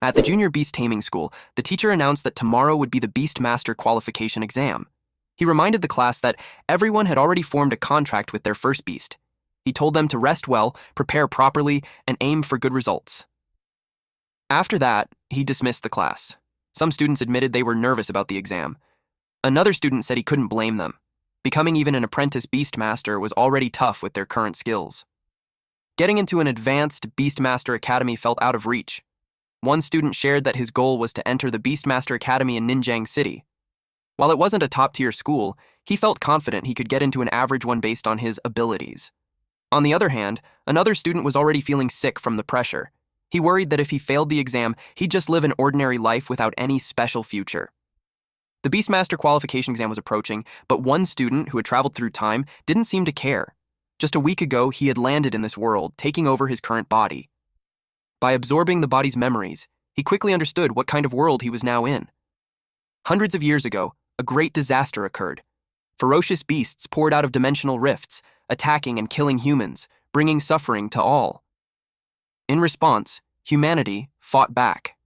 At the Junior Beast Taming School, the teacher announced that tomorrow would be the Beast Master qualification exam. He reminded the class that everyone had already formed a contract with their first beast. He told them to rest well, prepare properly, and aim for good results. After that, he dismissed the class. Some students admitted they were nervous about the exam. Another student said he couldn't blame them. Becoming even an apprentice Beastmaster was already tough with their current skills. Getting into an advanced Beastmaster Academy felt out of reach. One student shared that his goal was to enter the Beastmaster Academy in Ninjang City. While it wasn't a top-tier school, he felt confident he could get into an average one based on his abilities. On the other hand, another student was already feeling sick from the pressure. He worried that if he failed the exam, he'd just live an ordinary life without any special future. The Beastmaster qualification exam was approaching, but one student who had traveled through time didn't seem to care. Just a week ago, he had landed in this world, taking over his current body. By absorbing the body's memories, he quickly understood what kind of world he was now in. Hundreds of years ago, a great disaster occurred. Ferocious beasts poured out of dimensional rifts, attacking and killing humans, bringing suffering to all. In response, humanity fought back.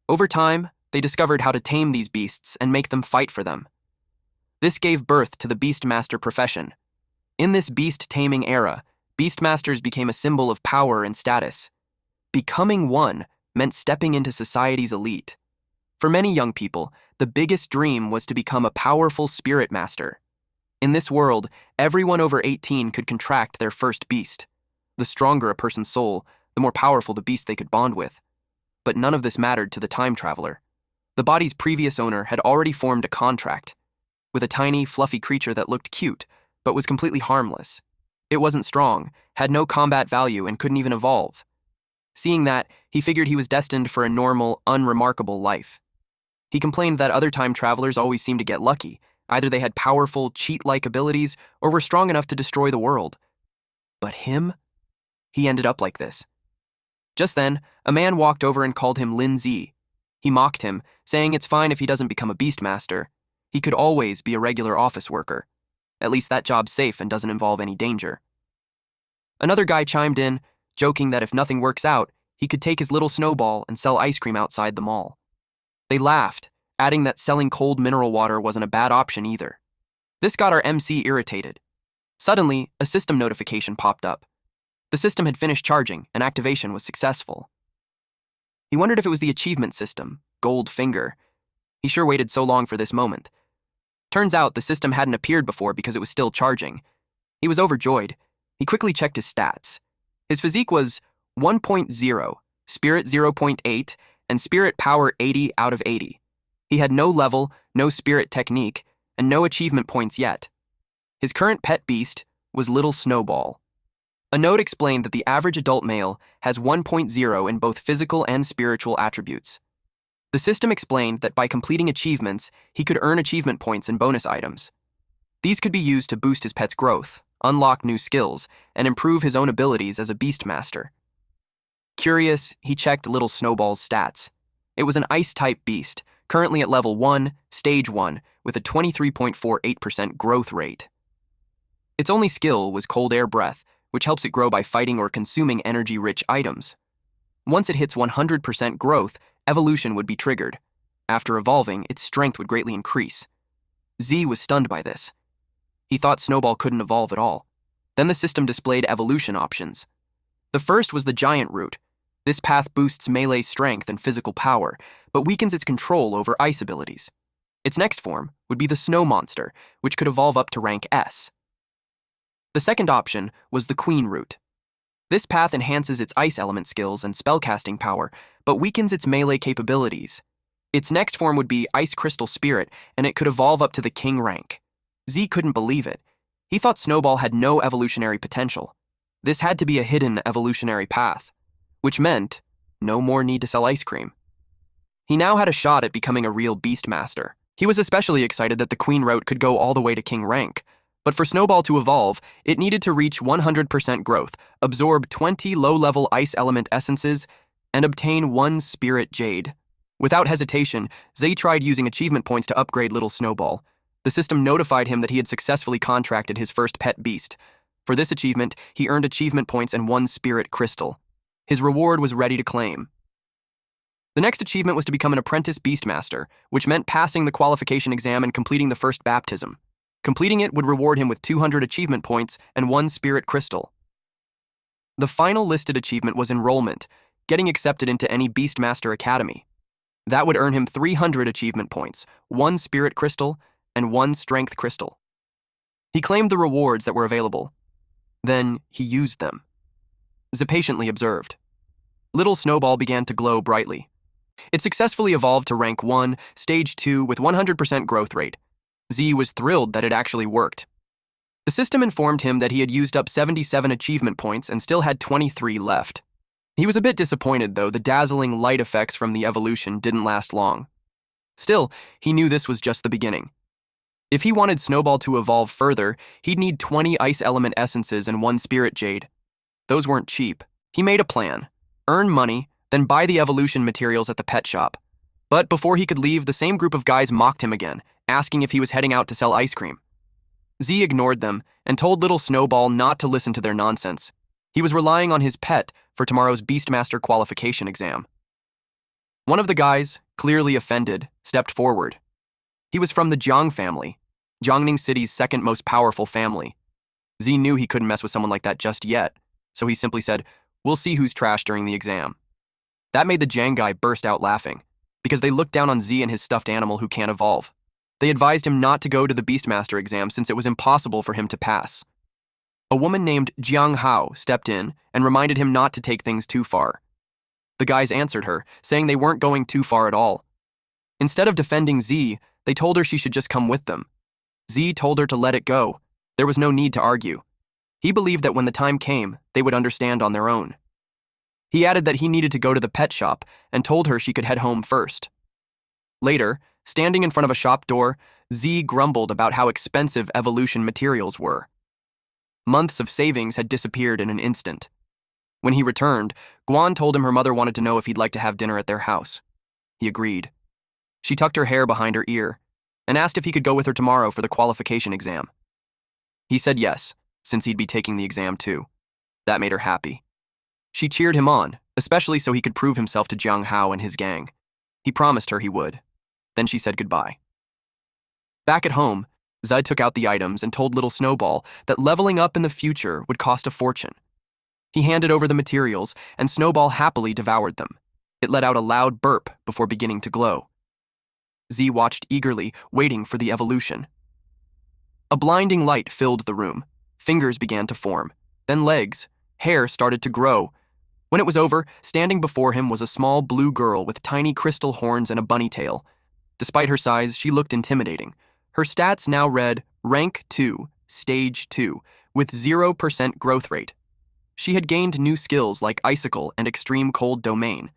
Over time, they discovered how to tame these beasts and make them fight for them. This gave birth to the Beastmaster profession. In this beast-taming era, Beastmasters became a symbol of power and status. Becoming one meant stepping into society's elite. For many young people, the biggest dream was to become a powerful spirit master. In this world, everyone over 18 could contract their first beast. The stronger a person's soul, the more powerful the beast they could bond with. But none of this mattered to the time traveler. The body's previous owner had already formed a contract with a tiny, fluffy creature that looked cute, but was completely harmless. It wasn't strong, had no combat value, and couldn't even evolve. Seeing that, he figured he was destined for a normal, unremarkable life. He complained that other time travelers always seemed to get lucky. Either they had powerful, cheat-like abilities, or were strong enough to destroy the world. But him? He ended up like this. Just then, a man walked over and called him Lin Zi. He mocked him, saying it's fine if he doesn't become a Beastmaster. He could always be a regular office worker. At least that job's safe and doesn't involve any danger. Another guy chimed in, joking that if nothing works out, he could take his little Snowball and sell ice cream outside the mall. They laughed, adding that selling cold mineral water wasn't a bad option either. This got our MC irritated. Suddenly, a system notification popped up. The system had finished charging, and activation was successful. He wondered if it was the achievement system, Gold Finger. He sure waited so long for this moment. Turns out the system hadn't appeared before because it was still charging. He was overjoyed. He quickly checked his stats. His physique was 1.0, Spirit 0.8, and Spirit Power 80 out of 80. He had no level, no Spirit Technique, and no achievement points yet. His current pet beast was Little Snowball. A note explained that the average adult male has 1.0 in both physical and spiritual attributes. The system explained that by completing achievements, he could earn achievement points and bonus items. These could be used to boost his pet's growth, unlock new skills, and improve his own abilities as a Beastmaster. Curious, he checked Little Snowball's stats. It was an Ice-type beast, currently at level 1, Stage 1, with a 23.48% growth rate. Its only skill was Cold Air Breath, which helps it grow by fighting or consuming energy-rich items. Once it hits 100% growth, evolution would be triggered. After evolving, its strength would greatly increase. Z was stunned by this. He thought Snowball couldn't evolve at all. Then the system displayed evolution options. The first was the Giant Root. This path boosts melee strength and physical power, but weakens its control over ice abilities. Its next form would be the Snow Monster, which could evolve up to rank S. The second option was the Queen Root. This path enhances its ice element skills and spellcasting power, but weakens its melee capabilities. Its next form would be Ice Crystal Spirit, and it could evolve up to the King rank. Z couldn't believe it. He thought Snowball had no evolutionary potential. This had to be a hidden evolutionary path, which meant no more need to sell ice cream. He now had a shot at becoming a real Beastmaster. He was especially excited that the Queen Route could go all the way to King rank. But for Snowball to evolve, it needed to reach 100% growth, absorb 20 low-level ice element essences, and obtain 1 Spirit Jade. Without hesitation, Zay tried using achievement points to upgrade Little Snowball. The system notified him that he had successfully contracted his first pet beast. For this achievement, he earned achievement points and 1 Spirit Crystal. His reward was ready to claim. The next achievement was to become an apprentice beastmaster, which meant passing the qualification exam and completing the first baptism. Completing it would reward him with 200 achievement points and 1 spirit crystal. The final listed achievement was enrollment, getting accepted into any Beastmaster Academy. That would earn him 300 achievement points, 1 spirit crystal, and 1 strength crystal. He claimed the rewards that were available. Then he used them. Z patiently observed. Little Snowball began to glow brightly. It successfully evolved to rank 1, stage 2 with 100% growth rate. Z was thrilled that it actually worked. The system informed him that he had used up 77 achievement points and still had 23 left. He was a bit disappointed, though the dazzling light effects from the evolution didn't last long. Still, he knew this was just the beginning. If he wanted Snowball to evolve further, he'd need 20 ice element essences and 1 spirit jade. Those weren't cheap. He made a plan. Earn money, then buy the evolution materials at the pet shop. But before he could leave, the same group of guys mocked him again, asking if he was heading out to sell ice cream. Z ignored them and told little Snowball not to listen to their nonsense. He was relying on his pet for tomorrow's Beastmaster qualification exam. One of the guys, clearly offended, stepped forward. He was from the Jiang family, Jiangning City's second most powerful family. Z knew he couldn't mess with someone like that just yet, so he simply said, "We'll see who's trash during the exam." That made the Jiang guy burst out laughing, because they looked down on Z and his stuffed animal who can't evolve. They advised him not to go to the Beastmaster exam since it was impossible for him to pass. A woman named Jiang Hao stepped in and reminded him not to take things too far. The guys answered her, saying they weren't going too far at all. Instead of defending Z, they told her she should just come with them. Z told her to let it go. There was no need to argue. He believed that when the time came, they would understand on their own. He added that he needed to go to the pet shop and told her she could head home first. Later, standing in front of a shop door, Z grumbled about how expensive evolution materials were. Months of savings had disappeared in an instant. When he returned, Guan told him her mother wanted to know if he'd like to have dinner at their house. He agreed. She tucked her hair behind her ear and asked if he could go with her tomorrow for the qualification exam. He said yes, since he'd be taking the exam too. That made her happy. She cheered him on, especially so he could prove himself to Jiang Hao and his gang. He promised her he would. Then she said goodbye. Back at home, Zud took out the items and told little Snowball that leveling up in the future would cost a fortune. He handed over the materials, and Snowball happily devoured them. It let out a loud burp before beginning to glow. Z watched eagerly, waiting for the evolution. A blinding light filled the room. Fingers began to form, then legs. Hair started to grow. When it was over, standing before him was a small blue girl with tiny crystal horns and a bunny tail. Despite her size, she looked intimidating. Her stats now read Rank 2, Stage 2, with 0% growth rate. She had gained new skills like Icicle and Extreme Cold Domain.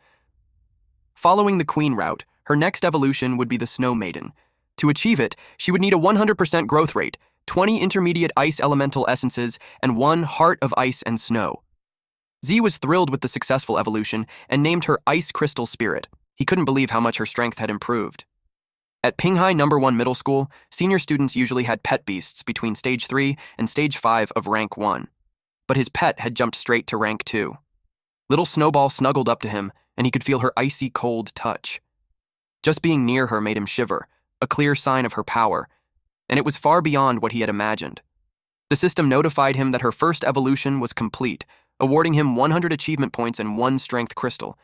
Following the Queen route, her next evolution would be the Snow Maiden. To achieve it, she would need a 100% growth rate, 20 intermediate ice elemental essences, and 1 Heart of Ice and Snow. Z was thrilled with the successful evolution and named her Ice Crystal Spirit. He couldn't believe how much her strength had improved. At Pinghai No. 1 Middle School, senior students usually had pet beasts between Stage 3 and Stage 5 of Rank 1. But his pet had jumped straight to Rank 2. Little Snowball snuggled up to him, and he could feel her icy cold touch. Just being near her made him shiver, a clear sign of her power, and it was far beyond what he had imagined. The system notified him that her first evolution was complete, awarding him 100 achievement points and 1 strength crystal.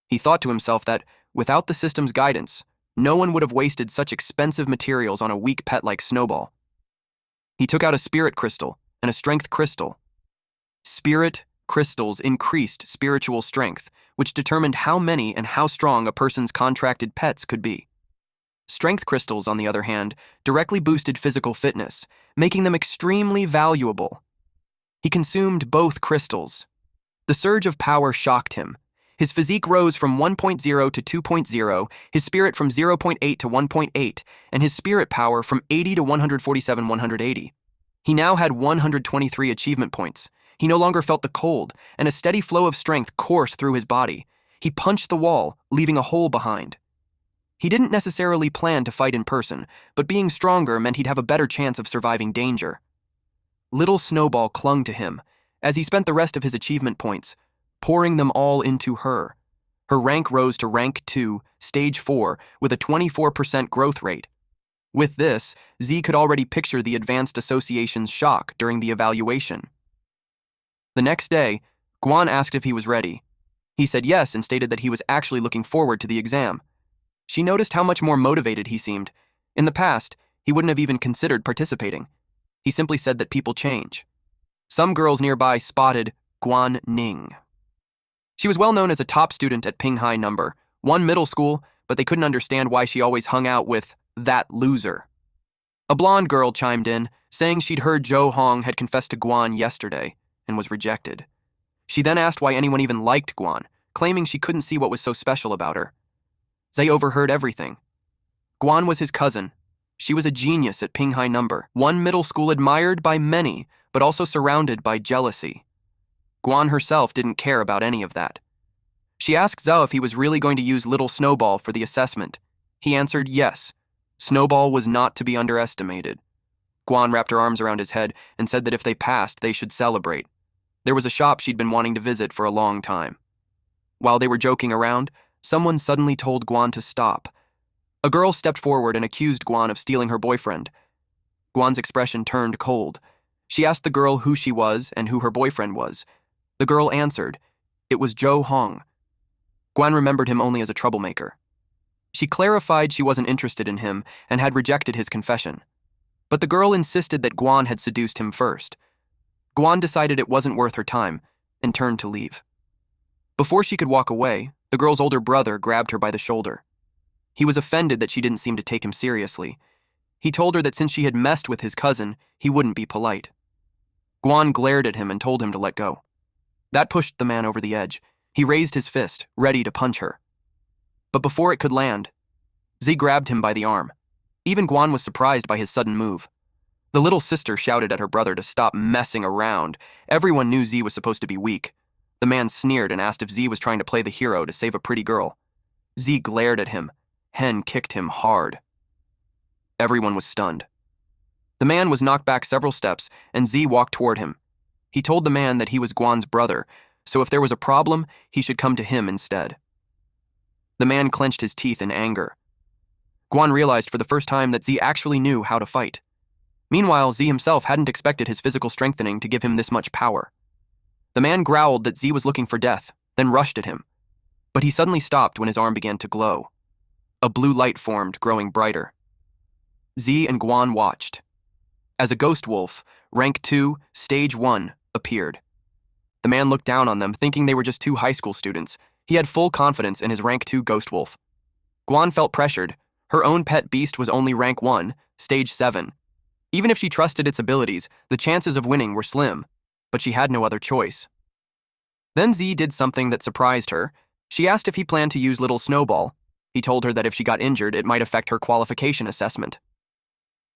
He thought to himself that, without the system's guidance, no one would have wasted such expensive materials on a weak pet like Snowball. He took out a spirit crystal and a strength crystal. Spirit crystals increased spiritual strength, which determined how many and how strong a person's contracted pets could be. Strength crystals, on the other hand, directly boosted physical fitness, making them extremely valuable. He consumed both crystals. The surge of power shocked him. His physique rose from 1.0 to 2.0, his spirit from 0.8 to 1.8, and his spirit power from 80 to 147, 180. He now had 123 achievement points. He no longer felt the cold, and a steady flow of strength coursed through his body. He punched the wall, leaving a hole behind. He didn't necessarily plan to fight in person, but being stronger meant he'd have a better chance of surviving danger. Little Snowball clung to him as he spent the rest of his achievement points, pouring them all into her. Her rank rose to rank 2, stage 4, with a 24% growth rate. With this, Z could already picture the Advanced Association's shock during the evaluation. The next day, Guan asked if he was ready. He said yes and stated that he was actually looking forward to the exam. She noticed how much more motivated he seemed. In the past, he wouldn't have even considered participating. He simply said that people change. Some girls nearby spotted Guan Ning. She was well known as a top student at Pinghai No. 1 middle school, but they couldn't understand why she always hung out with that loser. A blonde girl chimed in, saying she'd heard Zhou Hong had confessed to Guan yesterday and was rejected. She then asked why anyone even liked Guan, claiming she couldn't see what was so special about her. Zay overheard everything. Guan was his cousin. She was a genius at Pinghai No. 1 middle school, admired by many, but also surrounded by jealousy. Guan herself didn't care about any of that. She asked Zhao if he was really going to use little Snowball for the assessment. He answered yes. Snowball was not to be underestimated. Guan wrapped her arms around his head and said that if they passed, they should celebrate. There was a shop she'd been wanting to visit for a long time. While they were joking around, someone suddenly told Guan to stop. A girl stepped forward and accused Guan of stealing her boyfriend. Guan's expression turned cold. She asked the girl who she was and who her boyfriend was. The girl answered. It was Zhou Hong. Guan remembered him only as a troublemaker. She clarified she wasn't interested in him and had rejected his confession. But the girl insisted that Guan had seduced him first. Guan decided it wasn't worth her time and turned to leave. Before she could walk away, the girl's older brother grabbed her by the shoulder. He was offended that she didn't seem to take him seriously. He told her that since she had messed with his cousin, he wouldn't be polite. Guan glared at him and told him to let go. That pushed the man over the edge. He raised his fist, ready to punch her. But before it could land, Z grabbed him by the arm. Even Guan was surprised by his sudden move. The little sister shouted at her brother to stop messing around. Everyone knew Z was supposed to be weak. The man sneered and asked if Z was trying to play the hero to save a pretty girl. Z glared at him. Hen kicked him hard. Everyone was stunned. The man was knocked back several steps, and Z walked toward him. He told the man that he was Guan's brother, so if there was a problem, he should come to him instead. The man clenched his teeth in anger. Guan realized for the first time that Z actually knew how to fight. Meanwhile, Z himself hadn't expected his physical strengthening to give him this much power. The man growled that Z was looking for death, then rushed at him. But he suddenly stopped when his arm began to glow. A blue light formed, growing brighter. Z and Guan watched. As a ghost wolf, rank 2, stage 1, appeared. The man looked down on them, thinking they were just 2 high school students. He had full confidence in his rank 2 ghost wolf. Guan felt pressured. Her own pet beast was only rank 1, stage 7. Even if she trusted its abilities, the chances of winning were slim, but she had no other choice. Then Z did something that surprised her. She asked if he planned to use little Snowball. He told her that if she got injured, it might affect her qualification assessment.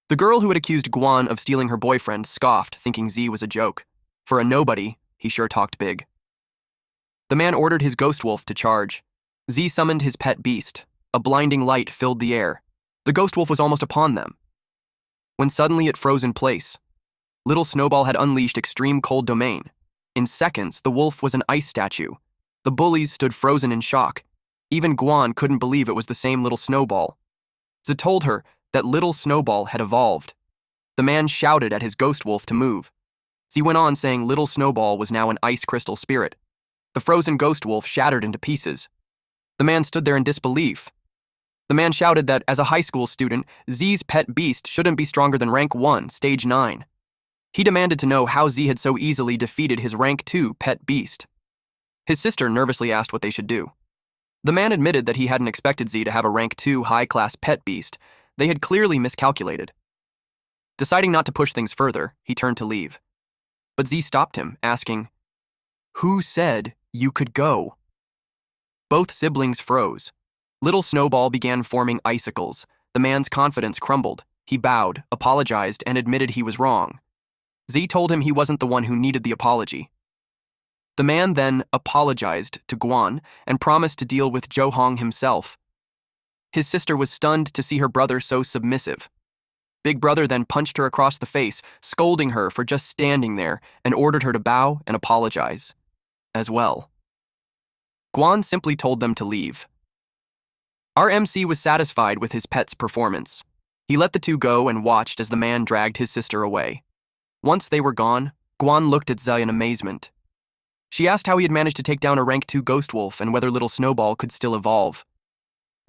The girl who had accused Guan of stealing her boyfriend scoffed, thinking Z was a joke. For a nobody, he sure talked big. The man ordered his ghost wolf to charge. Z summoned his pet beast. A blinding light filled the air. The ghost wolf was almost upon them, when suddenly it froze in place. Little Snowball had unleashed extreme cold domain. In seconds, the wolf was an ice statue. The bullies stood frozen in shock. Even Guan couldn't believe it was the same little Snowball. Z told her that little Snowball had evolved. The man shouted at his ghost wolf to move. Z went on saying little Snowball was now an ice crystal spirit. The frozen ghost wolf shattered into pieces. The man stood there in disbelief. The man shouted that, as a high school student, Z's pet beast shouldn't be stronger than rank 1, stage 9. He demanded to know how Z had so easily defeated his rank 2 pet beast. His sister nervously asked what they should do. The man admitted that he hadn't expected Z to have a rank 2 high-class pet beast. They had clearly miscalculated. Deciding not to push things further, he turned to leave. But Z stopped him, asking, "Who said you could go?" Both siblings froze. Little Snowball began forming icicles. The man's confidence crumbled. He bowed, apologized, and admitted he was wrong. Z told him he wasn't the one who needed the apology. The man then apologized to Guan and promised to deal with Zhou Hong himself. His sister was stunned to see her brother so submissive. Big Brother then punched her across the face, scolding her for just standing there, and ordered her to bow and apologize as well. Guan simply told them to leave. Our MC was satisfied with his pet's performance. He let the two go and watched as the man dragged his sister away. Once they were gone, Guan looked at Ze in amazement. She asked how he had managed to take down a rank 2 ghost wolf and whether little Snowball could still evolve.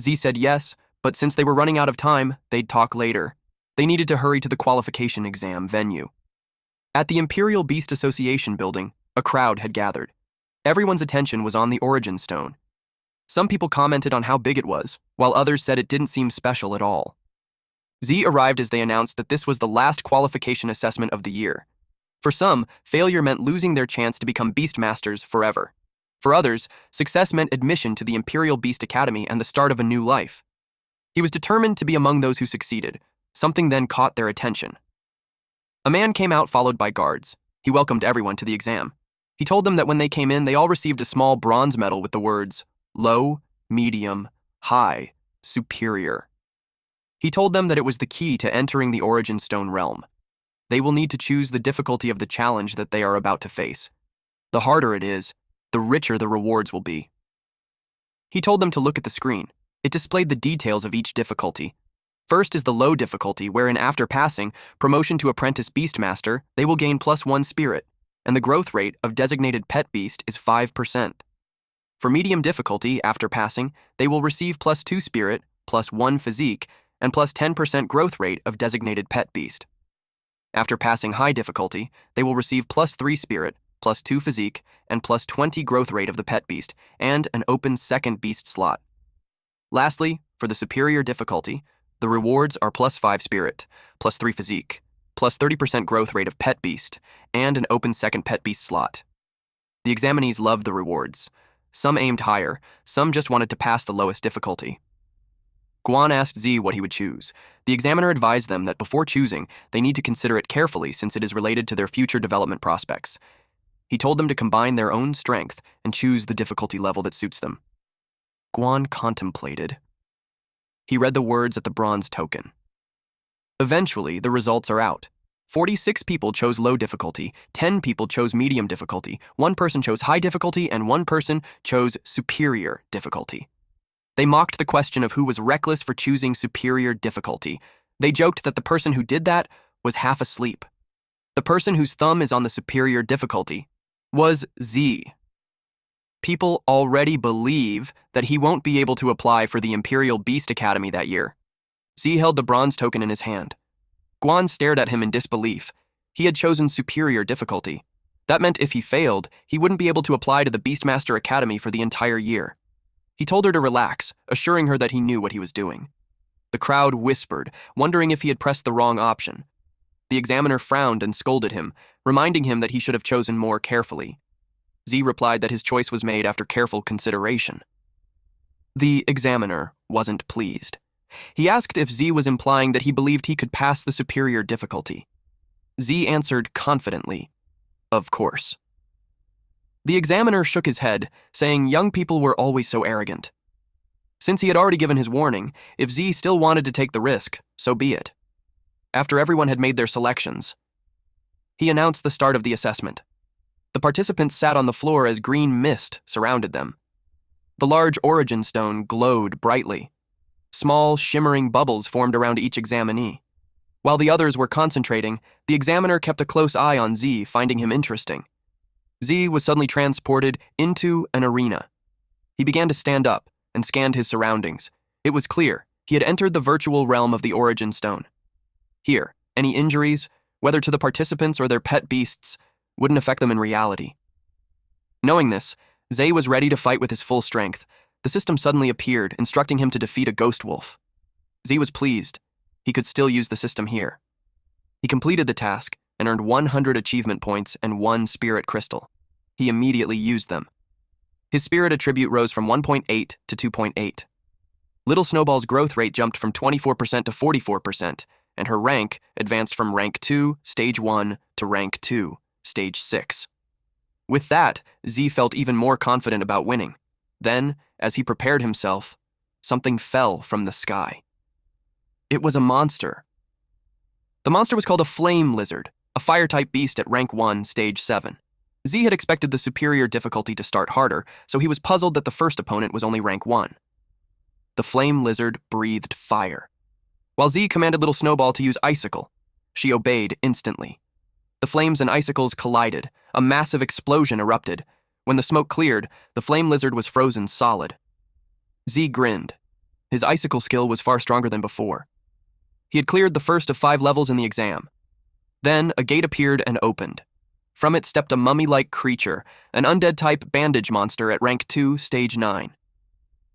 Z said yes, but since they were running out of time, they'd talk later. They needed to hurry to the qualification exam venue. At the Imperial Beast Association building, a crowd had gathered. Everyone's attention was on the origin stone. Some people commented on how big it was, while others said it didn't seem special at all. Z arrived as they announced that this was the last qualification assessment of the year. For some, failure meant losing their chance to become Beastmasters forever. For others, success meant admission to the Imperial Beast Academy and the start of a new life. He was determined to be among those who succeeded. Something then caught their attention. A man came out followed by guards. He welcomed everyone to the exam. He told them that when they came in, they all received a small bronze medal with the words, low, medium, high, superior. He told them that it was the key to entering the Origin Stone realm. They will need to choose the difficulty of the challenge that they are about to face. The harder it is, the richer the rewards will be. He told them to look at the screen. It displayed the details of each difficulty. First is the low difficulty, wherein after passing promotion to Apprentice Beastmaster, they will gain +1 spirit, and the growth rate of designated pet beast is 5%. For medium difficulty, after passing, they will receive +2 spirit, +1 physique, and +10% growth rate of designated pet beast. After passing high difficulty, they will receive +3 spirit, +2 physique, and +20 growth rate of the pet beast, and an open second beast slot. Lastly, for the superior difficulty, the rewards are +5 spirit, +3 physique, +30% growth rate of pet beast, and an open second pet beast slot. The examinees loved the rewards. Some aimed higher, some just wanted to pass the lowest difficulty. Guan asked Z what he would choose. The examiner advised them that before choosing, they need to consider it carefully since it is related to their future development prospects. He told them to combine their own strength and choose the difficulty level that suits them. Guan contemplated. He read the words at the bronze token. Eventually, the results are out. 46 people chose low difficulty, 10 people chose medium difficulty, 1 person chose high difficulty, and 1 person chose superior difficulty. They mocked the question of who was reckless for choosing superior difficulty. They joked that the person who did that was half asleep. The person whose thumb is on the superior difficulty was Z. People already believe that he won't be able to apply for the Imperial Beast Academy that year. Z held the bronze token in his hand. Guan stared at him in disbelief. He had chosen superior difficulty. That meant if he failed, he wouldn't be able to apply to the Beastmaster Academy for the entire year. He told her to relax, assuring her that he knew what he was doing. The crowd whispered, wondering if he had pressed the wrong option. The examiner frowned and scolded him, reminding him that he should have chosen more carefully. Z replied that his choice was made after careful consideration. The examiner wasn't pleased. He asked if Z was implying that he believed he could pass the superior difficulty. Z answered confidently, "Of course." The examiner shook his head, saying young people were always so arrogant. Since he had already given his warning, if Z still wanted to take the risk, so be it. After everyone had made their selections, he announced the start of the assessment. The participants sat on the floor as green mist surrounded them. The large origin stone glowed brightly. Small, shimmering bubbles formed around each examinee. While the others were concentrating, the examiner kept a close eye on Z, finding him interesting. Z was suddenly transported into an arena. He began to stand up and scanned his surroundings. It was clear he had entered the virtual realm of the origin stone. Here, any injuries, whether to the participants or their pet beasts, wouldn't affect them in reality. Knowing this, Zay was ready to fight with his full strength. The system suddenly appeared, instructing him to defeat a ghost wolf. Z was pleased. He could still use the system here. He completed the task and earned 100 achievement points and 1 spirit crystal. He immediately used them. His spirit attribute rose from 1.8 to 2.8. Little Snowball's growth rate jumped from 24% to 44%, and her rank advanced from rank 2, stage 1, to rank 2, stage 6. With that, Z felt even more confident about winning. Then, as he prepared himself, something fell from the sky. It was a monster. The monster was called a flame lizard, a fire-type beast at rank 1, stage 7. Z had expected the superior difficulty to start harder, so he was puzzled that the first opponent was only rank 1. The flame lizard breathed fire, while Z commanded little Snowball to use icicle. She obeyed instantly. The flames and icicles collided. A massive explosion erupted. When the smoke cleared, the flame lizard was frozen solid. Z grinned. His icicle skill was far stronger than before. He had cleared the first of 5 levels in the exam. Then a gate appeared and opened. From it stepped a mummy-like creature, an undead-type bandage monster at rank 2, stage 9.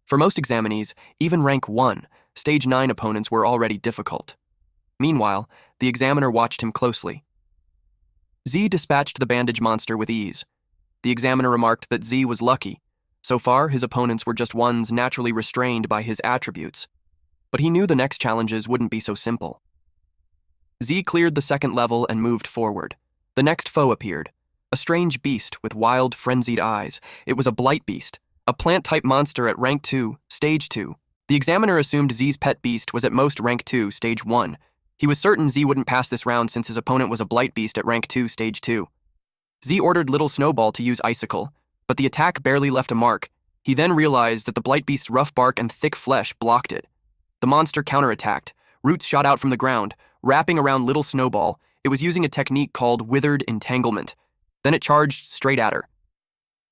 For most examinees, even rank 1, stage 9 opponents were already difficult. Meanwhile, the examiner watched him closely. Z dispatched the bandage monster with ease. The examiner remarked that Z was lucky. So far, his opponents were just ones naturally restrained by his attributes. But he knew the next challenges wouldn't be so simple. Z cleared the second level and moved forward. The next foe appeared, a strange beast with wild, frenzied eyes. It was a blight beast, a plant-type monster at rank 2, stage 2. The examiner assumed Z's pet beast was at most rank 2, stage 1. He was certain Z wouldn't pass this round since his opponent was a blight beast at rank 2, stage 2. Z ordered little Snowball to use icicle, but the attack barely left a mark. He then realized that the blight beast's rough bark and thick flesh blocked it. The monster counterattacked. Roots shot out from the ground, wrapping around little Snowball. It was using a technique called withered entanglement. Then it charged straight at her.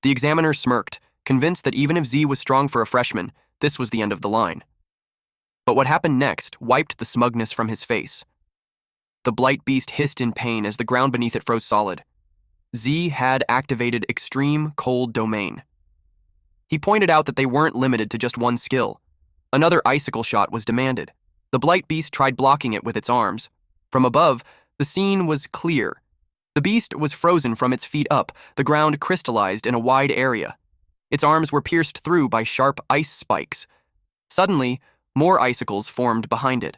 The examiner smirked, convinced that even if Z was strong for a freshman, this was the end of the line. But what happened next wiped the smugness from his face. The blight beast hissed in pain as the ground beneath it froze solid. Z had activated Extreme Cold Domain. He pointed out that they weren't limited to just one skill. Another icicle shot was demanded. The blight beast tried blocking it with its arms. From above, the scene was clear. The beast was frozen from its feet up, the ground crystallized in a wide area. Its arms were pierced through by sharp ice spikes. Suddenly, more icicles formed behind it.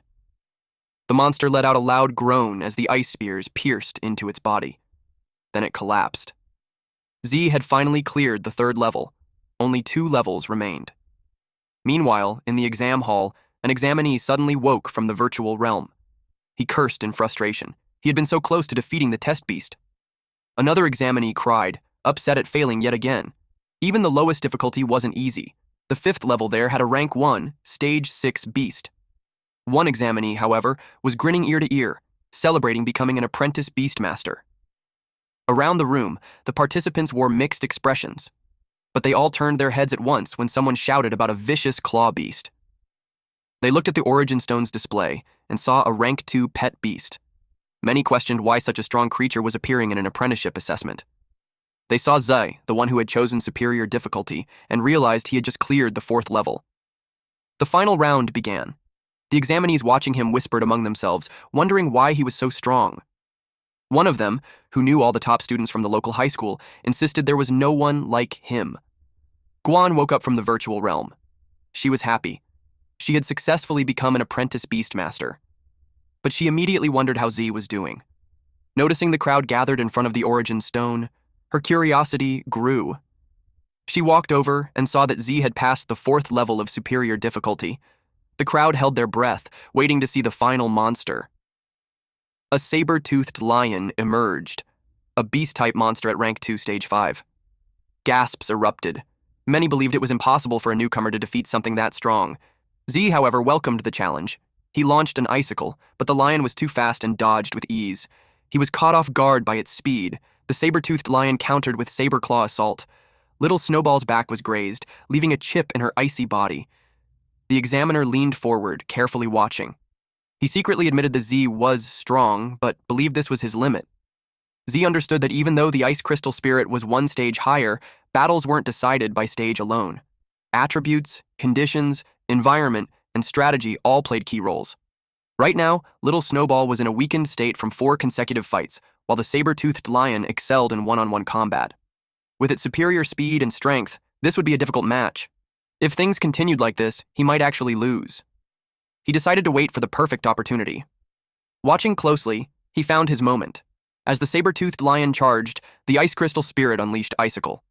The monster let out a loud groan as the ice spears pierced into its body. Then it collapsed. Z had finally cleared the 3rd level. Only 2 levels remained. Meanwhile, in the exam hall, an examinee suddenly woke from the virtual realm. He cursed in frustration. He had been so close to defeating the test beast. Another examinee cried, upset at failing yet again. Even the lowest difficulty wasn't easy. The 5th level there had a rank 1, stage 6 beast. One examinee, however, was grinning ear to ear, celebrating becoming an apprentice beastmaster. Around the room, the participants wore mixed expressions, but they all turned their heads at once when someone shouted about a vicious claw beast. They looked at the Origin Stone's display and saw a rank 2 pet beast. Many questioned why such a strong creature was appearing in an apprenticeship assessment. They saw Zai, the one who had chosen superior difficulty, and realized he had just cleared the 4th level. The final round began. The examinees watching him whispered among themselves, wondering why he was so strong. One of them, who knew all the top students from the local high school, insisted there was no one like him. Guan woke up from the virtual realm. She was happy. She had successfully become an apprentice beastmaster. But she immediately wondered how Z was doing. Noticing the crowd gathered in front of the Origin Stone, her curiosity grew. She walked over and saw that Z had passed the 4th level of superior difficulty. The crowd held their breath, waiting to see the final monster. A saber-toothed lion emerged, a beast-type monster at rank 2, stage 5. Gasps erupted. Many believed it was impossible for a newcomer to defeat something that strong. Z, however, welcomed the challenge. He launched an icicle, but the lion was too fast and dodged with ease. He was caught off guard by its speed. The saber-toothed lion countered with saber-claw assault. Little Snowball's back was grazed, leaving a chip in her icy body. The examiner leaned forward, carefully watching. He secretly admitted the Z was strong, but believed this was his limit. Z understood that even though the ice crystal spirit was 1 stage higher, battles weren't decided by stage alone. Attributes, conditions, environment, and strategy all played key roles. Right now, little Snowball was in a weakened state from 4 consecutive fights, while the saber-toothed lion excelled in one-on-one combat. With its superior speed and strength, this would be a difficult match. If things continued like this, he might actually lose. He decided to wait for the perfect opportunity. Watching closely, he found his moment. As the saber-toothed lion charged, the ice crystal spirit unleashed icicle.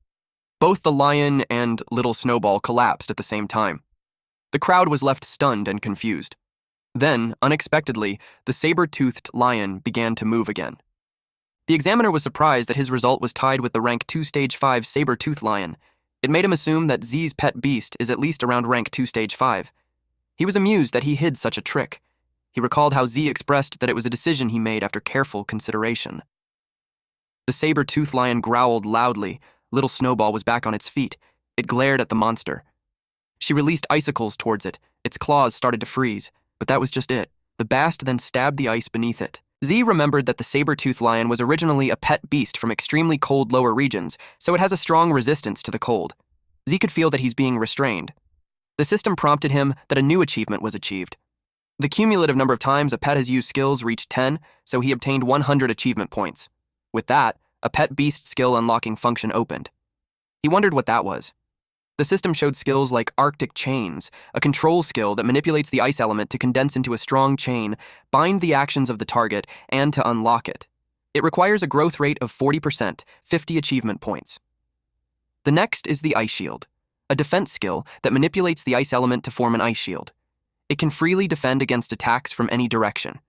Both the lion and little Snowball collapsed at the same time. The crowd was left stunned and confused. Then, unexpectedly, the saber-toothed lion began to move again. The examiner was surprised that his result was tied with the rank 2 stage 5 saber-tooth lion. It made him assume that Z's pet beast is at least around rank 2 stage 5. He was amused that he hid such a trick. He recalled how Z expressed that it was a decision he made after careful consideration. The saber-tooth lion growled loudly. Little Snowball was back on its feet. It glared at the monster. She released icicles towards it. Its claws started to freeze, but that was just it. The bast then stabbed the ice beneath it. Z remembered that the saber-tooth lion was originally a pet beast from extremely cold lower regions, so it has a strong resistance to the cold. Z could feel that he's being restrained. The system prompted him that a new achievement was achieved. The cumulative number of times a pet has used skills reached 10, so he obtained 100 achievement points. With that, a pet beast skill unlocking function opened. He wondered what that was. The system showed skills like Arctic Chains, a control skill that manipulates the ice element to condense into a strong chain, bind the actions of the target, and to unlock it. It requires a growth rate of 40%, 50 achievement points. The next is the Ice Shield, a defense skill that manipulates the ice element to form an ice shield. It can freely defend against attacks from any direction.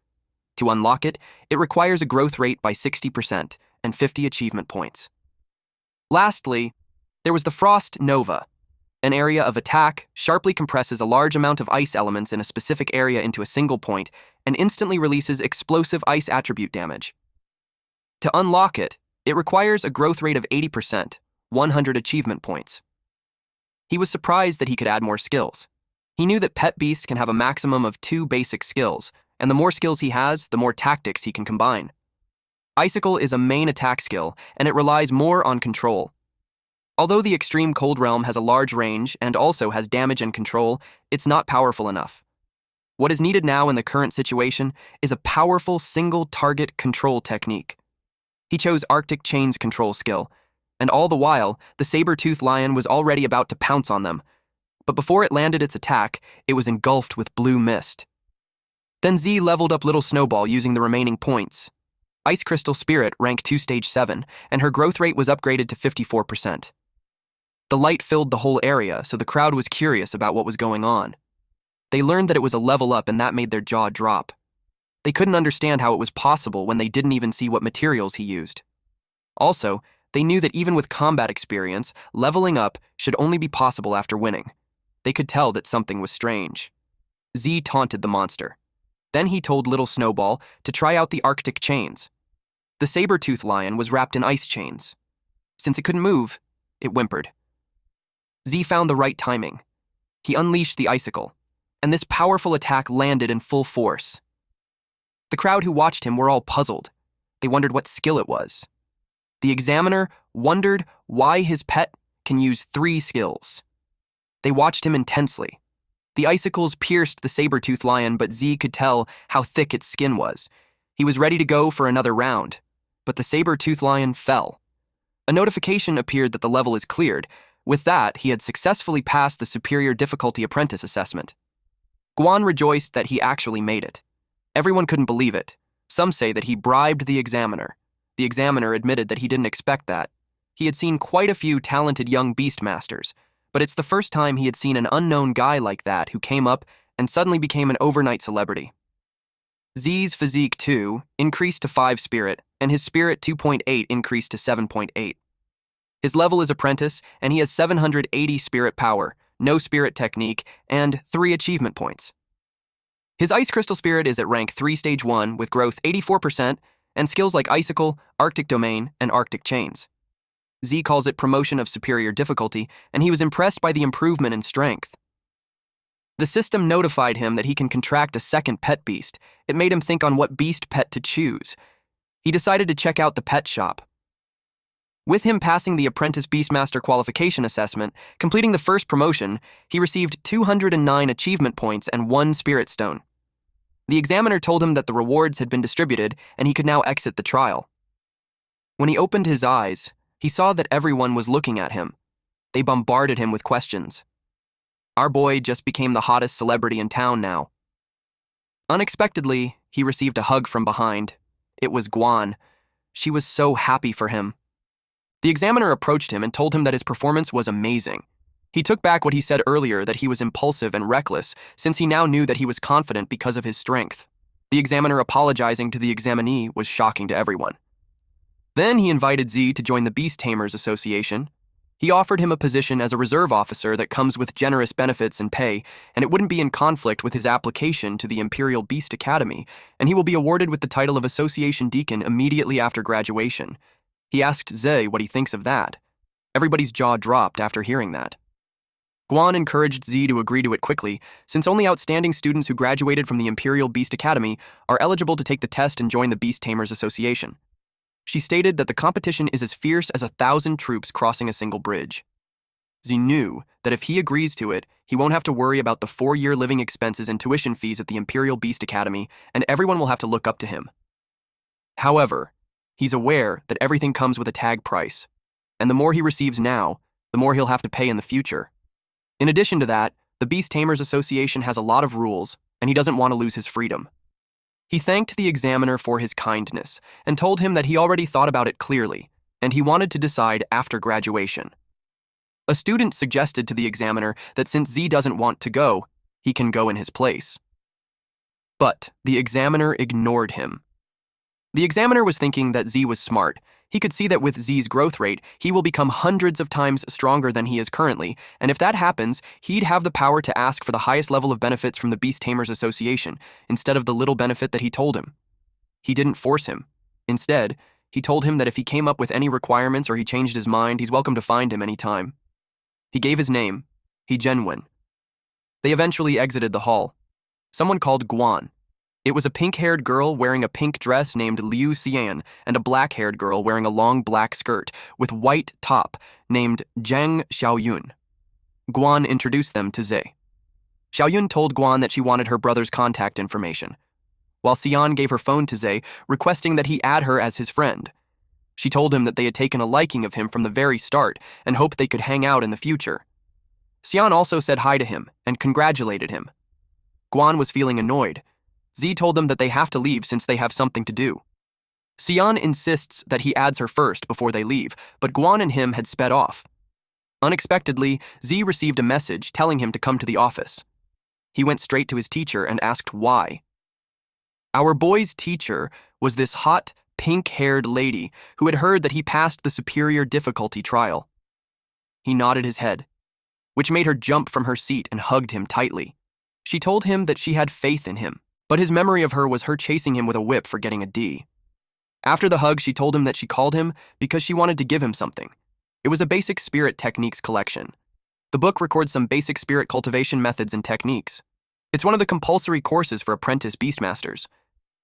To unlock it, it requires a growth rate by 60% and 50 achievement points. Lastly, there was the Frost Nova. An area of attack sharply compresses a large amount of ice elements in a specific area into a single point and instantly releases explosive ice attribute damage. To unlock it, it requires a growth rate of 80%, 100 achievement points. He was surprised that he could add more skills. He knew that pet beasts can have a maximum of 2 basic skills, and the more skills he has, the more tactics he can combine. Icicle is a main attack skill, and it relies more on control. Although the extreme cold realm has a large range and also has damage and control, it's not powerful enough. What is needed now in the current situation is a powerful single-target control technique. He chose Arctic Chains control skill, and all the while, the saber-tooth lion was already about to pounce on them. But before it landed its attack, it was engulfed with blue mist. Then Z leveled up Little Snowball using the remaining points. Ice Crystal Spirit ranked 2 stage 7, and her growth rate was upgraded to 54%. The light filled the whole area, so the crowd was curious about what was going on. They learned that it was a level up, and that made their jaw drop. They couldn't understand how it was possible when they didn't even see what materials he used. Also, they knew that even with combat experience, leveling up should only be possible after winning. They could tell that something was strange. Z taunted the monster. Then he told Little Snowball to try out the Arctic Chains. The saber-tooth lion was wrapped in ice chains. Since it couldn't move, it whimpered. Z found the right timing. He unleashed the icicle, and this powerful attack landed in full force. The crowd who watched him were all puzzled. They wondered what skill it was. The examiner wondered why his pet can use 3 skills. They watched him intensely. The icicles pierced the saber-tooth lion, but Z could tell how thick its skin was. He was ready to go for another round, but the saber-tooth lion fell. A notification appeared that the level is cleared. With that, he had successfully passed the Superior Difficulty Apprentice assessment. Guan rejoiced that he actually made it. Everyone couldn't believe it. Some say that he bribed the examiner. The examiner admitted that he didn't expect that. He had seen quite a few talented young beastmasters, but it's the first time he had seen an unknown guy like that who came up and suddenly became an overnight celebrity. Z's physique 2 increased to 5 spirit, and his spirit 2.8 increased to 7.8. His level is apprentice, and he has 780 spirit power, no spirit technique, and 3 achievement points. His Ice Crystal Spirit is at rank 3 stage 1 with growth 84% and skills like Icicle, Arctic Domain, and Arctic Chains. Z calls it promotion of superior difficulty, and he was impressed by the improvement in strength. The system notified him that he can contract a second pet beast. It made him think on what beast pet to choose. He decided to check out the pet shop. With him passing the Apprentice Beastmaster Qualification Assessment, completing the first promotion, he received 209 achievement points and 1 Spirit Stone. The examiner told him that the rewards had been distributed and he could now exit the trial. When he opened his eyes, he saw that everyone was looking at him. They bombarded him with questions. Our boy just became the hottest celebrity in town now. Unexpectedly, he received a hug from behind. It was Guan. She was so happy for him. The examiner approached him and told him that his performance was amazing. He took back what he said earlier that he was impulsive and reckless, since he now knew that he was confident because of his strength. The examiner apologizing to the examinee was shocking to everyone. Then he invited Z to join the Beast Tamers Association. He offered him a position as a reserve officer that comes with generous benefits and pay, and it wouldn't be in conflict with his application to the Imperial Beast Academy, and he will be awarded with the title of Association Deacon immediately after graduation. He asked Z what he thinks of that. Everybody's jaw dropped after hearing that. Guan encouraged Z to agree to it quickly, since only outstanding students who graduated from the Imperial Beast Academy are eligible to take the test and join the Beast Tamers Association. She stated that the competition is as fierce as 1,000 troops crossing a single bridge. Z knew that if he agrees to it, he won't have to worry about the 4-year living expenses and tuition fees at the Imperial Beast Academy, and everyone will have to look up to him. However, he's aware that everything comes with a tag price, and the more he receives now, the more he'll have to pay in the future. In addition to that, the Beast Tamers Association has a lot of rules, and he doesn't want to lose his freedom. He thanked the examiner for his kindness and told him that he already thought about it clearly, and he wanted to decide after graduation. A student suggested to the examiner that since Z doesn't want to go, he can go in his place. But the examiner ignored him. The examiner was thinking that Z was smart. He could see that with Z's growth rate, he will become hundreds of times stronger than he is currently, and if that happens, he'd have the power to ask for the highest level of benefits from the Beast Tamers Association, instead of the little benefit that he told him. He didn't force him. Instead, he told him that if he came up with any requirements or he changed his mind, he's welcome to find him any time. He gave his name, He Genwen. They eventually exited the hall. Someone called Guan. It was a pink-haired girl wearing a pink dress named Liu Xian and a black-haired girl wearing a long black skirt with white top named Zhang Xiaoyun. Guan introduced them to Ze. Xiaoyun told Guan that she wanted her brother's contact information, while Xian gave her phone to Ze, requesting that he add her as his friend. She told him that they had taken a liking of him from the very start and hoped they could hang out in the future. Xian also said hi to him and congratulated him. Guan was feeling annoyed. Z told them that they have to leave since they have something to do. Xian insists that he adds her first before they leave, but Guan and him had sped off. Unexpectedly, Z received a message telling him to come to the office. He went straight to his teacher and asked why. Our boy's teacher was this hot, pink-haired lady who had heard that he passed the superior difficulty trial. He nodded his head, which made her jump from her seat and hugged him tightly. She told him that she had faith in him, but his memory of her was her chasing him with a whip for getting a D. After the hug, she told him that she called him because she wanted to give him something. It was a basic spirit techniques collection. The book records some basic spirit cultivation methods and techniques. It's one of the compulsory courses for apprentice beastmasters.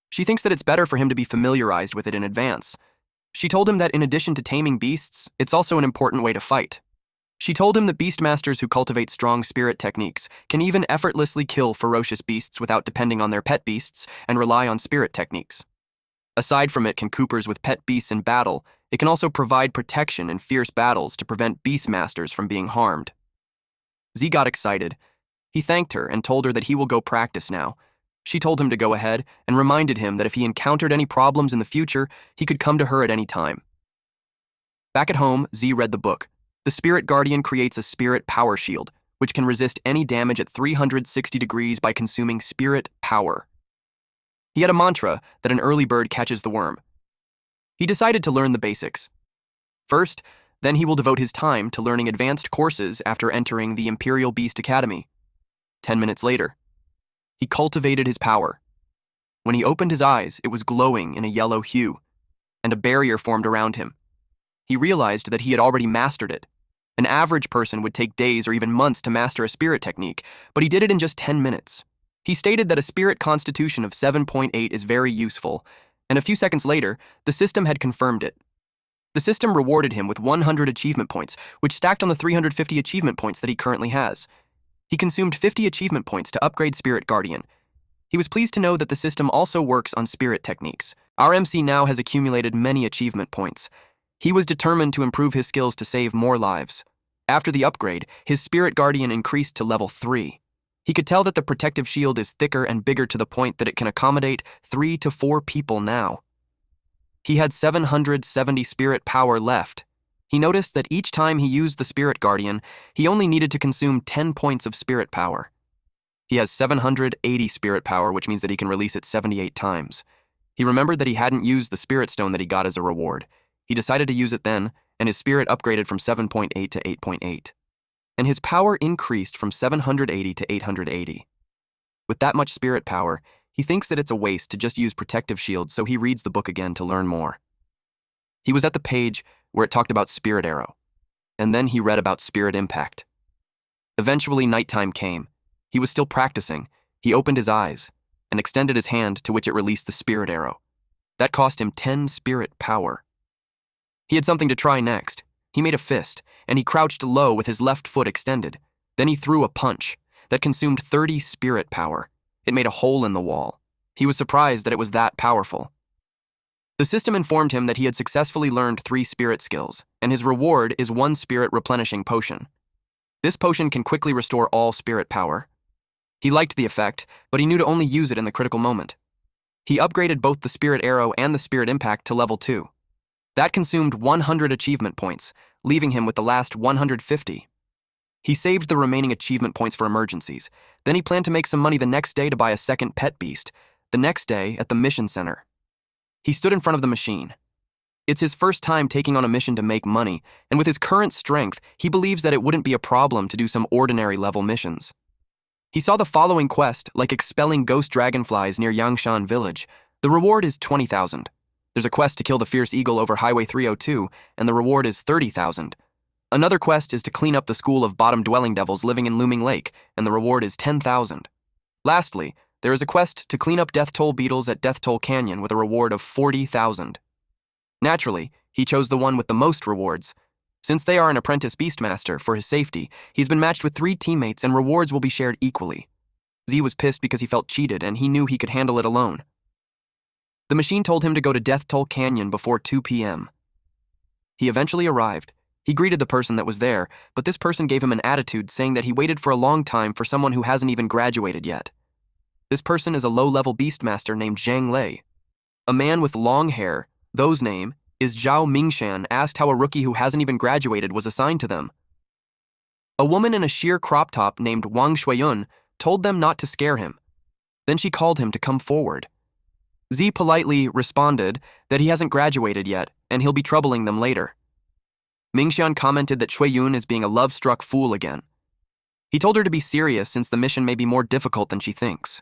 She thinks that it's better for him to be familiarized with it in advance. She told him that in addition to taming beasts, it's also an important way to fight. She told him that beastmasters who cultivate strong spirit techniques can even effortlessly kill ferocious beasts without depending on their pet beasts and rely on spirit techniques. Aside from it can coopers with pet beasts in battle, it can also provide protection in fierce battles to prevent beastmasters from being harmed. Z got excited. He thanked her and told her that he will go practice now. She told him to go ahead and reminded him that if he encountered any problems in the future, he could come to her at any time. Back at home, Z read the book. The Spirit Guardian creates a spirit power shield, which can resist any damage at 360 degrees by consuming spirit power. He had a mantra that an early bird catches the worm. He decided to learn the basics. First, then he will devote his time to learning advanced courses after entering the Imperial Beast Academy. 10 minutes later, he cultivated his power. When he opened his eyes, it was glowing in a yellow hue, and a barrier formed around him. He realized that he had already mastered it. An average person would take days or even months to master a spirit technique, but he did it in just 10 minutes. He stated that a spirit constitution of 7.8 is very useful, and a few seconds later, the system had confirmed it. The system rewarded him with 100 achievement points, which stacked on the 350 achievement points that he currently has. He consumed 50 achievement points to upgrade Spirit Guardian. He was pleased to know that the system also works on spirit techniques. Our MC now has accumulated many achievement points. He was determined to improve his skills to save more lives. After the upgrade, his Spirit Guardian increased to level 3. He could tell that the protective shield is thicker and bigger to the point that it can accommodate 3 to 4 people now. He had 770 spirit power left. He noticed that each time he used the Spirit Guardian, he only needed to consume 10 points of spirit power. He has 780 spirit power, which means that he can release it 78 times. He remembered that he hadn't used the Spirit Stone that he got as a reward. He decided to use it then, and his spirit upgraded from 7.8 to 8.8. And his power increased from 780 to 880. With that much spirit power, he thinks that it's a waste to just use protective shields, so he reads the book again to learn more. He was at the page where it talked about Spirit Arrow, and then he read about Spirit Impact. Eventually, nighttime came. He was still practicing. He opened his eyes and extended his hand, to which it released the Spirit Arrow. That cost him 10 spirit power. He had something to try next. He made a fist, and he crouched low with his left foot extended. Then he threw a punch that consumed 30 spirit power. It made a hole in the wall. He was surprised that it was that powerful. The system informed him that he had successfully learned 3 spirit skills, and his reward is 1 spirit replenishing potion. This potion can quickly restore all spirit power. He liked the effect, but he knew to only use it in the critical moment. He upgraded both the Spirit Arrow and the Spirit Impact to level 2. That consumed 100 achievement points, leaving him with the last 150. He saved the remaining achievement points for emergencies. Then he planned to make some money the next day to buy a second pet beast, the next day at the mission center. He stood in front of the machine. It's his first time taking on a mission to make money, and with his current strength, he believes that it wouldn't be a problem to do some ordinary level missions. He saw the following quest, like expelling ghost dragonflies near Yangshan village. The reward is 20,000. There's a quest to kill the fierce eagle over Highway 302, and the reward is 30,000. Another quest is to clean up the school of bottom-dwelling devils living in Looming Lake, and the reward is 10,000. Lastly, there is a quest to clean up Death Toll beetles at Death Toll Canyon with a reward of 40,000. Naturally, he chose the one with the most rewards. Since they are an apprentice beastmaster, for his safety, he's been matched with 3 teammates and rewards will be shared equally. Z was pissed because he felt cheated and he knew he could handle it alone. The machine told him to go to Death Toll Canyon before 2 p.m. He eventually arrived. He greeted the person that was there, but this person gave him an attitude saying that he waited for a long time for someone who hasn't even graduated yet. This person is a low-level beastmaster named Zhang Lei. A man with long hair, whose name is Zhao Mingshan, asked how a rookie who hasn't even graduated was assigned to them. A woman in a sheer crop top named Wang Shuiyun told them not to scare him. Then she called him to come forward. Z politely responded that he hasn't graduated yet and he'll be troubling them later. Mingshan commented that Shuiyun is being a love-struck fool again. He told her to be serious since the mission may be more difficult than she thinks.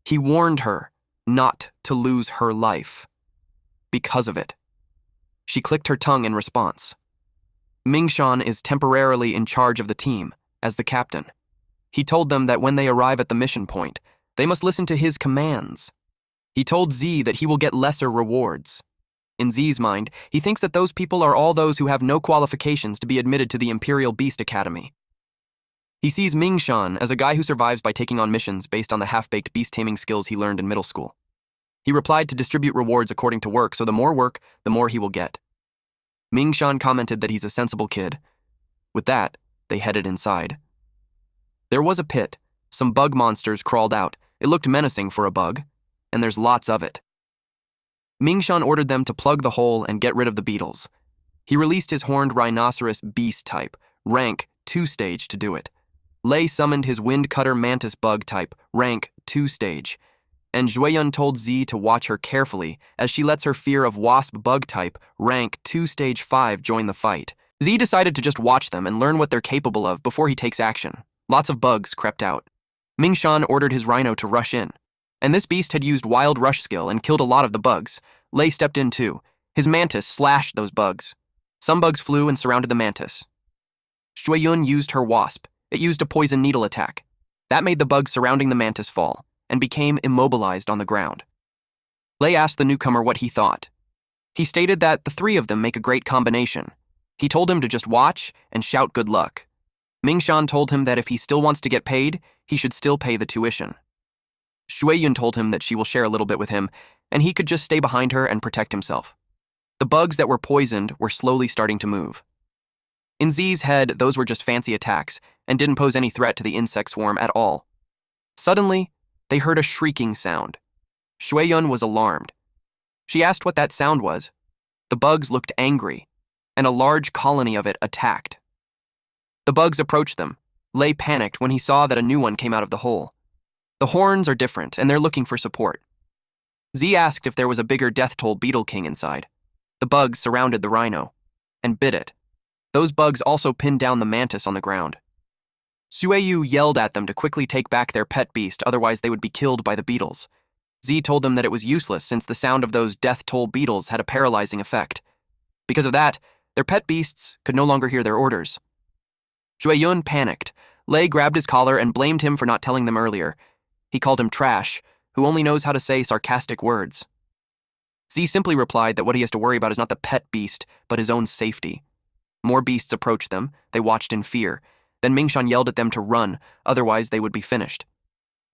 He warned her not to lose her life because of it. She clicked her tongue in response. Mingshan is temporarily in charge of the team as the captain. He told them that when they arrive at the mission point, they must listen to his commands. He told Z that he will get lesser rewards. In Z's mind, he thinks that those people are all those who have no qualifications to be admitted to the Imperial Beast Academy. He sees Mingshan as a guy who survives by taking on missions based on the half-baked beast-taming skills he learned in middle school. He replied to distribute rewards according to work, so the more work, the more he will get. Mingshan commented that he's a sensible kid. With that, they headed inside. There was a pit. Some bug monsters crawled out. It looked menacing for a bug, and there's lots of it. Mingshan ordered them to plug the hole and get rid of the beetles. He released his horned rhinoceros beast type, rank 2 stage, to do it. Lei summoned his wind cutter mantis bug type, rank 2 stage. And Zhuiyun told Z to watch her carefully as she lets her fear of wasp bug type, rank 2 stage 5, join the fight. Z decided to just watch them and learn what they're capable of before he takes action. Lots of bugs crept out. Mingshan ordered his rhino to rush in. And this beast had used wild rush skill and killed a lot of the bugs. Lei stepped in too. His mantis slashed those bugs. Some bugs flew and surrounded the mantis. Shuiyun used her wasp. It used a poison needle attack. That made the bugs surrounding the mantis fall and became immobilized on the ground. Lei asked the newcomer what he thought. He stated that the 3 of them make a great combination. He told him to just watch and shout good luck. Mingshan told him that if he still wants to get paid, he should still pay the tuition. Shuiyun told him that she will share a little bit with him, and he could just stay behind her and protect himself. The bugs that were poisoned were slowly starting to move. In Z's head, those were just fancy attacks and didn't pose any threat to the insect swarm at all. Suddenly, they heard a shrieking sound. Shuiyun was alarmed. She asked what that sound was. The bugs looked angry, and a large colony of it attacked. The bugs approached them. Lei panicked when he saw that a new one came out of the hole. The horns are different, and they're looking for support. Z asked if there was a bigger Death Toll Beetle King inside. The bugs surrounded the rhino and bit it. Those bugs also pinned down the mantis on the ground. Sueyu yelled at them to quickly take back their pet beast, otherwise they would be killed by the beetles. Z told them that it was useless since the sound of those death toll beetles had a paralyzing effect. Because of that, their pet beasts could no longer hear their orders. Jueyun panicked. Lei grabbed his collar and blamed him for not telling them earlier. He called him trash, who only knows how to say sarcastic words. Z simply replied that what he has to worry about is not the pet beast, but his own safety. More beasts approached them. They watched in fear. Then Mingshan yelled at them to run, otherwise they would be finished.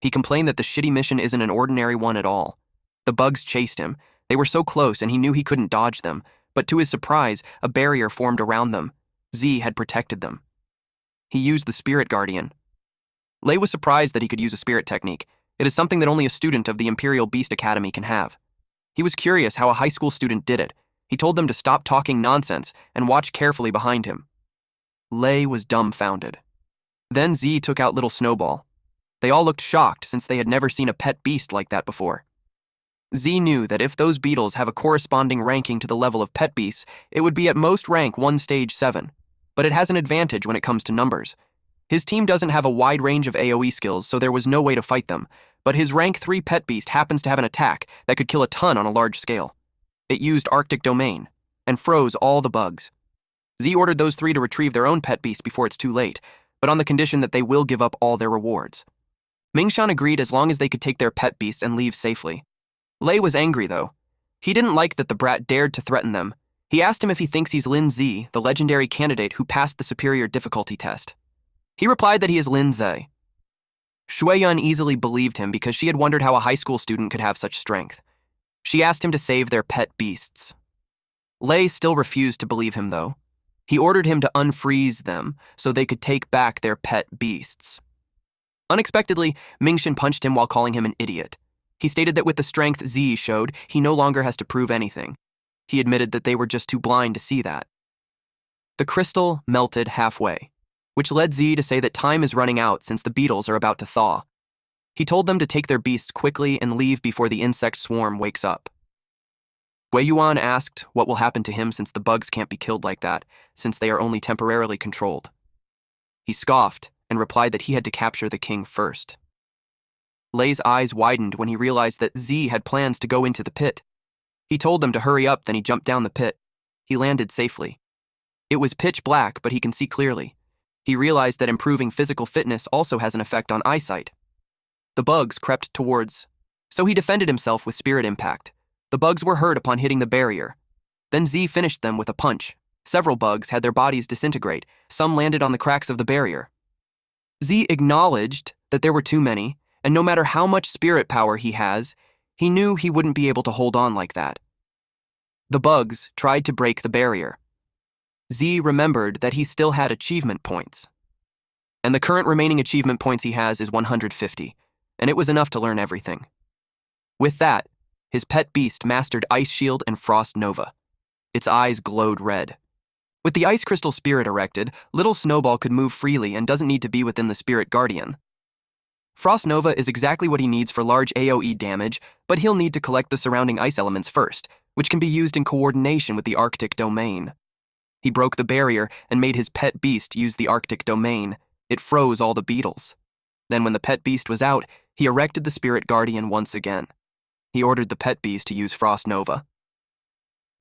He complained that the shitty mission isn't an ordinary one at all. The bugs chased him. They were so close and he knew he couldn't dodge them, but to his surprise, a barrier formed around them. Z had protected them. He used the Spirit Guardian. Lei was surprised that he could use a spirit technique. It is something that only a student of the Imperial Beast Academy can have. He was curious how a high school student did it. He told them to stop talking nonsense and watch carefully behind him. Lei was dumbfounded. Then Z took out little Snowball. They all looked shocked since they had never seen a pet beast like that before. Z knew that if those beetles have a corresponding ranking to the level of pet beasts, it would be at most rank 1 stage 7. But it has an advantage when it comes to numbers. His team doesn't have a wide range of AoE skills, so there was no way to fight them, but his rank 3 pet beast happens to have an attack that could kill a ton on a large scale. It used Arctic Domain and froze all the bugs. Z ordered those 3 to retrieve their own pet beast before it's too late, but on the condition that they will give up all their rewards. Mingshan agreed as long as they could take their pet beasts and leave safely. Lei was angry, though. He didn't like that the brat dared to threaten them. He asked him if he thinks he's Lin Zi, the legendary candidate who passed the superior difficulty test. He replied that he is Lin Zi. Shueyun easily believed him because she had wondered how a high school student could have such strength. She asked him to save their pet beasts. Lei still refused to believe him, though. He ordered him to unfreeze them so they could take back their pet beasts. Unexpectedly, Mingshan punched him while calling him an idiot. He stated that with the strength Z showed, he no longer has to prove anything. He admitted that they were just too blind to see that. The crystal melted halfway, which led Z to say that time is running out since the beetles are about to thaw. He told them to take their beasts quickly and leave before the insect swarm wakes up. Wei Yuan asked what will happen to him since the bugs can't be killed like that, since they are only temporarily controlled. He scoffed and replied that he had to capture the king first. Lei's eyes widened when he realized that Z had plans to go into the pit. He told them to hurry up, then he jumped down the pit. He landed safely. It was pitch black, but he can see clearly. He realized that improving physical fitness also has an effect on eyesight. The bugs crept towards, so he defended himself with spirit impact. The bugs were hurt upon hitting the barrier. Then Z finished them with a punch. Several bugs had their bodies disintegrate. Some landed on the cracks of the barrier. Z acknowledged that there were too many, and no matter how much spirit power he has, he knew he wouldn't be able to hold on like that. The bugs tried to break the barrier. Z remembered that he still had achievement points. And the current remaining achievement points he has is 150, and it was enough to learn everything. With that, his pet beast mastered Ice Shield and Frost Nova. Its eyes glowed red. With the Ice Crystal Spirit erected, little Snowball could move freely and doesn't need to be within the Spirit Guardian. Frost Nova is exactly what he needs for large AoE damage, but he'll need to collect the surrounding ice elements first, which can be used in coordination with the Arctic Domain. He broke the barrier and made his pet beast use the Arctic Domain. It froze all the beetles. Then when the pet beast was out, he erected the Spirit Guardian once again. He ordered the pet beast to use Frost Nova.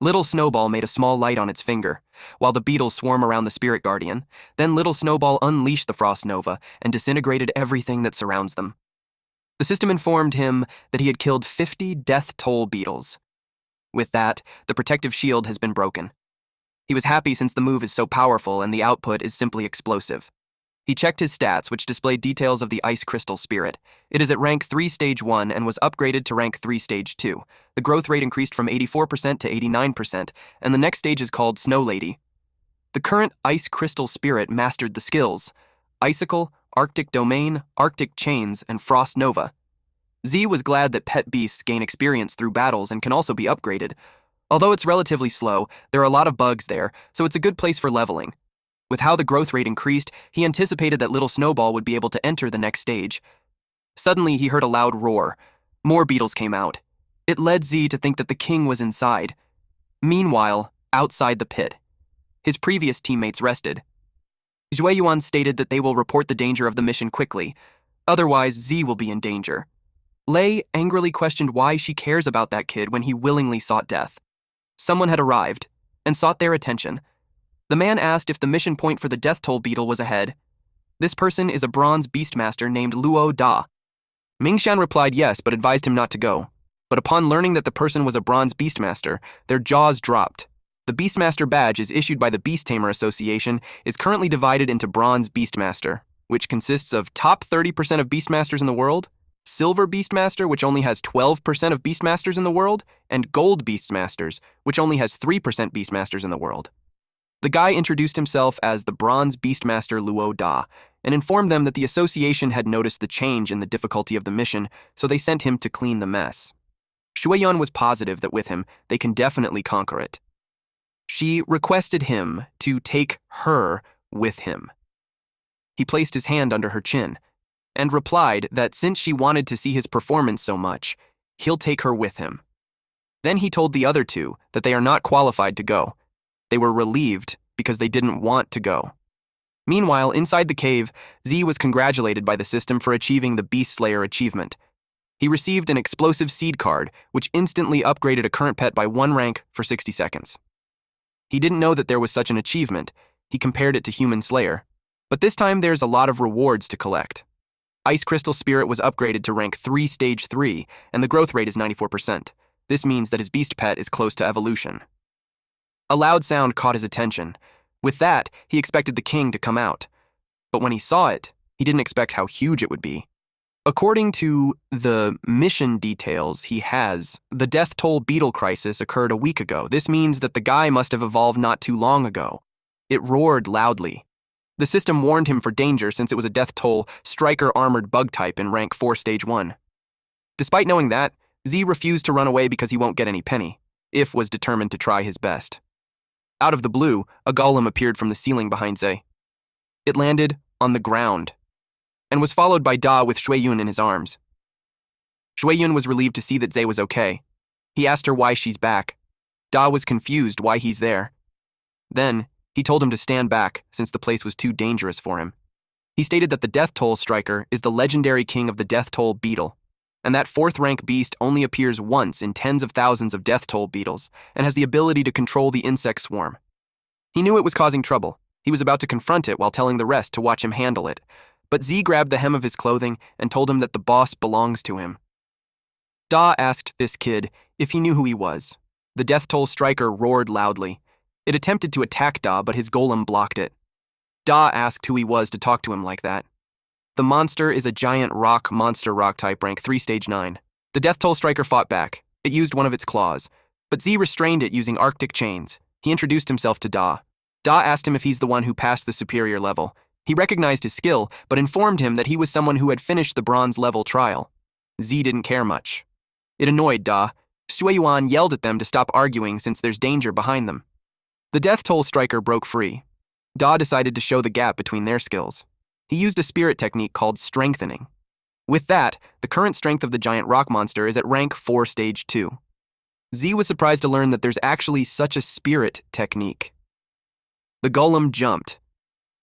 Little Snowball made a small light on its finger, while the beetles swarm around the Spirit Guardian. Then Little Snowball unleashed the Frost Nova and disintegrated everything that surrounds them. The system informed him that he had killed 50 death toll beetles. With that, the protective shield has been broken. He was happy since the move is so powerful and the output is simply explosive. He checked his stats, which displayed details of the Ice Crystal Spirit. It is at rank 3 Stage 1 and was upgraded to rank 3 Stage 2. The growth rate increased from 84% to 89%, and the next stage is called Snow Lady. The current Ice Crystal Spirit mastered the skills Icicle, Arctic Domain, Arctic Chains, and Frost Nova. Z was glad that pet beasts gain experience through battles and can also be upgraded. Although it's relatively slow, there are a lot of bugs there, so it's a good place for leveling. With how the growth rate increased, he anticipated that Little Snowball would be able to enter the next stage. Suddenly, he heard a loud roar. More beetles came out. It led Z to think that the king was inside. Meanwhile, outside the pit, his previous teammates rested. Zhui Yuan stated that they will report the danger of the mission quickly, otherwise Z will be in danger. Lei angrily questioned why she cares about that kid when he willingly sought death. Someone had arrived and sought their attention. The man asked if the mission point for the death toll beetle was ahead. This person is a bronze beastmaster named Luo Da. Mingshan replied yes, but advised him not to go. But upon learning that the person was a bronze beastmaster, their jaws dropped. The Beastmaster badge is issued by the Beast Tamer Association, is currently divided into Bronze Beastmaster, which consists of top 30% of Beastmasters in the world, Silver Beastmaster, which only has 12% of Beastmasters in the world, and Gold Beastmasters, which only has 3% Beastmasters in the world. The guy introduced himself as the Bronze Beastmaster Luo Da, and informed them that the association had noticed the change in the difficulty of the mission, so they sent him to clean the mess. Shueyan was positive that with him, they can definitely conquer it. She requested him to take her with him. He placed his hand under her chin and replied that since she wanted to see his performance so much, he'll take her with him. Then he told the other two that they are not qualified to go. They were relieved because they didn't want to go. Meanwhile, inside the cave, Z was congratulated by the system for achieving the Beast Slayer achievement. He received an explosive seed card, which instantly upgraded a current pet by 1 rank for 60 seconds. He didn't know that there was such an achievement. He compared it to Human Slayer. But this time there's a lot of rewards to collect. Ice Crystal Spirit was upgraded to rank 3 stage 3, and the growth rate is 94%. This means that his beast pet is close to evolution. A loud sound caught his attention. With that, he expected the king to come out. But when he saw it, he didn't expect how huge it would be. According to the mission details he has, the death toll beetle crisis occurred a week ago. This means that the guy must have evolved not too long ago. It roared loudly. The system warned him for danger since it was a death toll striker armored bug type in rank 4 stage 1. Despite knowing that, Z refused to run away because he won't get any penny. If was determined to try his best. Out of the blue, a golem appeared from the ceiling behind Z. It landed on the ground and was followed by Da with Shueyun in his arms. Shueyun was relieved to see that Zay was okay. He asked her why she's back. Da was confused why he's there. Then, he told him to stand back since the place was too dangerous for him. He stated that the Death Toll Striker is the legendary king of the Death Toll Beetle, and that 4th rank beast only appears once in tens of thousands of Death Toll beetles and has the ability to control the insect swarm. He knew it was causing trouble. He was about to confront it while telling the rest to watch him handle it. But Z grabbed the hem of his clothing and told him that the boss belongs to him. Da asked this kid if he knew who he was. The Death Toll Striker roared loudly. It attempted to attack Da, but his golem blocked it. Da asked who he was to talk to him like that. The monster is a giant monster rock type rank 3 stage 9. The Death Toll Striker fought back. It used one of its claws, but Z restrained it using Arctic chains. He introduced himself to Da. Da asked him if he's the one who passed the superior level. He recognized his skill, but informed him that he was someone who had finished the bronze level trial. Z didn't care much. It annoyed Da. Shueyuan yelled at them to stop arguing since there's danger behind them. The Death Toll Striker broke free. Da decided to show the gap between their skills. He used a spirit technique called Strengthening. With that, the current strength of the giant rock monster is at rank 4 stage 2. Z was surprised to learn that there's actually such a spirit technique. The golem jumped,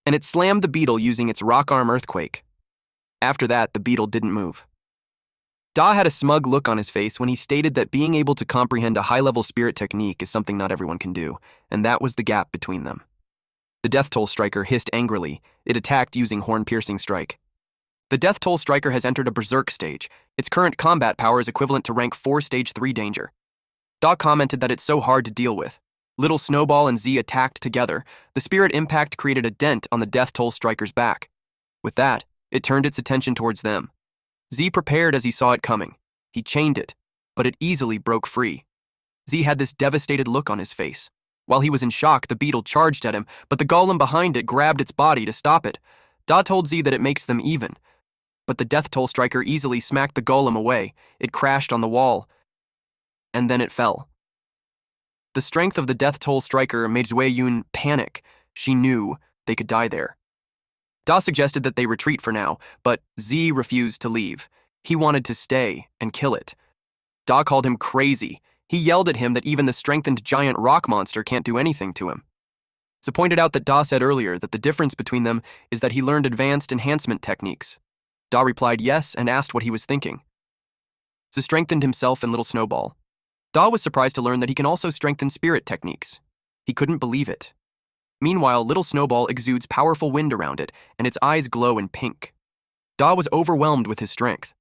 and it slammed the beetle using its rock arm earthquake. After that, the beetle didn't move. Da had a smug look on his face when he stated that being able to comprehend a high-level spirit technique is something not everyone can do, and that was the gap between them. The Death Toll Striker hissed angrily. It attacked using Horn-Piercing Strike. The Death Toll Striker has entered a Berserk stage. Its current combat power is equivalent to rank 4 stage 3 danger. Da commented that it's so hard to deal with. Little Snowball and Z attacked together. The spirit impact created a dent on the Death Toll Striker's back. With that, it turned its attention towards them. Z prepared as he saw it coming. He chained it, but it easily broke free. Z had this devastated look on his face. While he was in shock, the beetle charged at him, but the golem behind it grabbed its body to stop it. Da told Z that it makes them even. But the Death Toll Striker easily smacked the golem away. It crashed on the wall, and then it fell. The strength of the Death Toll Striker made Zueyun panic. She knew they could die there. Da suggested that they retreat for now, but Z refused to leave. He wanted to stay and kill it. Da called him crazy. He yelled at him that even the strengthened giant rock monster can't do anything to him. So pointed out that Da said earlier that the difference between them is that he learned advanced enhancement techniques. Da replied yes and asked what he was thinking. So strengthened himself and little Snowball. Da was surprised to learn that he can also strengthen spirit techniques. He couldn't believe it. Meanwhile, little Snowball exudes powerful wind around it, and its eyes glow in pink. Da was overwhelmed with his strength.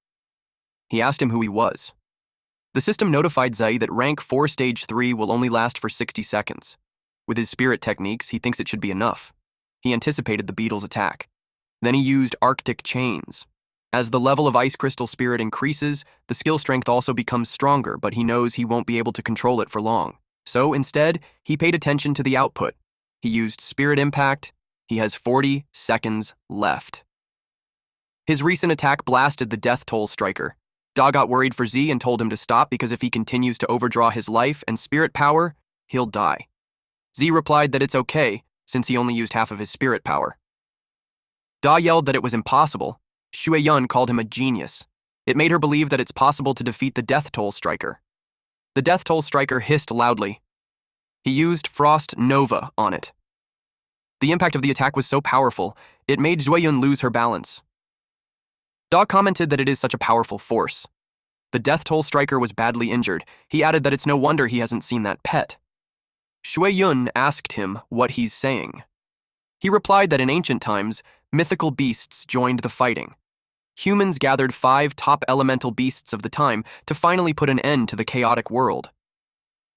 He asked him who he was. The system notified Zai that rank 4 stage 3 will only last for 60 seconds. With his spirit techniques, he thinks it should be enough. He anticipated the beetle's attack. Then he used Arctic Chains. As the level of Ice Crystal Spirit increases, the skill strength also becomes stronger, but he knows he won't be able to control it for long. So instead, he paid attention to the output. He used Spirit Impact. He has 40 seconds left. His recent attack blasted the Death Toll Striker. Da got worried for Z and told him to stop because if he continues to overdraw his life and spirit power, he'll die. Z replied that it's okay, since he only used half of his spirit power. Da yelled that it was impossible. Shui Yun called him a genius. It made her believe that it's possible to defeat the Death Toll Striker. The Death Toll Striker hissed loudly. He used Frost Nova on it. The impact of the attack was so powerful, it made Shui Yun lose her balance. Da commented that it is such a powerful force. The Death Toll Striker was badly injured. He added that it's no wonder he hasn't seen that pet. Shui Yun asked him what he's saying. He replied that in ancient times, mythical beasts joined the fighting. Humans gathered 5 top elemental beasts of the time to finally put an end to the chaotic world.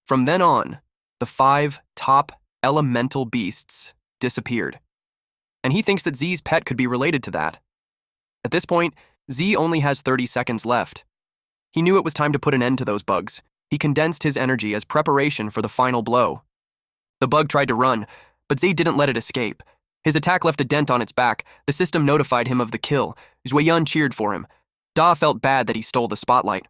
From then on, the 5 top elemental beasts disappeared. And he thinks that Z's pet could be related to that. At this point, Z only has 30 seconds left. He knew it was time to put an end to those bugs. He condensed his energy as preparation for the final blow. The bug tried to run, but Z didn't let it escape. His attack left a dent on its back. The system notified him of the kill. Shui Yun cheered for him. Da felt bad that he stole the spotlight.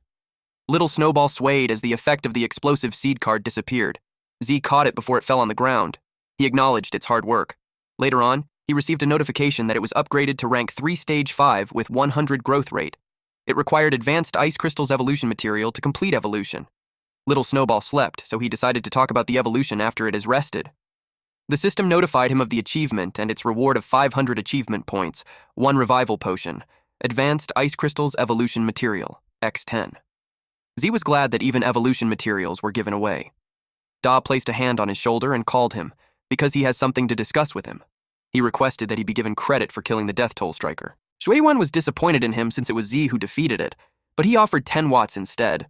Little Snowball swayed as the effect of the explosive seed card disappeared. Z caught it before it fell on the ground. He acknowledged its hard work. Later on, he received a notification that it was upgraded to rank 3 stage 5 with 100 growth rate. It required advanced Ice Crystal's evolution material to complete evolution. Little Snowball slept, so he decided to talk about the evolution after it has rested. The system notified him of the achievement and its reward of 500 achievement points, 1 revival potion, advanced Ice Crystal's evolution material, X10. Z was glad that even evolution materials were given away. Da placed a hand on his shoulder and called him, because he has something to discuss with him. He requested that he be given credit for killing the Death Toll Striker. Shui Yun was disappointed in him since it was Z who defeated it, but he offered 10 watts instead.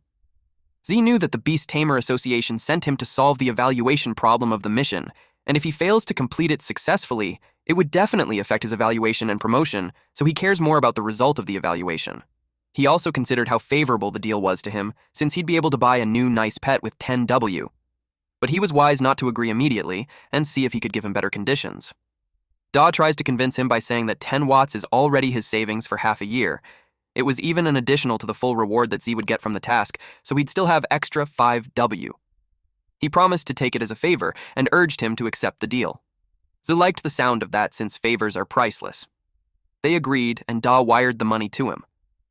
Z knew that the Beast Tamer Association sent him to solve the evaluation problem of the mission, and if he fails to complete it successfully, it would definitely affect his evaluation and promotion, so he cares more about the result of the evaluation. He also considered how favorable the deal was to him, since he'd be able to buy a new nice pet with 10W. But he was wise not to agree immediately and see if he could give him better conditions. Da tries to convince him by saying that 10 watts is already his savings for half a year. It was even an additional to the full reward that Z would get from the task, so he'd still have extra 5W. He promised to take it as a favor and urged him to accept the deal. Z liked the sound of that since favors are priceless. They agreed and Da wired the money to him.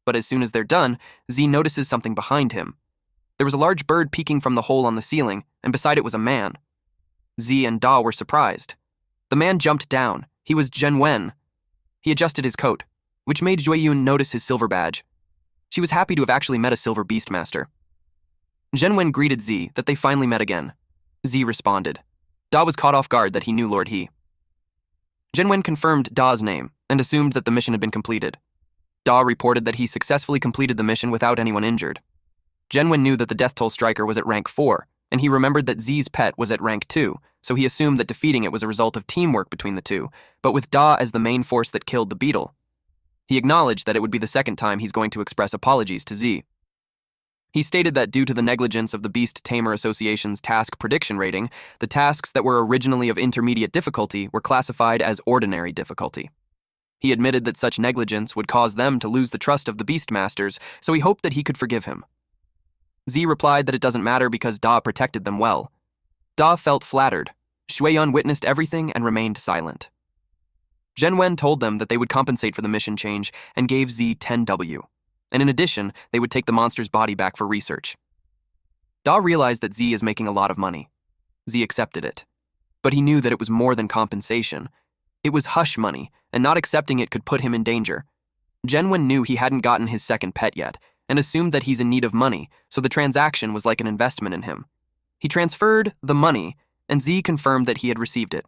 But as soon as they're done, Z notices something behind him. There was a large bird peeking from the hole on the ceiling, and beside it was a man. Z and Da were surprised. The man jumped down. He was Zhenwen. He adjusted his coat, which made Shui Yun notice his silver badge. She was happy to have actually met a silver beastmaster. Zhenwen greeted Z that they finally met again. Z responded. Da was caught off guard that he knew Lord He. Zhenwen confirmed Da's name and assumed that the mission had been completed. Da reported that he successfully completed the mission without anyone injured. Zhenwen knew that the Death Toll Striker was at rank 4, and he remembered that Z's pet was at rank 2, so he assumed that defeating it was a result of teamwork between the two, but with Da as the main force that killed the beetle. He acknowledged that it would be the second time he's going to express apologies to Z. He stated that due to the negligence of the Beast Tamer Association's task prediction rating, the tasks that were originally of intermediate difficulty were classified as ordinary difficulty. He admitted that such negligence would cause them to lose the trust of the Beastmasters, so he hoped that he could forgive him. Z replied that it doesn't matter because Da protected them well. Da felt flattered. Shui Yun witnessed everything and remained silent. Zhenwen told them that they would compensate for the mission change and gave Z 10W. And in addition, they would take the monster's body back for research. Da realized that Z is making a lot of money. Z accepted it. But he knew that it was more than compensation. It was hush money, and not accepting it could put him in danger. Genwen knew he hadn't gotten his second pet yet, and assumed that he's in need of money, so the transaction was like an investment in him. He transferred the money, and Z confirmed that he had received it.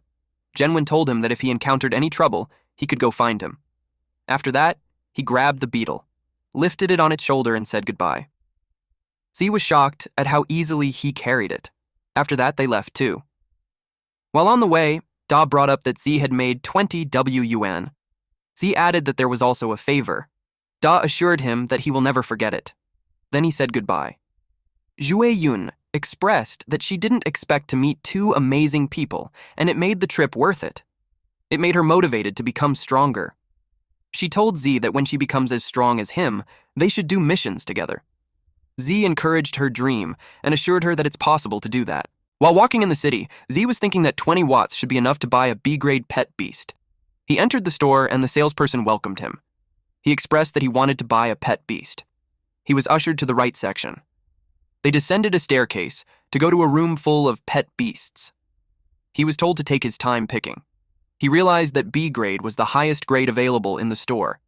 Genwen told him that if he encountered any trouble, he could go find him. After that, he grabbed the beetle, lifted it on its shoulder, and said goodbye. Z was shocked at how easily he carried it. After that, they left too. While on the way, Da brought up that Z had made 20 WUN. Z added that there was also a favor. Da assured him that he will never forget it. Then he said goodbye. Jue Yun expressed that she didn't expect to meet two amazing people, and it made the trip worth it. It made her motivated to become stronger. She told Z that when she becomes as strong as him, they should do missions together. Z encouraged her dream and assured her that it's possible to do that. While walking in the city, Z was thinking that 20 watts should be enough to buy a B-grade pet beast. He entered the store and the salesperson welcomed him. He expressed that he wanted to buy a pet beast. He was ushered to the right section. They descended a staircase to go to a room full of pet beasts. He was told to take his time picking. He realized that B grade was the highest grade available in the store.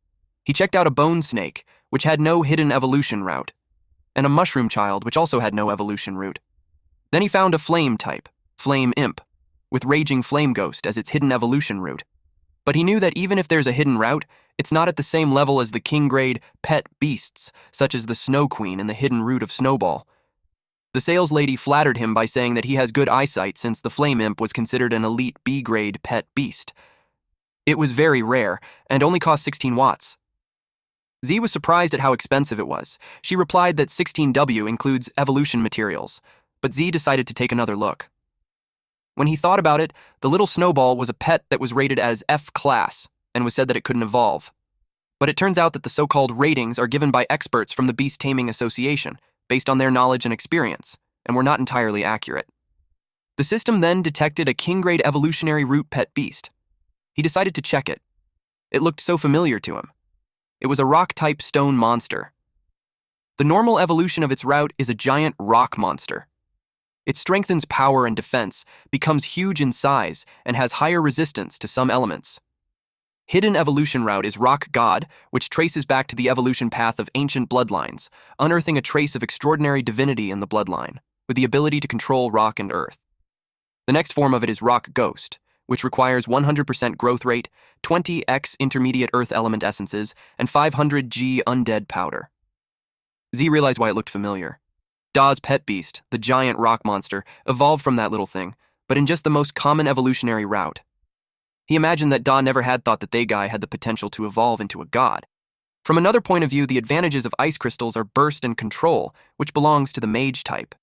He checked out a bone snake, which had no hidden evolution route, and a mushroom child, which also had no evolution route. Then he found a flame type, Flame Imp, with Raging Flame Ghost as its hidden evolution route. But he knew that even if there's a hidden route, it's not at the same level as the king grade pet beasts, such as the Snow Queen and the hidden route of Snowball. The sales lady flattered him by saying that he has good eyesight since the Flame Imp was considered an elite B-grade pet beast. It was very rare and only cost 16 watts. Z was surprised at how expensive it was. She replied that 16W includes evolution materials, but Z decided to take another look. When he thought about it, the little Snowball was a pet that was rated as F-class and was said that it couldn't evolve. But it turns out that the so-called ratings are given by experts from the Beast Taming Association, based on their knowledge and experience, and were not entirely accurate. The system then detected a king-grade evolutionary root pet beast. He decided to check it. It looked so familiar to him. It was a rock-type stone monster. The normal evolution of its route is a giant rock monster. It strengthens power and defense, becomes huge in size, and has higher resistance to some elements. Hidden evolution route is Rock God, which traces back to the evolution path of ancient bloodlines, unearthing a trace of extraordinary divinity in the bloodline, with the ability to control rock and earth. The next form of it is Rock Ghost, which requires 100% growth rate, 20x intermediate earth element essences, and 500G undead powder. Z realized why it looked familiar. Da's pet beast, the giant rock monster, evolved from that little thing, but in just the most common evolutionary route. He imagined that Da never had thought that they guy had the potential to evolve into a god. From another point of view, the advantages of ice crystals are burst and control, which belongs to the mage type.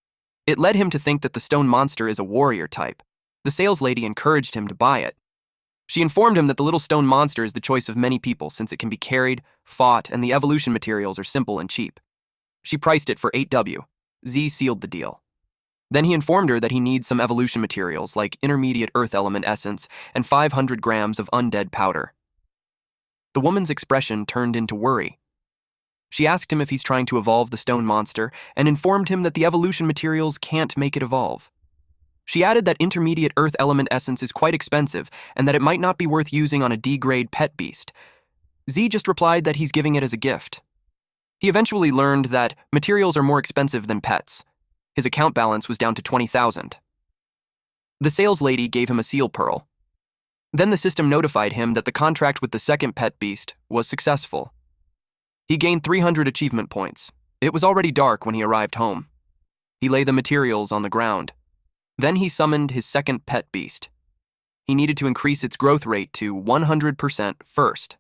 It led him to think that the stone monster is a warrior type. The sales lady encouraged him to buy it. She informed him that the little stone monster is the choice of many people since it can be carried, fought, and the evolution materials are simple and cheap. She priced it for 8W. Z sealed the deal. Then he informed her that he needs some evolution materials like intermediate earth element essence and 500 grams of undead powder. The woman's expression turned into worry. She asked him if he's trying to evolve the stone monster and informed him that the evolution materials can't make it evolve. She added that intermediate earth element essence is quite expensive and that it might not be worth using on a D-grade pet beast. Z just replied that he's giving it as a gift. He eventually learned that materials are more expensive than pets. His account balance was down to 20,000. The sales lady gave him a seal pearl. Then the system notified him that the contract with the second pet beast was successful. He gained 300 achievement points. It was already dark when he arrived home. He laid the materials on the ground. Then he summoned his second pet beast. He needed to increase its growth rate to 100% first.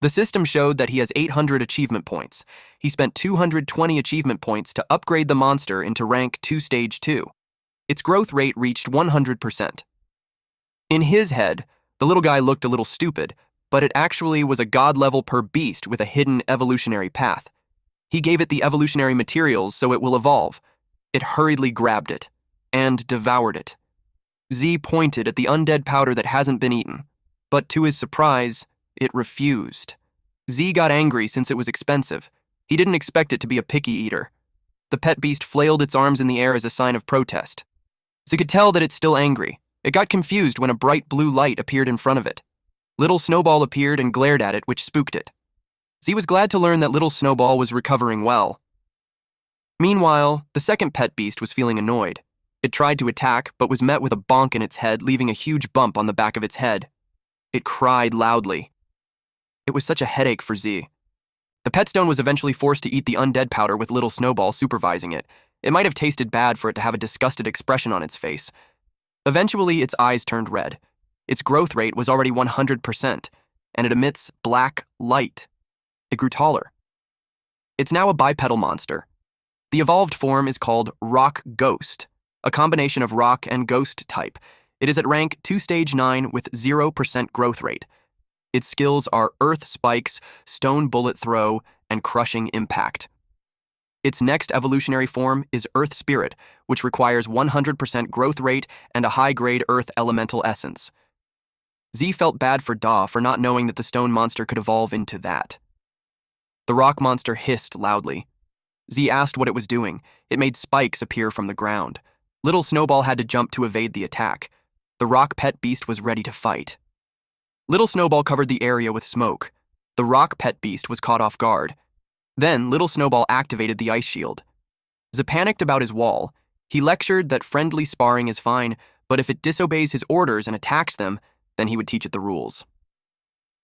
The system showed that he has 800 achievement points. He spent 220 achievement points to upgrade the monster into rank 2 stage 2. Its growth rate reached 100%. In his head, the little guy looked a little stupid, but it actually was a god level per beast with a hidden evolutionary path. He gave it the evolutionary materials so it will evolve. It hurriedly grabbed it and devoured it. Z pointed at the undead powder that hasn't been eaten, but to his surprise, it refused. Z got angry since it was expensive. He didn't expect it to be a picky eater. The pet beast flailed its arms in the air as a sign of protest. Z could tell that it's still angry. It got confused when a bright blue light appeared in front of it. Little Snowball appeared and glared at it, which spooked it. Z was glad to learn that Little Snowball was recovering well. Meanwhile, the second pet beast was feeling annoyed. It tried to attack, but was met with a bonk in its head, leaving a huge bump on the back of its head. It cried loudly. It was such a headache for Z. The pet stone was eventually forced to eat the undead powder with Little Snowball supervising it. It might have tasted bad for it to have a disgusted expression on its face. Eventually, its eyes turned red. Its growth rate was already 100%, and it emits black light. It grew taller. It's now a bipedal monster. The evolved form is called Rock Ghost, a combination of rock and ghost type. It is at rank 2 stage 9 with 0% growth rate. Its skills are Earth Spikes, Stone Bullet Throw, and Crushing Impact. Its next evolutionary form is Earth Spirit, which requires 100% growth rate and a high-grade Earth Elemental Essence. Z felt bad for Da for not knowing that the stone monster could evolve into that. The rock monster hissed loudly. Z asked what it was doing. It made spikes appear from the ground. Little Snowball had to jump to evade the attack. The rock pet beast was ready to fight. Little Snowball covered the area with smoke. The rock pet beast was caught off guard. Then Little Snowball activated the ice shield. Z panicked about his wall. He lectured that friendly sparring is fine, but if it disobeys his orders and attacks them, then he would teach it the rules.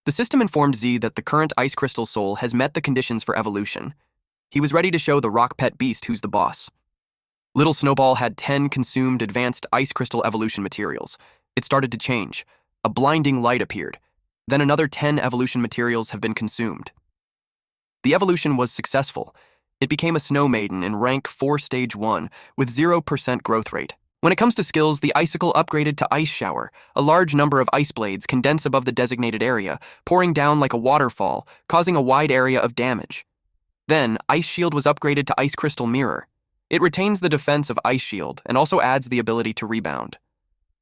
The system informed Z that the current Ice Crystal Soul has met the conditions for evolution. He was ready to show the rock pet beast who's the boss. Little Snowball had 10 consumed advanced Ice Crystal evolution materials. It started to change. A blinding light appeared. Then another 10 evolution materials have been consumed. The evolution was successful. It became a Snow Maiden in rank 4 stage 1 with 0% growth rate. When it comes to skills, the Icicle upgraded to Ice Shower. A large number of ice blades condense above the designated area, pouring down like a waterfall, causing a wide area of damage. Then, Ice Shield was upgraded to Ice Crystal Mirror. It retains the defense of Ice Shield and also adds the ability to rebound.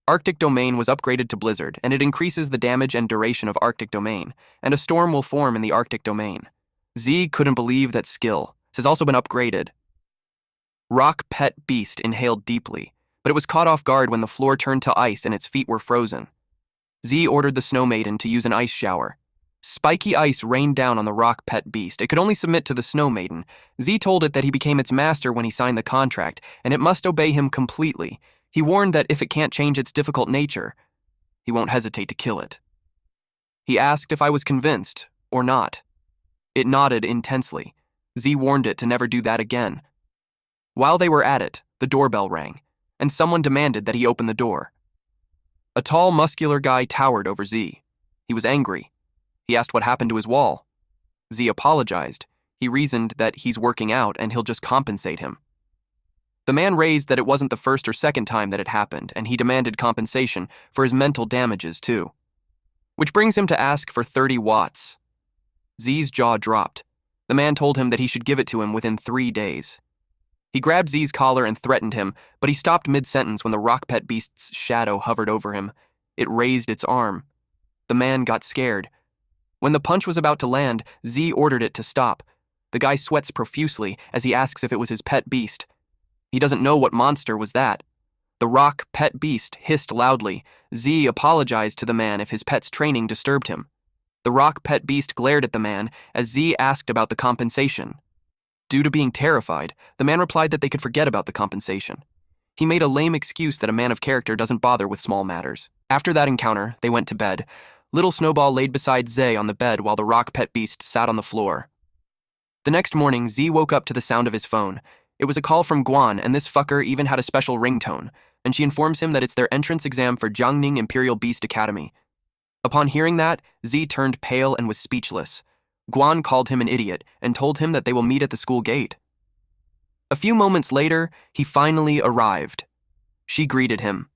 Arctic Domain was upgraded to Blizzard, and it increases the damage and duration of Arctic Domain, and a storm will form in the Arctic Domain. Z couldn't believe that skill. This has also been upgraded. Rock Pet Beast inhaled deeply, but it was caught off guard when the floor turned to ice and its feet were frozen. Z ordered the Snow Maiden to use an ice shower. Spiky ice rained down on the rock pet beast. It could only submit to the Snow Maiden. Z told it that he became its master when he signed the contract, and it must obey him completely. He warned that if it can't change its difficult nature, he won't hesitate to kill it. He asked if I was convinced, or not. It nodded intensely. Z warned it to never do that again. While they were at it, the doorbell rang, and someone demanded that he open the door. A tall, muscular guy towered over Z. He was angry. He asked what happened to his wall. Z apologized. He reasoned that he's working out and he'll just compensate him. The man raised that it wasn't the first or second time that it happened, and he demanded compensation for his mental damages too. Which brings him to ask for 30 watts. Z's jaw dropped. The man told him that he should give it to him within 3 days. He grabbed Z's collar and threatened him, but he stopped mid-sentence when the rock pet beast's shadow hovered over him. It raised its arm. The man got scared. When the punch was about to land, Z ordered it to stop. The guy sweats profusely as he asks if it was his pet beast. He doesn't know what monster was that. The rock pet beast hissed loudly. Z apologized to the man if his pet's training disturbed him. The rock pet beast glared at the man as Z asked about the compensation. Due to being terrified, the man replied that they could forget about the compensation. He made a lame excuse that a man of character doesn't bother with small matters. After that encounter, they went to bed. Little Snowball laid beside Z on the bed while the rock pet beast sat on the floor. The next morning, Z woke up to the sound of his phone. It was a call from Guan, and this fucker even had a special ringtone, and she informs him that it's their entrance exam for Jiangning Imperial Beast Academy. Upon hearing that, Z turned pale and was speechless. Guan called him an idiot and told him that they will meet at the school gate. A few moments later, he finally arrived. She greeted him.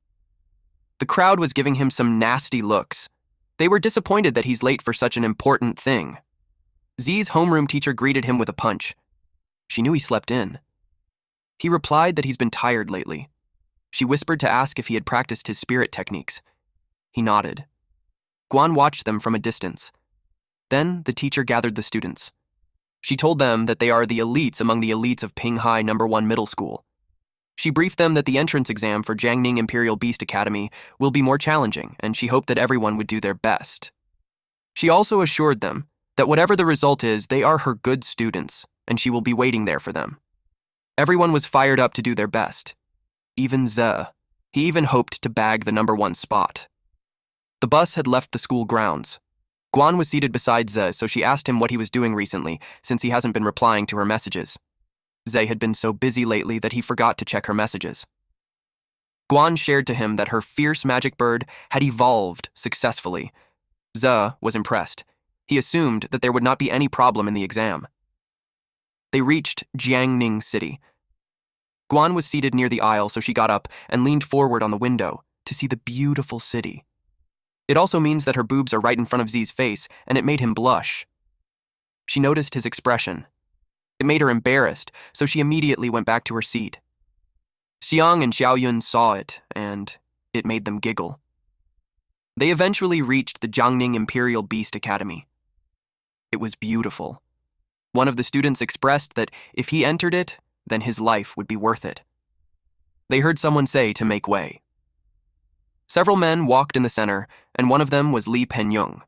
The crowd was giving him some nasty looks. They were disappointed that he's late for such an important thing. Z's homeroom teacher greeted him with a punch. She knew he slept in. He replied that he's been tired lately. She whispered to ask if he had practiced his spirit techniques. He nodded. Guan watched them from a distance. Then the teacher gathered the students. She told them that they are the elites among the elites of Pinghai No. 1 Middle School. She briefed them that the entrance exam for Jiangning Imperial Beast Academy will be more challenging, and she hoped that everyone would do their best. She also assured them that whatever the result is, they are her good students, and she will be waiting there for them. Everyone was fired up to do their best. Even Ze. He even hoped to bag the No. 1 spot. The bus had left the school grounds. Guan was seated beside Ze, so she asked him what he was doing recently, since he hasn't been replying to her messages. Ze had been so busy lately that he forgot to check her messages. Guan shared to him that her fierce magic bird had evolved successfully. Ze was impressed. He assumed that there would not be any problem in the exam. They reached Jiangning City. Guan was seated near the aisle, so she got up and leaned forward on the window to see the beautiful city. It also means that her boobs are right in front of Zi's face, and it made him blush. She noticed his expression. It made her embarrassed, so she immediately went back to her seat. Xiang and Xiaoyun saw it, and it made them giggle. They eventually reached the Jiangning Imperial Beast Academy. It was beautiful. One of the students expressed that if he entered it, then his life would be worth it. They heard someone say to make way. Several men walked in the center, and one of them was Li Penyung.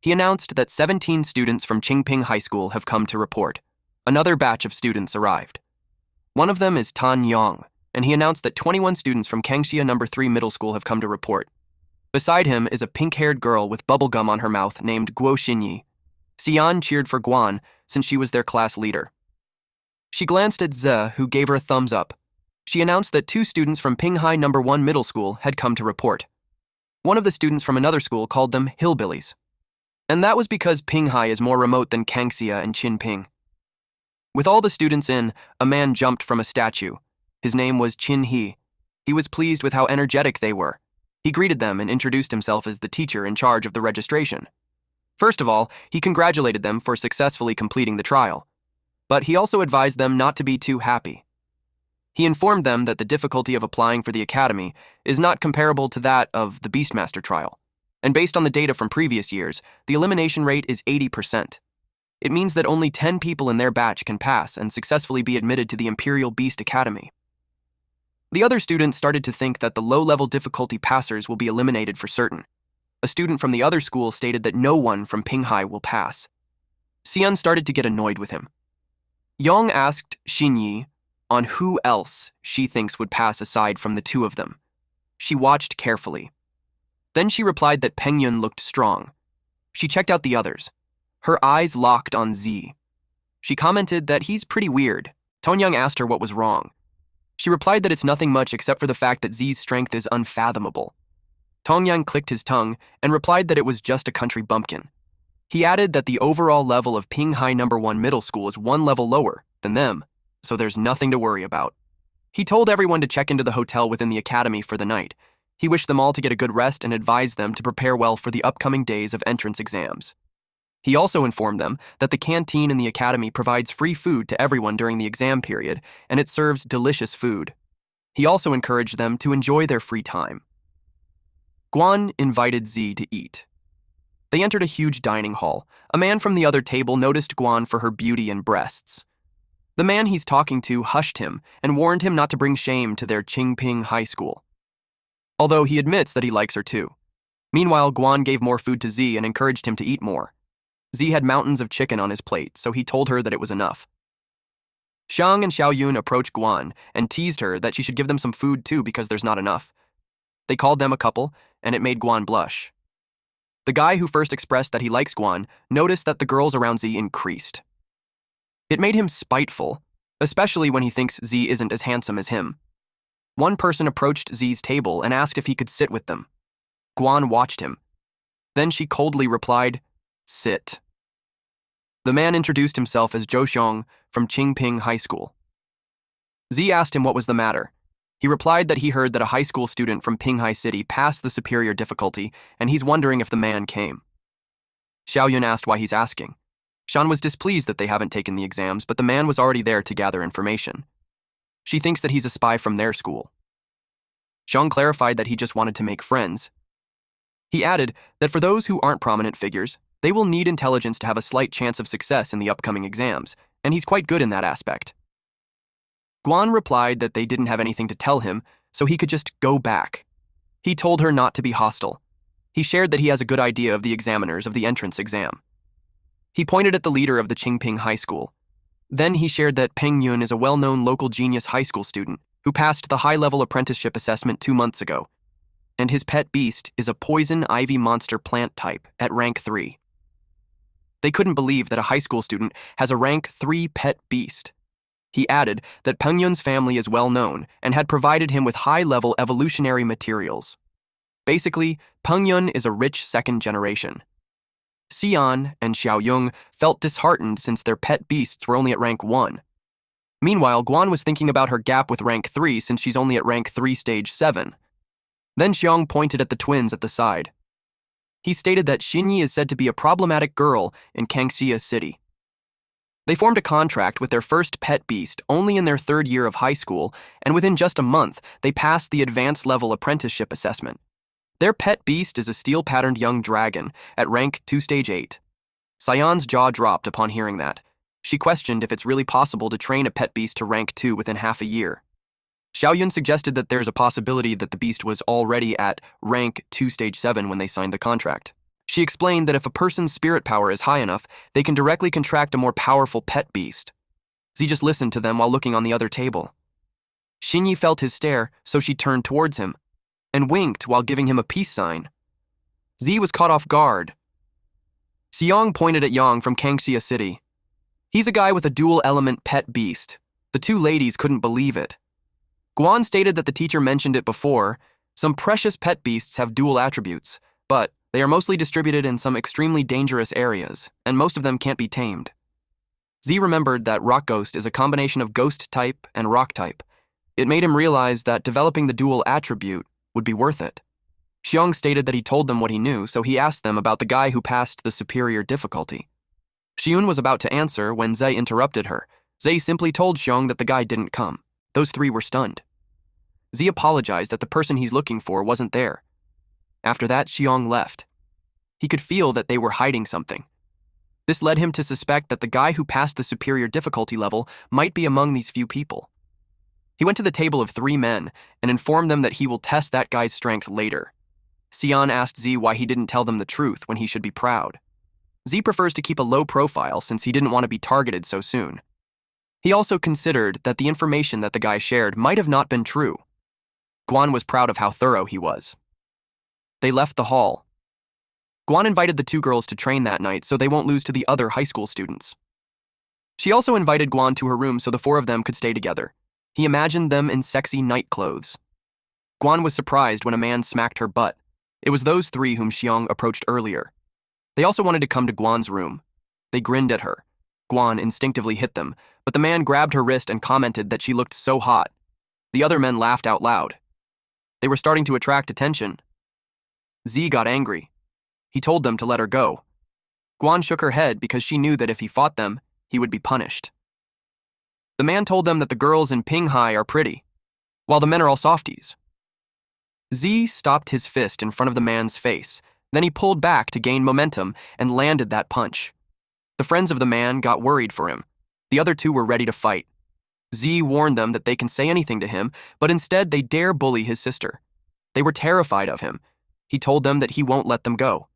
He announced that 17 students from Qingping High School have come to report. Another batch of students arrived. One of them is Tan Yang, and he announced that 21 students from Kangxia No. 3 Middle School have come to report. Beside him is a pink-haired girl with bubblegum on her mouth named Guo Xinyi. Xian cheered for Guan since she was their class leader. She glanced at Ze, who gave her a thumbs up. She announced that 2 students from Pinghai No. 1 Middle School had come to report. One of the students from another school called them hillbillies. And that was because Pinghai is more remote than Kangxia and Qinping. With all the students in, a man jumped from a statue. His name was Qin He. He was pleased with how energetic they were. He greeted them and introduced himself as the teacher in charge of the registration. First of all, he congratulated them for successfully completing the trial. But he also advised them not to be too happy. He informed them that the difficulty of applying for the academy is not comparable to that of the Beastmaster trial. And based on the data from previous years, the elimination rate is 80%. It means that only 10 people in their batch can pass and successfully be admitted to the Imperial Beast Academy. The other students started to think that the low-level difficulty passers will be eliminated for certain. A student from the other school stated that no one from Pinghai will pass. Xian started to get annoyed with him. Yang asked Xinyi on who else she thinks would pass aside from the 2 of them. She watched carefully. Then she replied that Pengyun looked strong. She checked out the others. Her eyes locked on Z. She commented that he's pretty weird. Tonyang asked her what was wrong. She replied that it's nothing much except for the fact that Z's strength is unfathomable. Tongyang clicked his tongue and replied that it was just a country bumpkin. He added that the overall level of Pinghai No. 1 Middle School is 1 level lower than them, so there's nothing to worry about. He told everyone to check into the hotel within the academy for the night. He wished them all to get a good rest and advised them to prepare well for the upcoming days of entrance exams. He also informed them that the canteen in the academy provides free food to everyone during the exam period, and it serves delicious food. He also encouraged them to enjoy their free time. Guan invited Z to eat. They entered a huge dining hall. A man from the other table noticed Guan for her beauty and breasts. The man he's talking to hushed him and warned him not to bring shame to their Qingping High School. Although he admits that he likes her too. Meanwhile, Guan gave more food to Z and encouraged him to eat more. Z had mountains of chicken on his plate, so he told her that it was enough. Xiang and Xiaoyun approached Guan and teased her that she should give them some food too because there's not enough. They called them a couple, and it made Guan blush. The guy who first expressed that he likes Guan noticed that the girls around Z increased. It made him spiteful, especially when he thinks Z isn't as handsome as him. One person approached Z's table and asked if he could sit with them. Guan watched him. Then she coldly replied, "Sit." The man introduced himself as Zhou Xiong from Qingping High School. Z asked him what was the matter. He replied that he heard that a high school student from Pinghai City passed the superior difficulty, and he's wondering if the man came. Xiaoyun asked why he's asking. Shan was displeased that they haven't taken the exams, but the man was already there to gather information. She thinks that he's a spy from their school. Xiang clarified that he just wanted to make friends. He added that for those who aren't prominent figures, They will need intelligence to have a slight chance of success in the upcoming exams, and he's quite good in that aspect. Guan replied that they didn't have anything to tell him, so he could just go back. He told her not to be hostile. He shared that he has a good idea of the examiners of the entrance exam. He pointed at the leader of the Qingping High School. Then he shared that Peng Yun is a well-known local genius high school student who passed the high-level apprenticeship assessment 2 months ago, and his pet beast is a poison ivy monster plant type at rank 3. They couldn't believe that a high school student has a rank 3 pet beast. He added that Peng Yun's family is well-known and had provided him with high-level evolutionary materials. Basically, Peng Yun is a rich second generation. Xian and Xiaoyong felt disheartened since their pet beasts were only at rank 1. Meanwhile, Guan was thinking about her gap with rank 3 since she's only at rank 3 stage 7. Then Xiong pointed at the twins at the side. He stated that Xinyi is said to be a problematic girl in Kangxia City. They formed a contract with their first pet beast only in their 3rd year of high school, and within just a month, they passed the advanced level apprenticeship assessment. Their pet beast is a steel-patterned young dragon at rank 2 stage 8. Xian's jaw dropped upon hearing that. She questioned if it's really possible to train a pet beast to rank 2 within half a year. Xiaoyun suggested that there's a possibility that the beast was already at rank 2 stage 7 when they signed the contract. She explained that if a person's spirit power is high enough, they can directly contract a more powerful pet beast. Z just listened to them while looking on the other table. Xinyi felt his stare, so she turned towards him and winked while giving him a peace sign. Z was caught off guard. Xiong pointed at Yang from Kangxia City. He's a guy with a dual-element pet beast. The two ladies couldn't believe it. Guan stated that the teacher mentioned it before. Some precious pet beasts have dual attributes, but they are mostly distributed in some extremely dangerous areas, and most of them can't be tamed. Z remembered that Rock Ghost is a combination of ghost type and rock type. It made him realize that developing the dual attribute would be worth it. Xiong stated that he told them what he knew, so he asked them about the guy who passed the superior difficulty. Xiun was about to answer when Zhe interrupted her. Zhe simply told Xiong that the guy didn't come. Those three were stunned. Z apologized that the person he's looking for wasn't there. After that, Xiong left. He could feel that they were hiding something. This led him to suspect that the guy who passed the superior difficulty level might be among these few people. He went to the table of 3 men and informed them that he will test that guy's strength later. Xian asked Z why he didn't tell them the truth when he should be proud. Z prefers to keep a low profile since he didn't want to be targeted so soon. He also considered that the information that the guy shared might have not been true. Guan was proud of how thorough he was. They left the hall. Guan invited the 2 girls to train that night so they won't lose to the other high school students. She also invited Guan to her room so the 4 of them could stay together. He imagined them in sexy night clothes. Guan was surprised when a man smacked her butt. It was those 3 whom Xiong approached earlier. They also wanted to come to Guan's room. They grinned at her. Guan instinctively hit them, but the man grabbed her wrist and commented that she looked so hot. The other men laughed out loud. They were starting to attract attention. Z got angry. He told them to let her go. Guan shook her head because she knew that if he fought them, he would be punished. The man told them that the girls in Ping Hai are pretty, while the men are all softies. Z stopped his fist in front of the man's face. Then he pulled back to gain momentum and landed that punch. The friends of the man got worried for him. The other 2 were ready to fight. Z warned them that they can say anything to him, but instead they dare bully his sister. They were terrified of him. He told them that he won't let them go.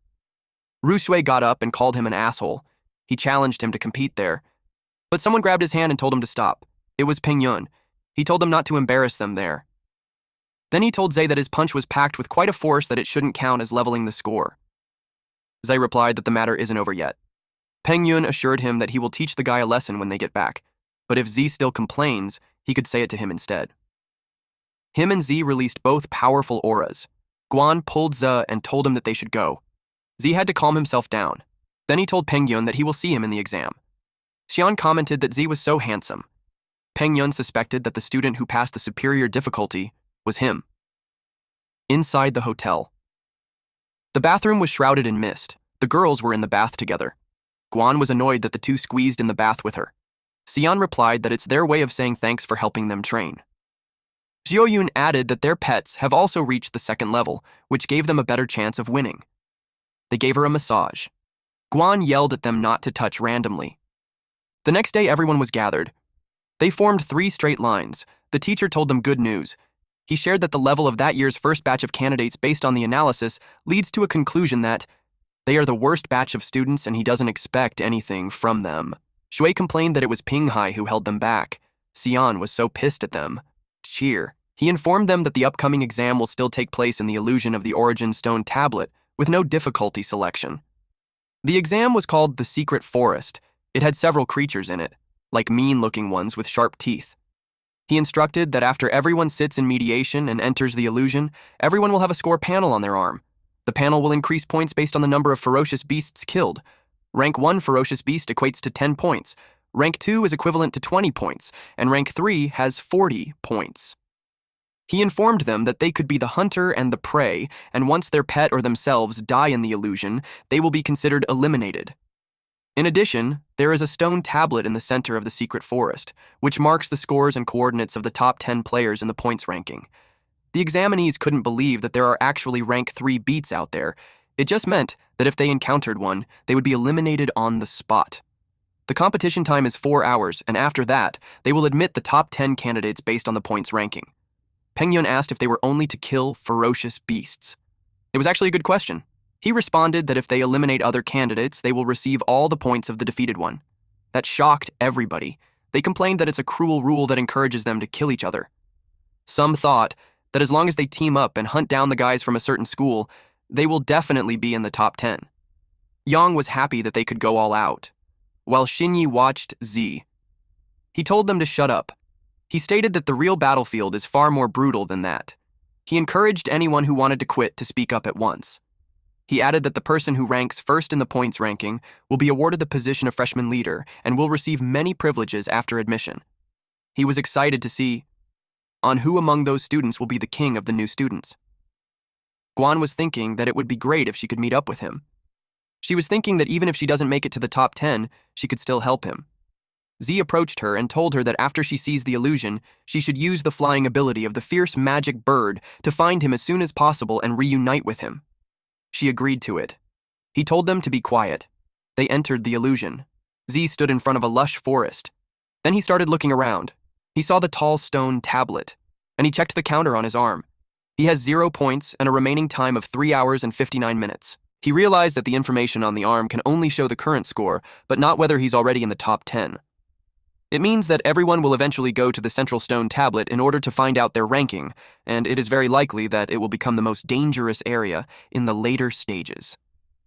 Ru Shui got up and called him an asshole. He challenged him to compete there. But someone grabbed his hand and told him to stop. It was Ping Yun. He told them not to embarrass them there. Then he told Zhe that his punch was packed with quite a force that it shouldn't count as leveling the score. Zhe replied that the matter isn't over yet. Peng Yun assured him that he will teach the guy a lesson when they get back, but if Z still complains, he could say it to him instead. Him and Z released both powerful auras. Guan pulled Zhe and told him that they should go. Z had to calm himself down. Then he told Peng Yun that he will see him in the exam. Xian commented that Z was so handsome. Peng Yun suspected that the student who passed the superior difficulty was him. Inside the hotel. The bathroom was shrouded in mist. The girls were in the bath together. Guan was annoyed that the 2 squeezed in the bath with her. Xian replied that it's their way of saying thanks for helping them train. Zhou added that their pets have also reached the 2nd level, which gave them a better chance of winning. They gave her a massage. Guan yelled at them not to touch randomly. The next day, everyone was gathered. They formed 3 straight lines. The teacher told them good news. He shared that the level of that year's first batch of candidates based on the analysis leads to a conclusion that they are the worst batch of students and he doesn't expect anything from them. Shui complained that it was Pinghai who held them back. Xian was so pissed at them. Cheer. He informed them that the upcoming exam will still take place in the illusion of the Origin Stone tablet, with no difficulty selection. The exam was called the Secret Forest. It had several creatures in it, like mean-looking ones with sharp teeth. He instructed that after everyone sits in mediation and enters the illusion, everyone will have a score panel on their arm. The panel will increase points based on the number of ferocious beasts killed. Rank 1 ferocious beast equates to 10 points. Rank 2 is equivalent to 20 points, and Rank 3 has 40 points. He informed them that they could be the hunter and the prey, and once their pet or themselves die in the illusion, they will be considered eliminated. In addition, there is a stone tablet in the center of the secret forest, which marks the scores and coordinates of the top 10 players in the points ranking. The examinees couldn't believe that there are actually rank 3 beats out there. It just meant that if they encountered one, they would be eliminated on the spot. The competition time is 4 hours, and after that, they will admit the top 10 candidates based on the points ranking. Pengyun asked if they were only to kill ferocious beasts. It was actually a good question. He responded that if they eliminate other candidates, they will receive all the points of the defeated one. That shocked everybody. They complained that it's a cruel rule that encourages them to kill each other. Some thought that as long as they team up and hunt down the guys from a certain school, they will definitely be in the top 10. Yang was happy that they could go all out, while Xinyi watched Z. He told them to shut up. He stated that the real battlefield is far more brutal than that. He encouraged anyone who wanted to quit to speak up at once. He added that the person who ranks first in the points ranking will be awarded the position of freshman leader and will receive many privileges after admission. He was excited to see on who among those students will be the king of the new students. Guan was thinking that it would be great if she could meet up with him. She was thinking that even if she doesn't make it to the top 10, she could still help him. Z approached her and told her that after she sees the illusion, she should use the flying ability of the fierce magic bird to find him as soon as possible and reunite with him. She agreed to it. He told them to be quiet. They entered the illusion. Z stood in front of a lush forest. Then he started looking around. He saw the tall stone tablet, and he checked the counter on his arm. He has 0 points and a remaining time of 3 hours and 59 minutes. He realized that the information on the arm can only show the current score, but not whether he's already in the top 10. It means that everyone will eventually go to the central stone tablet in order to find out their ranking, and it is very likely that it will become the most dangerous area in the later stages.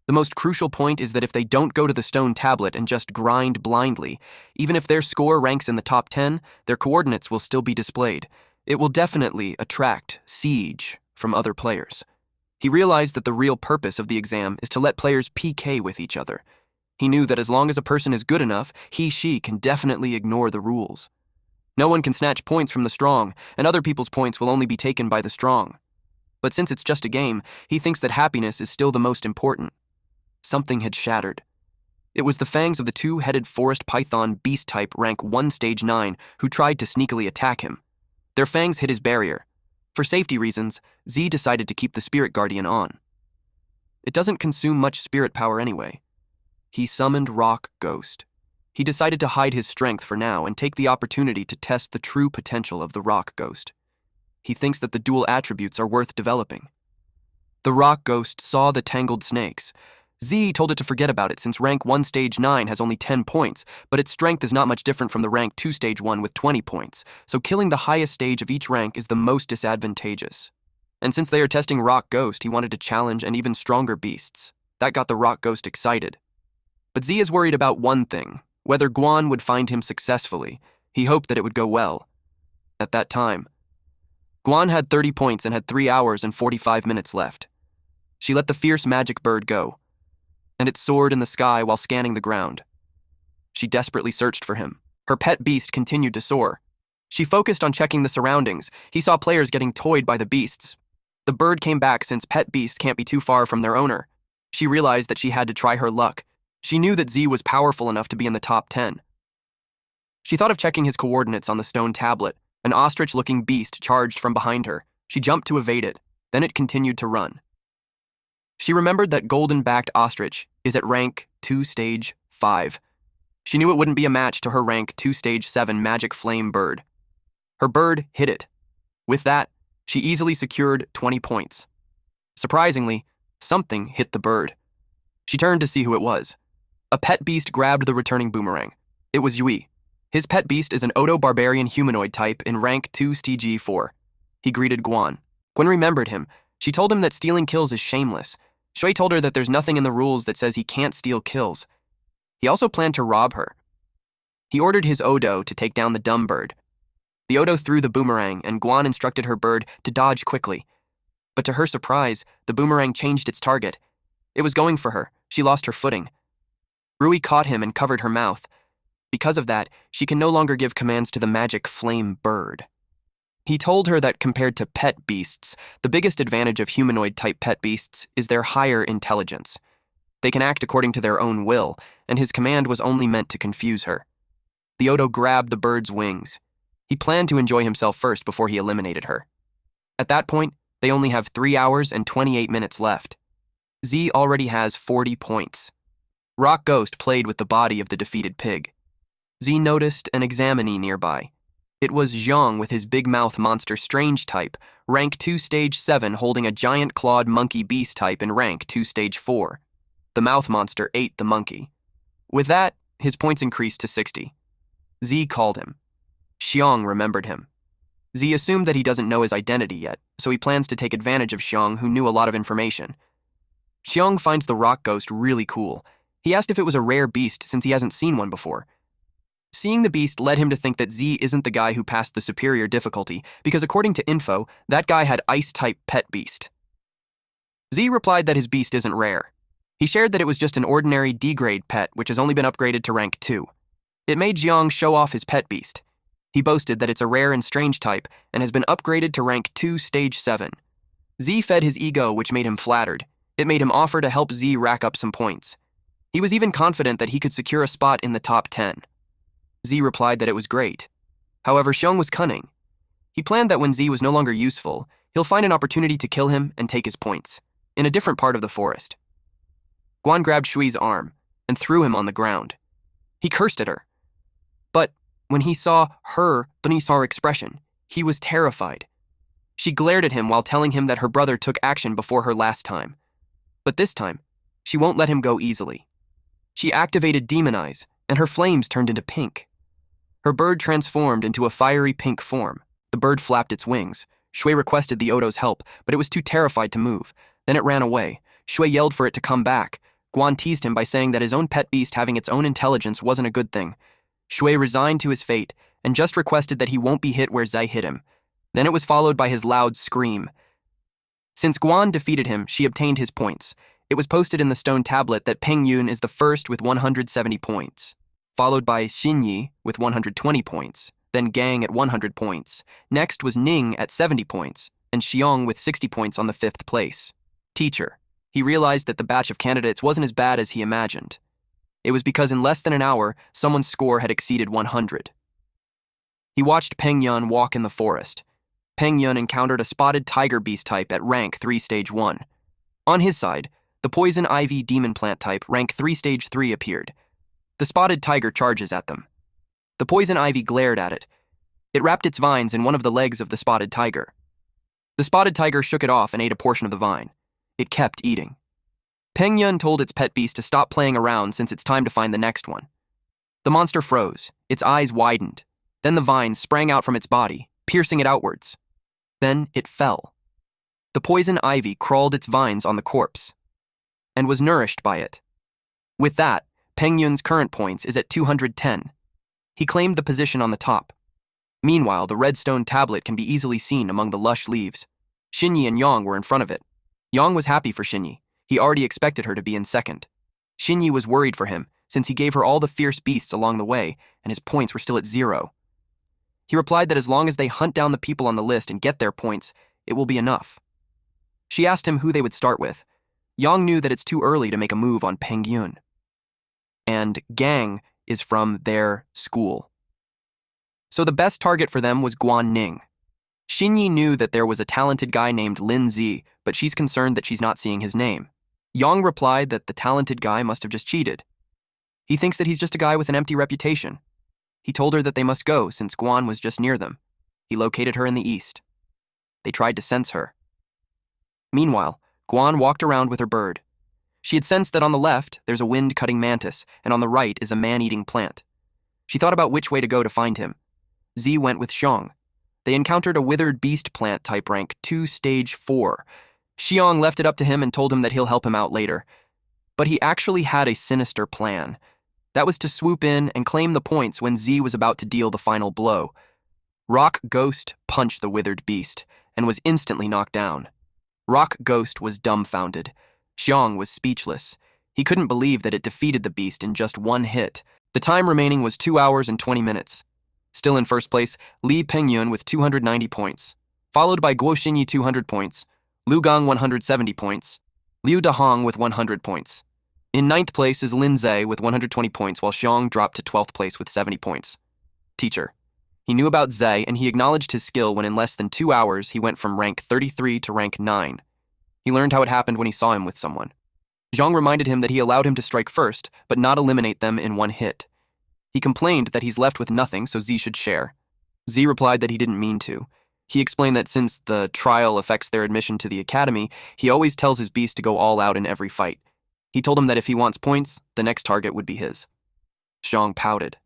The most crucial point is that if they don't go to the stone tablet and just grind blindly, even if their score ranks in the top 10, their coordinates will still be displayed. It will definitely attract siege from other players. He realized that the real purpose of the exam is to let players PK with each other. He knew that as long as a person is good enough, she can definitely ignore the rules. No one can snatch points from the strong, and other people's points will only be taken by the strong. But since it's just a game, he thinks that happiness is still the most important. Something had shattered. It was the fangs of the 2-headed forest python beast type rank 1 stage 9 who tried to sneakily attack him. Their fangs hit his barrier. For safety reasons, Z decided to keep the spirit guardian on. It doesn't consume much spirit power anyway. He summoned Rock Ghost. He decided to hide his strength for now and take the opportunity to test the true potential of the Rock Ghost. He thinks that the dual attributes are worth developing. The Rock Ghost saw the tangled snakes. Z told it to forget about it since rank 1 stage 9 has only 10 points, but its strength is not much different from the rank 2 stage 1 with 20 points, so killing the highest stage of each rank is the most disadvantageous. And since they are testing Rock Ghost, he wanted to challenge an even stronger beasts. That got the Rock Ghost excited. But Z is worried about one thing, whether Guan would find him successfully. He hoped that it would go well. At that time, Guan had 30 points and had 3 hours and 45 minutes left. She let the fierce magic bird go, and it soared in the sky while scanning the ground. She desperately searched for him. Her pet beast continued to soar. She focused on checking the surroundings. He saw players getting toyed by the beasts. The bird came back since pet beasts can't be too far from their owner. She realized that she had to try her luck. She knew that Z was powerful enough to be in the top 10. She thought of checking his coordinates on the stone tablet. An ostrich-looking beast charged from behind her. She jumped to evade it. Then it continued to run. She remembered that golden-backed ostrich is at rank 2 Stage 5. She knew it wouldn't be a match to her rank 2 Stage 7 Magic Flame bird. Her bird hit it. With that, she easily secured 20 points. Surprisingly, something hit the bird. She turned to see who it was. A pet beast grabbed the returning boomerang. It was Yui. His pet beast is an Odo-barbarian humanoid type in rank 2 Stage 4. He greeted Guan. Guan remembered him. She told him that stealing kills is shameless. Shui told her that there's nothing in the rules that says he can't steal kills. He also planned to rob her. He ordered his Odo to take down the dumb bird. The Odo threw the boomerang, and Guan instructed her bird to dodge quickly. But to her surprise, the boomerang changed its target. It was going for her. She lost her footing. Rui caught him and covered her mouth. Because of that, she can no longer give commands to the magic flame bird. He told her that compared to pet beasts, the biggest advantage of humanoid-type pet beasts is their higher intelligence. They can act according to their own will, and his command was only meant to confuse her. The Odo grabbed the bird's wings. He planned to enjoy himself first before he eliminated her. At that point, they only have 3 hours and 28 minutes left. Z already has 40 points. Rock Ghost played with the body of the defeated pig. Z noticed an examinee nearby. It was Zhang with his big mouth monster strange type, rank 2 Stage 7, holding a giant clawed monkey beast type in rank 2 Stage 4. The mouth monster ate the monkey. With that, his points increased to 60. Z called him. Xiang remembered him. Z assumed that he doesn't know his identity yet, so he plans to take advantage of Xiang, who knew a lot of information. Xiang finds the rock ghost really cool. He asked if it was a rare beast since he hasn't seen one before. Seeing the beast led him to think that Z isn't the guy who passed the superior difficulty, because according to info, that guy had ice-type pet beast. Z replied that his beast isn't rare. He shared that it was just an ordinary D-grade pet which has only been upgraded to rank 2. It made Xiang show off his pet beast. He boasted that it's a rare and strange type and has been upgraded to rank 2 Stage 7. Z fed his ego, which made him flattered. It made him offer to help Z rack up some points. He was even confident that he could secure a spot in the top 10. Z replied that it was great. However, Xiang was cunning. He planned that when Z was no longer useful, he'll find an opportunity to kill him and take his points, in a different part of the forest. Guan grabbed Shui's arm and threw him on the ground. He cursed at her. But when he saw her Dunisar expression, he was terrified. She glared at him while telling him that her brother took action before her last time. But this time, she won't let him go easily. She activated Demon Eyes, and her flames turned into pink. Her bird transformed into a fiery pink form. The bird flapped its wings. Shui requested the Odo's help, but it was too terrified to move. Then it ran away. Shui yelled for it to come back. Guan teased him by saying that his own pet beast having its own intelligence wasn't a good thing. Shui resigned to his fate and just requested that he won't be hit where Zai hit him. Then it was followed by his loud scream. Since Guan defeated him, she obtained his points. It was posted in the stone tablet that Peng Yun is the first with 170 points, followed by Xinyi with 120 points, then Gang at 100 points. Next was Ning at 70 points, and Xiong with 60 points on the 5th place. Teacher. He realized that the batch of candidates wasn't as bad as he imagined. It was because in less than an hour, someone's score had exceeded 100. He watched Peng Yun walk in the forest. Peng Yun encountered a spotted tiger beast type at rank 3 Stage 1. On his side, the poison ivy demon plant type rank 3 Stage 3 appeared. The spotted tiger charges at them. The poison ivy glared at it. It wrapped its vines in one of the legs of the spotted tiger. The spotted tiger shook it off and ate a portion of the vine. It kept eating. Peng Yun told its pet beast to stop playing around since it's time to find the next one. The monster froze. Its eyes widened. Then the vines sprang out from its body, piercing it outwards. Then it fell. The poison ivy crawled its vines on the corpse and was nourished by it. With that, Peng Yun's current points is at 210. He claimed the position on the top. Meanwhile, the redstone tablet can be easily seen among the lush leaves. Xinyi and Yang were in front of it. Yang was happy for Xinyi. He already expected her to be in second. Xinyi was worried for him, since he gave her all the fierce beasts along the way, and his points were still at 0. He replied that as long as they hunt down the people on the list and get their points, it will be enough. She asked him who they would start with. Yang knew that it's too early to make a move on Peng Yun. And Gang is from their school. So the best target for them was Guan Ning. Xinyi knew that there was a talented guy named Lin Zi, but she's concerned that she's not seeing his name. Yang replied that the talented guy must have just cheated. He thinks that he's just a guy with an empty reputation. He told her that they must go since Guan was just near them. He located her in the east. They tried to sense her. Meanwhile, Guan walked around with her bird. She had sensed that on the left, there's a wind-cutting mantis, and on the right is a man-eating plant. She thought about which way to go to find him. Z went with Xiong. They encountered a withered beast plant type rank 2 stage 4. Xiong left it up to him and told him that he'll help him out later. But he actually had a sinister plan. That was to swoop in and claim the points when Z was about to deal the final blow. Rock Ghost punched the withered beast and was instantly knocked down. Rock Ghost was dumbfounded. Xiong was speechless. He couldn't believe that it defeated the beast in just one hit. The time remaining was 2 hours and 20 minutes. Still in first place, Li Pengyun with 290 points, followed by Guo Xinyi 200 points, Lu Gang 170 points, Liu Dahong with 100 points. In ninth place is Lin Zhe with 120 points, while Xiong dropped to 12th place with 70 points. Teacher. He knew about Zhe, and he acknowledged his skill when in less than 2 hours he went from rank 33 to rank 9. He learned how it happened when he saw him with someone. Zhang reminded him that he allowed him to strike first, but not eliminate them in one hit. He complained that he's left with nothing, so Z should share. Z replied that he didn't mean to. He explained that since the trial affects their admission to the academy, he always tells his beast to go all out in every fight. He told him that if he wants points, the next target would be his. Zhang pouted.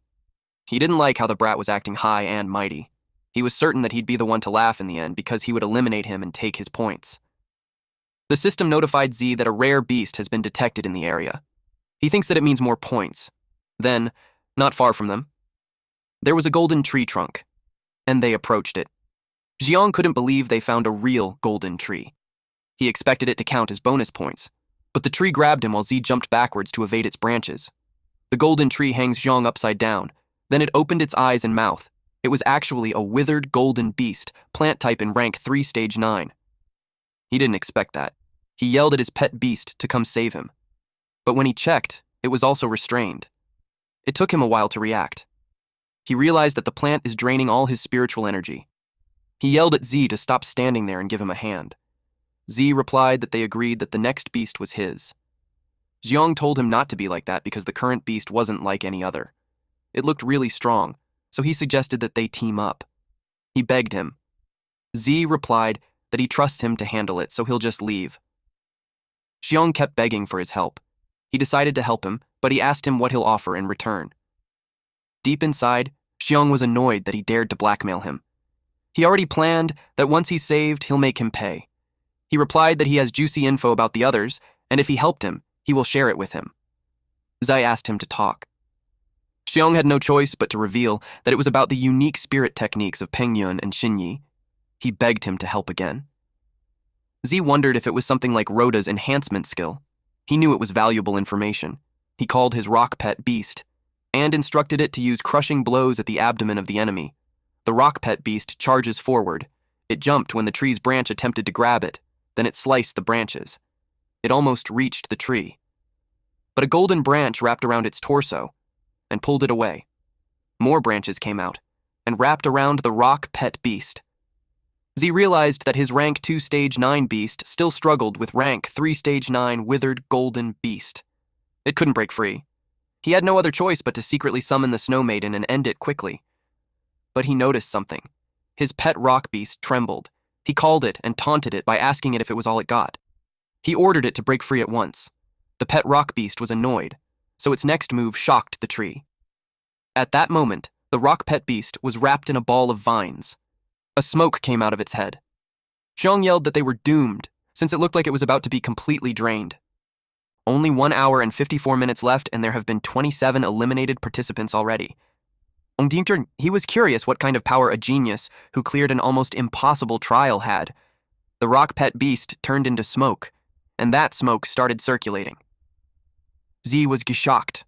He didn't like how the brat was acting high and mighty. He was certain that he'd be the one to laugh in the end because he would eliminate him and take his points. The system notified Z that a rare beast has been detected in the area. He thinks that it means more points. Then, not far from them, there was a golden tree trunk, and they approached it. Xiong couldn't believe they found a real golden tree. He expected it to count as bonus points, but the tree grabbed him while Z jumped backwards to evade its branches. The golden tree hangs Xiong upside down. Then it opened its eyes and mouth. It was actually a withered golden beast, plant type in rank 3 stage 9. He didn't expect that. He yelled at his pet beast to come save him. But when he checked, it was also restrained. It took him a while to react. He realized that the plant is draining all his spiritual energy. He yelled at Z to stop standing there and give him a hand. Z replied that they agreed that the next beast was his. Xiong told him not to be like that because the current beast wasn't like any other. It looked really strong, so he suggested that they team up. He begged him. Z replied that he trusts him to handle it, so he'll just leave. Xiong kept begging for his help. He decided to help him, but he asked him what he'll offer in return. Deep inside, Xiong was annoyed that he dared to blackmail him. He already planned that once he's saved, he'll make him pay. He replied that he has juicy info about the others, and if he helped him, he will share it with him. Zai asked him to talk. Xiong had no choice but to reveal that it was about the unique spirit techniques of Pengyun and Xinyi. He begged him to help again. Z wondered if it was something like Rhoda's enhancement skill. He knew it was valuable information. He called his rock pet beast, and instructed it to use crushing blows at the abdomen of the enemy. The rock pet beast charges forward. It jumped when the tree's branch attempted to grab it, then it sliced the branches. It almost reached the tree. But a golden branch wrapped around its torso and pulled it away. More branches came out and wrapped around the rock pet beast. Z realized that his rank 2 stage 9 beast still struggled with rank 3 stage 9 withered golden beast. It couldn't break free. He had no other choice but to secretly summon the Snow Maiden and end it quickly. But he noticed something. His pet rock beast trembled. He called it and taunted it by asking it if it was all it got. He ordered it to break free at once. The pet rock beast was annoyed, so its next move shocked the tree. At that moment, the rock pet beast was wrapped in a ball of vines. A smoke came out of its head. Xiong yelled that they were doomed, since it looked like it was about to be completely drained. Only 1 hour and 54 minutes left, and there have been 27 eliminated participants already. Ongdingter, he was curious what kind of power a genius who cleared an almost impossible trial had. The rock pet beast turned into smoke, and that smoke started circulating. Z was shocked.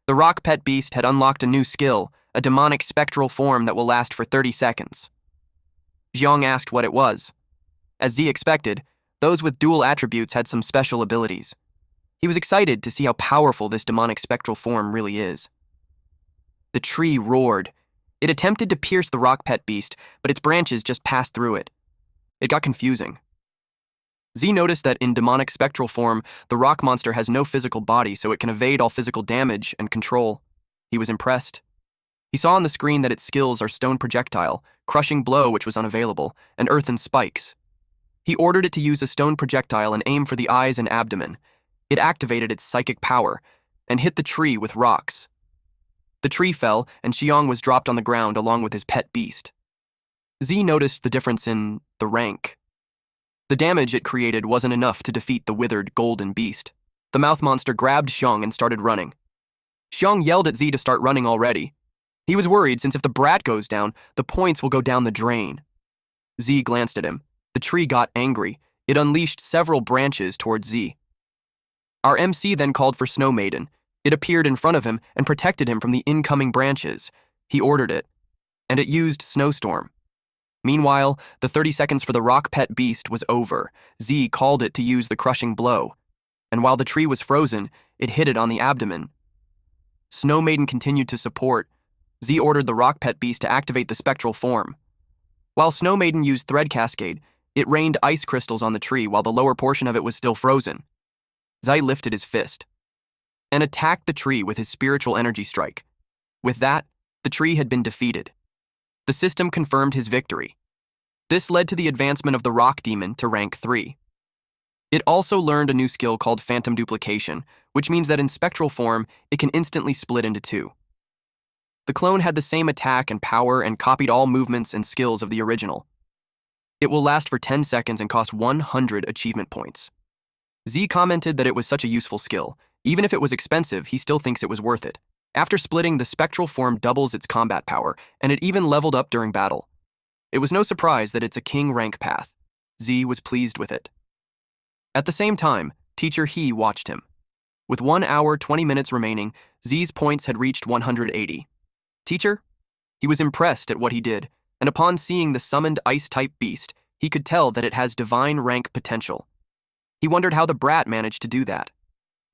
The rock pet beast had unlocked a new skill, a demonic spectral form that will last for 30 seconds. Xiong asked what it was. As Z expected, those with dual attributes had some special abilities. He was excited to see how powerful this demonic spectral form really is. The tree roared. It attempted to pierce the rock pet beast, but its branches just passed through it. It got confusing. Z noticed that in demonic spectral form, the rock monster has no physical body, so it can evade all physical damage and control. He was impressed. He saw on the screen that its skills are stone projectile, crushing blow, which was unavailable, and earthen spikes. He ordered it to use a stone projectile and aim for the eyes and abdomen. It activated its psychic power and hit the tree with rocks. The tree fell, and Xiong was dropped on the ground along with his pet beast. Z noticed the difference in the rank. The damage it created wasn't enough to defeat the withered golden beast. The mouth monster grabbed Xiong and started running. Xiong yelled at Z to start running already. He was worried, since if the brat goes down, the points will go down the drain. Z glanced at him. The tree got angry. It unleashed several branches towards Z. Our MC then called for Snow Maiden. It appeared in front of him and protected him from the incoming branches. He ordered it, and it used Snowstorm. Meanwhile, the 30 seconds for the rock pet beast was over. Z called it to use the crushing blow, and while the tree was frozen, it hit it on the abdomen. Snow Maiden continued to support. Z ordered the rock pet beast to activate the spectral form. While Snow Maiden used Thread Cascade, it rained ice crystals on the tree while the lower portion of it was still frozen. Z lifted his fist and attacked the tree with his spiritual energy strike. With that, the tree had been defeated. The system confirmed his victory. This led to the advancement of the rock demon to rank 3. It also learned a new skill called phantom duplication, which means that in spectral form, it can instantly split into 2. The clone had the same attack and power and copied all movements and skills of the original. It will last for 10 seconds and cost 100 achievement points. Z commented that it was such a useful skill. Even if it was expensive, he still thinks it was worth it. After splitting, the spectral form doubles its combat power, and it even leveled up during battle. It was no surprise that it's a king rank path. Z was pleased with it. At the same time, Teacher He watched him. With 1 hour, 20 minutes remaining, Z's points had reached 180. Teacher? He was impressed at what he did, and upon seeing the summoned ice-type beast, he could tell that it has divine rank potential. He wondered how the brat managed to do that.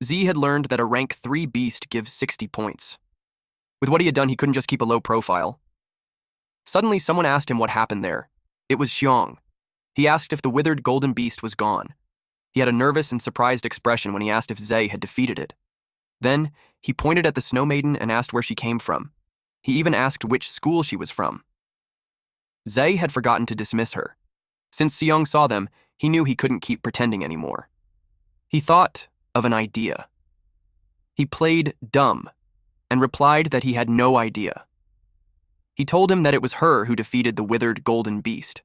Z had learned that a rank 3 beast gives 60 points. With what he had done, he couldn't just keep a low profile. Suddenly, someone asked him what happened there. It was Xiong. He asked if the withered golden beast was gone. He had a nervous and surprised expression when he asked if Zay had defeated it. Then, he pointed at the Snow Maiden and asked where she came from. He even asked which school she was from. Zay had forgotten to dismiss her. Since Xiong saw them, he knew he couldn't keep pretending anymore. He thought of an idea. He played dumb and replied that he had no idea. He told him that it was her who defeated the withered golden beast.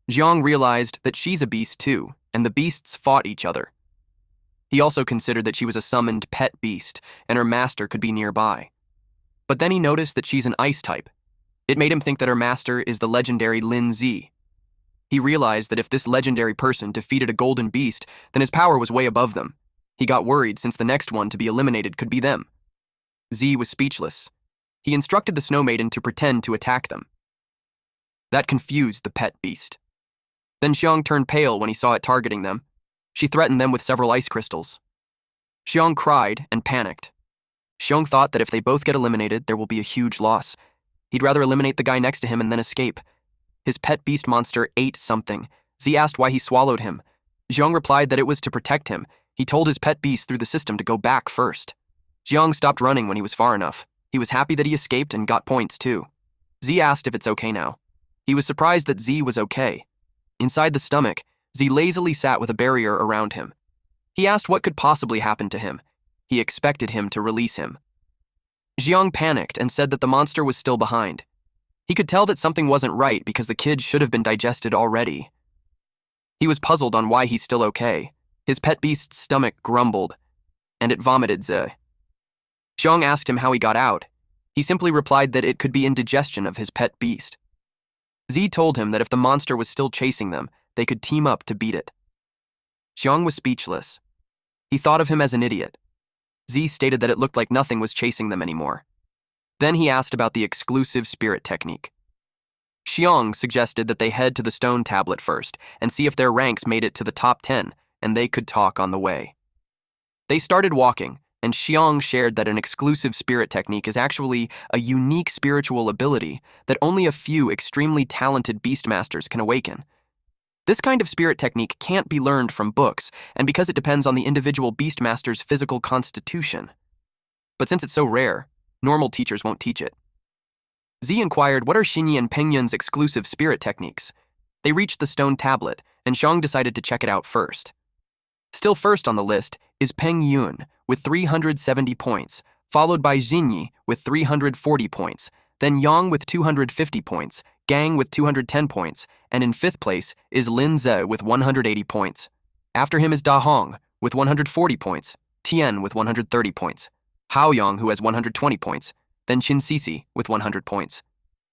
Xiong realized that she's a beast too, and the beasts fought each other. He also considered that she was a summoned pet beast, and her master could be nearby. But then he noticed that she's an ice type. It made him think that her master is the legendary Lin Z. He realized that if this legendary person defeated a golden beast, then his power was way above them. He got worried, since the next one to be eliminated could be them. Z was speechless. He instructed the Snow Maiden to pretend to attack them. That confused the pet beast. Then Xiong turned pale when he saw it targeting them. She threatened them with several ice crystals. Xiong cried and panicked. Xiong thought that if they both get eliminated, there will be a huge loss. He'd rather eliminate the guy next to him and then escape. His pet beast monster ate something. Z asked why he swallowed him. Xiong replied that it was to protect him. He told his pet beast through the system to go back first. Xiong stopped running when he was far enough. He was happy that he escaped and got points too. Z asked if it's okay now. He was surprised that Z was okay. Inside the stomach, Z lazily sat with a barrier around him. He asked what could possibly happen to him. He expected him to release him. Xiong panicked and said that the monster was still behind. He could tell that something wasn't right because the kid should have been digested already. He was puzzled on why he's still okay. His pet beast's stomach grumbled, and it vomited Ze. Xiong asked him how he got out. He simply replied that it could be indigestion of his pet beast. Z told him that if the monster was still chasing them, they could team up to beat it. Xiong was speechless. He thought of him as an idiot. Z stated that it looked like nothing was chasing them anymore. Then he asked about the exclusive spirit technique. Xiong suggested that they head to the stone tablet first and see if their ranks made it to the top 10, and they could talk on the way. They started walking, and Xiong shared that an exclusive spirit technique is actually a unique spiritual ability that only a few extremely talented beastmasters can awaken. This kind of spirit technique can't be learned from books, and because it depends on the individual Beastmaster's physical constitution. But since it's so rare, normal teachers won't teach it. Z inquired what are Xinyi and Pengyun's exclusive spirit techniques. They reached the stone tablet, and Xiang decided to check it out first. Still first on the list is Pengyun with 370 points, followed by Xinyi with 340 points, then Yang with 250 points, Gang with 210 points, and in fifth place is Lin Ze with 180 points. After him is Da Hong with 140 points, Tian with 130 points, Hao Yang who has 120 points, then Qin Sisi with 100 points.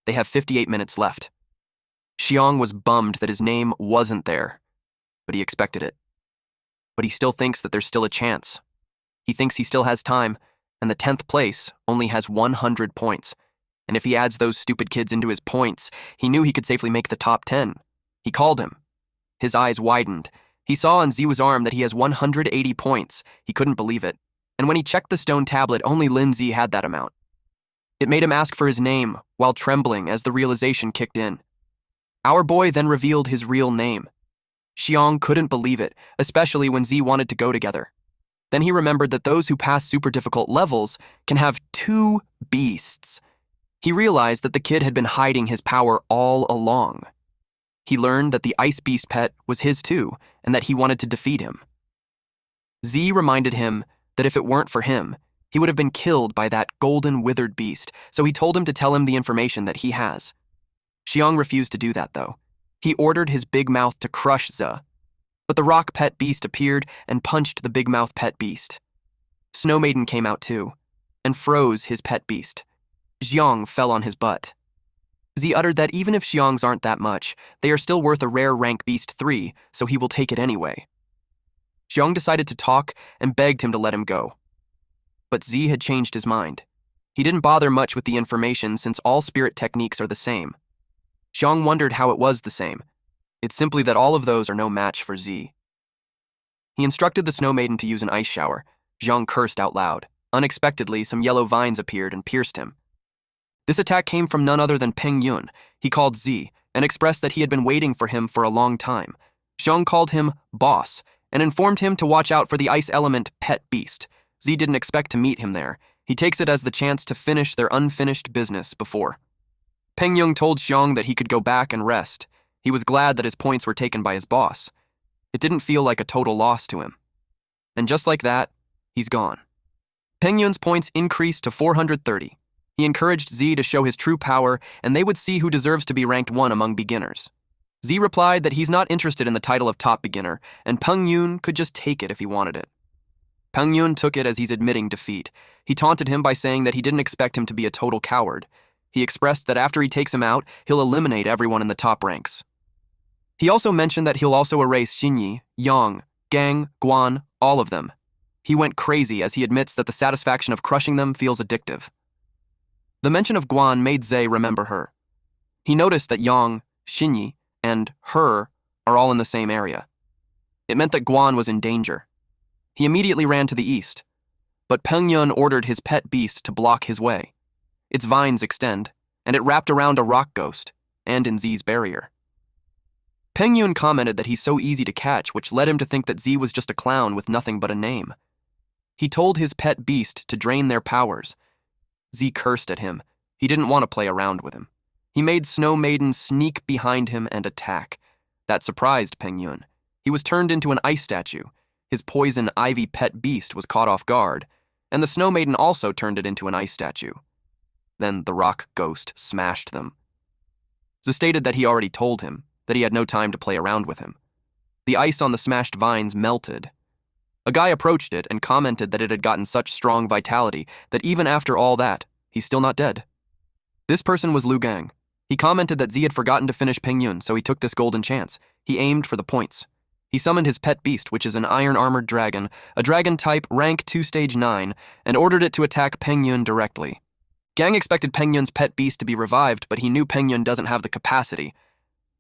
They have 58 minutes left. Xiang was bummed that his name wasn't there, but he expected it. But he still thinks that there's still a chance. He thinks he still has time, and the 10th place only has 100 points. And if he adds those stupid kids into his points, he knew he could safely make the top 10. He called him. His eyes widened. He saw on Ziwa's arm that he has 180 points. He couldn't believe it. And when he checked the stone tablet, only Lin Zi had that amount. It made him ask for his name, while trembling as the realization kicked in. Our boy then revealed his real name. Xiang couldn't believe it, especially when Z wanted to go together. Then he remembered that those who pass super difficult levels can have 2 beasts. He realized that the kid had been hiding his power all along. He learned that the ice beast pet was his too, and that he wanted to defeat him. Z reminded him that if it weren't for him, he would have been killed by that golden withered beast, so he told him to tell him the information that he has. Xiang refused to do that, though. He ordered his big mouth to crush Ze. But the rock pet beast appeared and punched the big mouth pet beast. Snow Maiden came out too, and froze his pet beast. Xiang fell on his butt. Z uttered that even if Xiang's aren't that much, they are still worth a rare rank beast 3, so he will take it anyway. Xiang decided to talk and begged him to let him go. But Z had changed his mind. He didn't bother much with the information since all spirit techniques are the same. Xiang wondered how it was the same. It's simply that all of those are no match for Z. He instructed the Snow Maiden to use an ice shower. Xiang cursed out loud. Unexpectedly, some yellow vines appeared and pierced him. This attack came from none other than Peng Yun. He called Z and expressed that he had been waiting for him for a long time. Xiang called him boss and informed him to watch out for the ice element pet beast. Z didn't expect to meet him there. He takes it as the chance to finish their unfinished business before. Peng Yun told Xiang that he could go back and rest. He was glad that his points were taken by his boss. It didn't feel like a total loss to him. And just like that, he's gone. Peng Yun's points increased to 430. He encouraged Z to show his true power, and they would see who deserves to be ranked 1 among beginners. Z replied that he's not interested in the title of top beginner, and Peng Yun could just take it if he wanted it. Peng Yun took it as he's admitting defeat. He taunted him by saying that he didn't expect him to be a total coward. He expressed that after he takes him out, he'll eliminate everyone in the top ranks. He also mentioned that he'll also erase Xinyi, Yang, Gang, Guan, all of them. He went crazy as he admits that the satisfaction of crushing them feels addictive. The mention of Guan made Ze remember her. He noticed that Yang, Xinyi, and her are all in the same area. It meant that Guan was in danger. He immediately ran to the east, but Peng Yun ordered his pet beast to block his way. Its vines extend, and it wrapped around a rock ghost, and in Z's barrier. Peng Yun commented that he's so easy to catch, which led him to think that Z was just a clown with nothing but a name. He told his pet beast to drain their powers. Z cursed at him. He didn't want to play around with him. He made Snow Maiden sneak behind him and attack. That surprised Peng Yun. He was turned into an ice statue. His poison ivy pet beast was caught off guard, and the Snow Maiden also turned it into an ice statue. Then the rock ghost smashed them. Z stated that he already told him that he had no time to play around with him. The ice on the smashed vines melted. A guy approached it and commented that it had gotten such strong vitality that even after all that, he's still not dead. This person was Lu Gang. He commented that Z had forgotten to finish Peng Yun, so he took this golden chance. He aimed for the points. He summoned his pet beast, which is an iron-armored dragon, a dragon type rank 2 stage 9, and ordered it to attack Peng Yun directly. Gang expected Peng Yun's pet beast to be revived, but he knew Peng Yun doesn't have the capacity.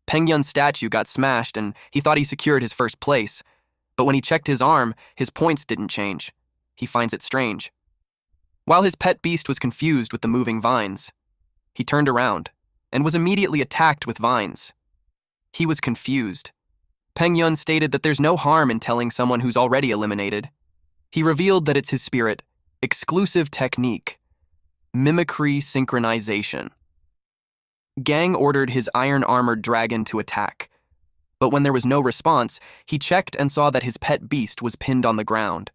Peng Yun's statue got smashed, and he thought he secured his first place. But when he checked his arm, his points didn't change. He finds it strange. While his pet beast was confused with the moving vines, he turned around and was immediately attacked with vines. He was confused. Peng Yun stated that there's no harm in telling someone who's already eliminated. He revealed that it's his spirit, exclusive technique, mimicry synchronization. Gang ordered his iron-armored dragon to attack, but when there was no response, he checked and saw that his pet beast was pinned on the ground,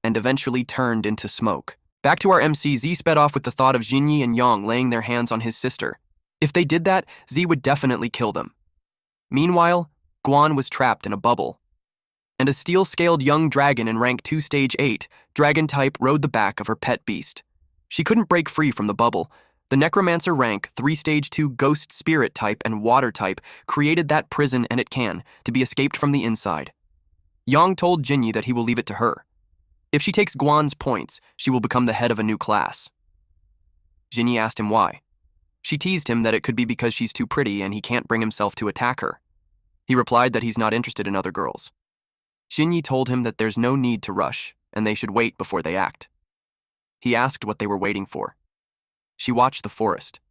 and eventually turned into smoke. Back to our MC, Z sped off with the thought of Jinyi and Yang laying their hands on his sister. If they did that, Z would definitely kill them. Meanwhile, Guan was trapped in a bubble, and a steel-scaled young dragon in rank 2 stage 8, dragon type, rode the back of her pet beast. She couldn't break free from the bubble. The necromancer rank 3 stage 2 ghost spirit type and water type created that prison, and it can to be escaped from the inside. Yang told Jinyi that he will leave it to her. If she takes Guan's points, she will become the head of a new class. Jinyi asked him why. She teased him that it could be because she's too pretty and he can't bring himself to attack her. He replied that he's not interested in other girls. Jinyi told him that there's no need to rush, and they should wait before they act. He asked what they were waiting for. She watched the forest.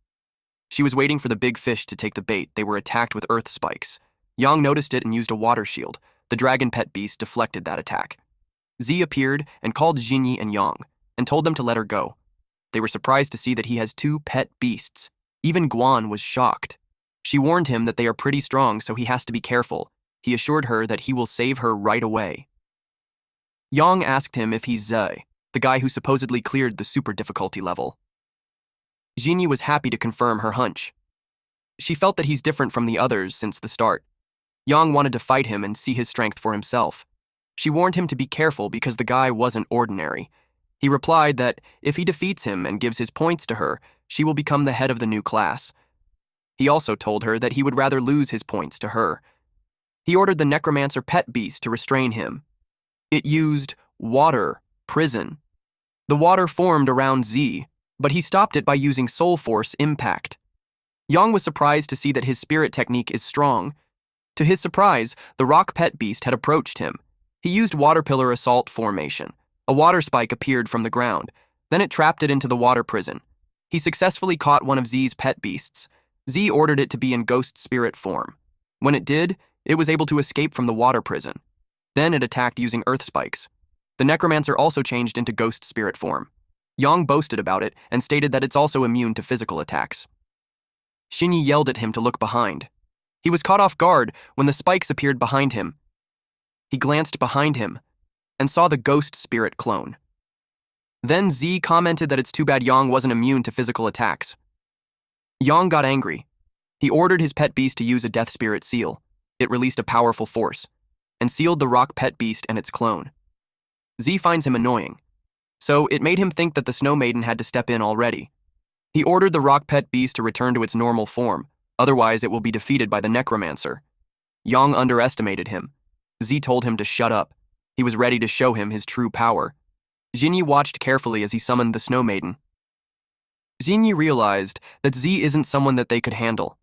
She was waiting for the big fish to take the bait. They were attacked with earth spikes. Yang noticed it and used a water shield. The dragon pet beast deflected that attack. Z appeared and called Jinyi and Yang, and told them to let her go. They were surprised to see that he has 2 pet beasts. Even Guan was shocked. She warned him that they are pretty strong, so he has to be careful. He assured her that he will save her right away. Yang asked him if he's Zhe, the guy who supposedly cleared the super difficulty level. Jinyi was happy to confirm her hunch. She felt that he's different from the others since the start. Yang wanted to fight him and see his strength for himself. She warned him to be careful because the guy wasn't ordinary. He replied that if he defeats him and gives his points to her, she will become the head of the new class. He also told her that he would rather lose his points to her. He ordered the necromancer pet beast to restrain him. It used water prison. The water formed around Z, but he stopped it by using soul force impact. Yang was surprised to see that his spirit technique is strong. To his surprise, the rock pet beast had approached him. He used water pillar assault formation. A water spike appeared from the ground. Then it trapped it into the water prison. He successfully caught one of Z's pet beasts. Z ordered it to be in ghost spirit form. When it did, it was able to escape from the water prison. Then it attacked using earth spikes. The necromancer also changed into ghost spirit form. Yang boasted about it and stated that it's also immune to physical attacks. Jinyi yelled at him to look behind. He was caught off guard when the spikes appeared behind him. He glanced behind him and saw the ghost spirit clone. Then Z commented that it's too bad Yang wasn't immune to physical attacks. Yang got angry. He ordered his pet beast to use a death spirit seal. It released a powerful force and sealed the rock pet beast and its clone. Z finds him annoying, so it made him think that the Snow Maiden had to step in already. He ordered the rock pet beast to return to its normal form, otherwise it will be defeated by the necromancer. Yang underestimated him. Z told him to shut up. He was ready to show him his true power. Jinyi watched carefully as he summoned the Snow Maiden. Jinyi realized that Z isn't someone that they could handle,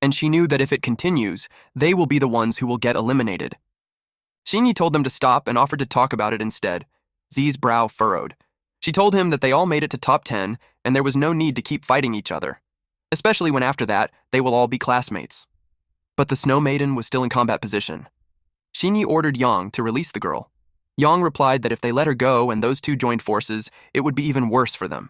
and she knew that if it continues, they will be the ones who will get eliminated. Jinyi told them to stop and offered to talk about it instead. Z's brow furrowed. She told him that they all made it to top 10 and there was no need to keep fighting each other, especially when after that, they will all be classmates. But the Snow Maiden was still in combat position. Jinyi ordered Yang to release the girl. Yang replied that if they let her go and those two joined forces, it would be even worse for them.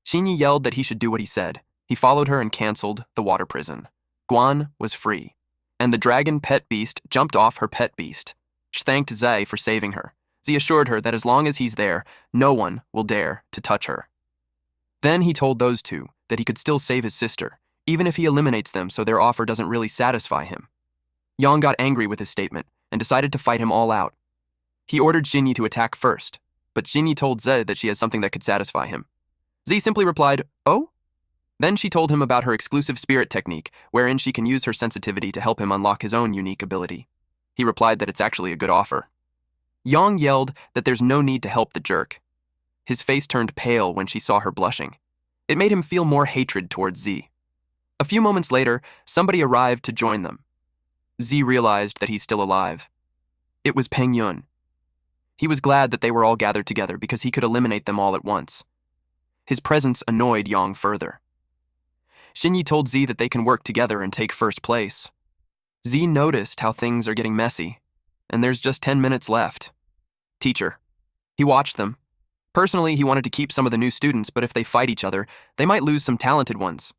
Jinyi yelled that he should do what he said. He followed her and canceled the water prison. Guan was free, and the dragon pet beast jumped off her pet beast. She thanked Zhe for saving her. Z assured her that as long as he's there, no one will dare to touch her. Then he told those two that he could still save his sister, even if he eliminates them so their offer doesn't really satisfy him. Yang got angry with his statement and decided to fight him all out. He ordered Jinyi to attack first, but Jinyi told Zhe that she has something that could satisfy him. Z simply replied, "Oh?" Then she told him about her exclusive spirit technique, wherein she can use her sensitivity to help him unlock his own unique ability. He replied that it's actually a good offer. Yang yelled that there's no need to help the jerk. His face turned pale when she saw her blushing. It made him feel more hatred towards Z. A few moments later, somebody arrived to join them. Z realized that he's still alive. It was Peng Yun. He was glad that they were all gathered together because he could eliminate them all at once. His presence annoyed Yang further. Jinyi told Z that they can work together and take first place. Z noticed how things are getting messy, and there's just 10 minutes left. Teacher. He watched them. Personally, he wanted to keep some of the new students, but if they fight each other, they might lose some talented ones.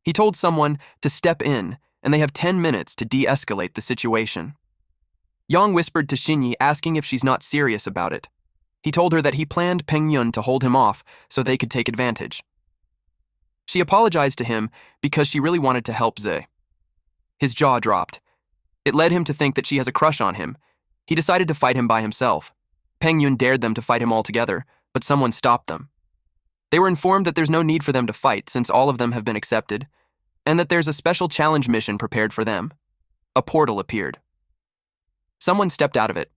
He told someone to step in, and they have 10 minutes to de-escalate the situation. Yang whispered to Xinyi, asking if she's not serious about it. He told her that he planned Peng Yun to hold him off so they could take advantage. She apologized to him because she really wanted to help Ze. His jaw dropped. It led him to think that she has a crush on him. He decided to fight him by himself. Peng Yun dared them to fight him all together, but someone stopped them. They were informed that there's no need for them to fight since all of them have been accepted, and that there's a special challenge mission prepared for them. A portal appeared. Someone stepped out of it.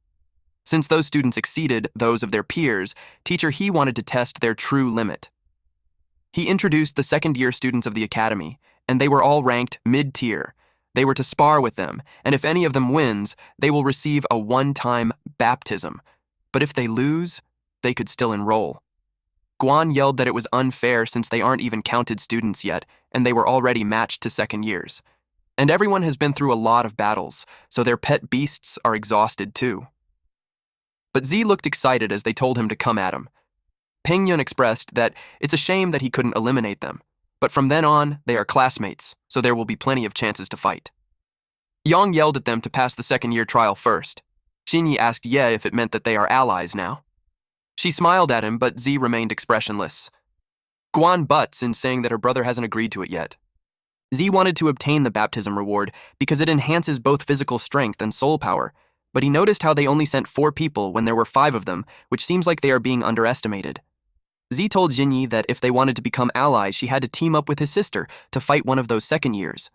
Since those students exceeded those of their peers, Teacher He wanted to test their true limit. He introduced the second-year students of the academy, and they were all ranked mid-tier. They were to spar with them, and if any of them wins, they will receive a one-time baptism. But if they lose, they could still enroll. Guan yelled that it was unfair since they aren't even counted students yet, and they were already matched to second years. And everyone has been through a lot of battles, so their pet beasts are exhausted too. But Z looked excited as they told him to come at him. Peng Yun expressed that it's a shame that he couldn't eliminate them, but from then on, they are classmates, so there will be plenty of chances to fight. Yang yelled at them to pass the second-year trial first. Xinyi asked Ye if it meant that they are allies now. She smiled at him, but Z remained expressionless. Guan butts in saying that her brother hasn't agreed to it yet. Z wanted to obtain the baptism reward because it enhances both physical strength and soul power, but he noticed how they only sent 4 people when there were 5 of them, which seems like they are being underestimated. Z told Xinyi that if they wanted to become allies, she had to team up with his sister to fight one of those second years.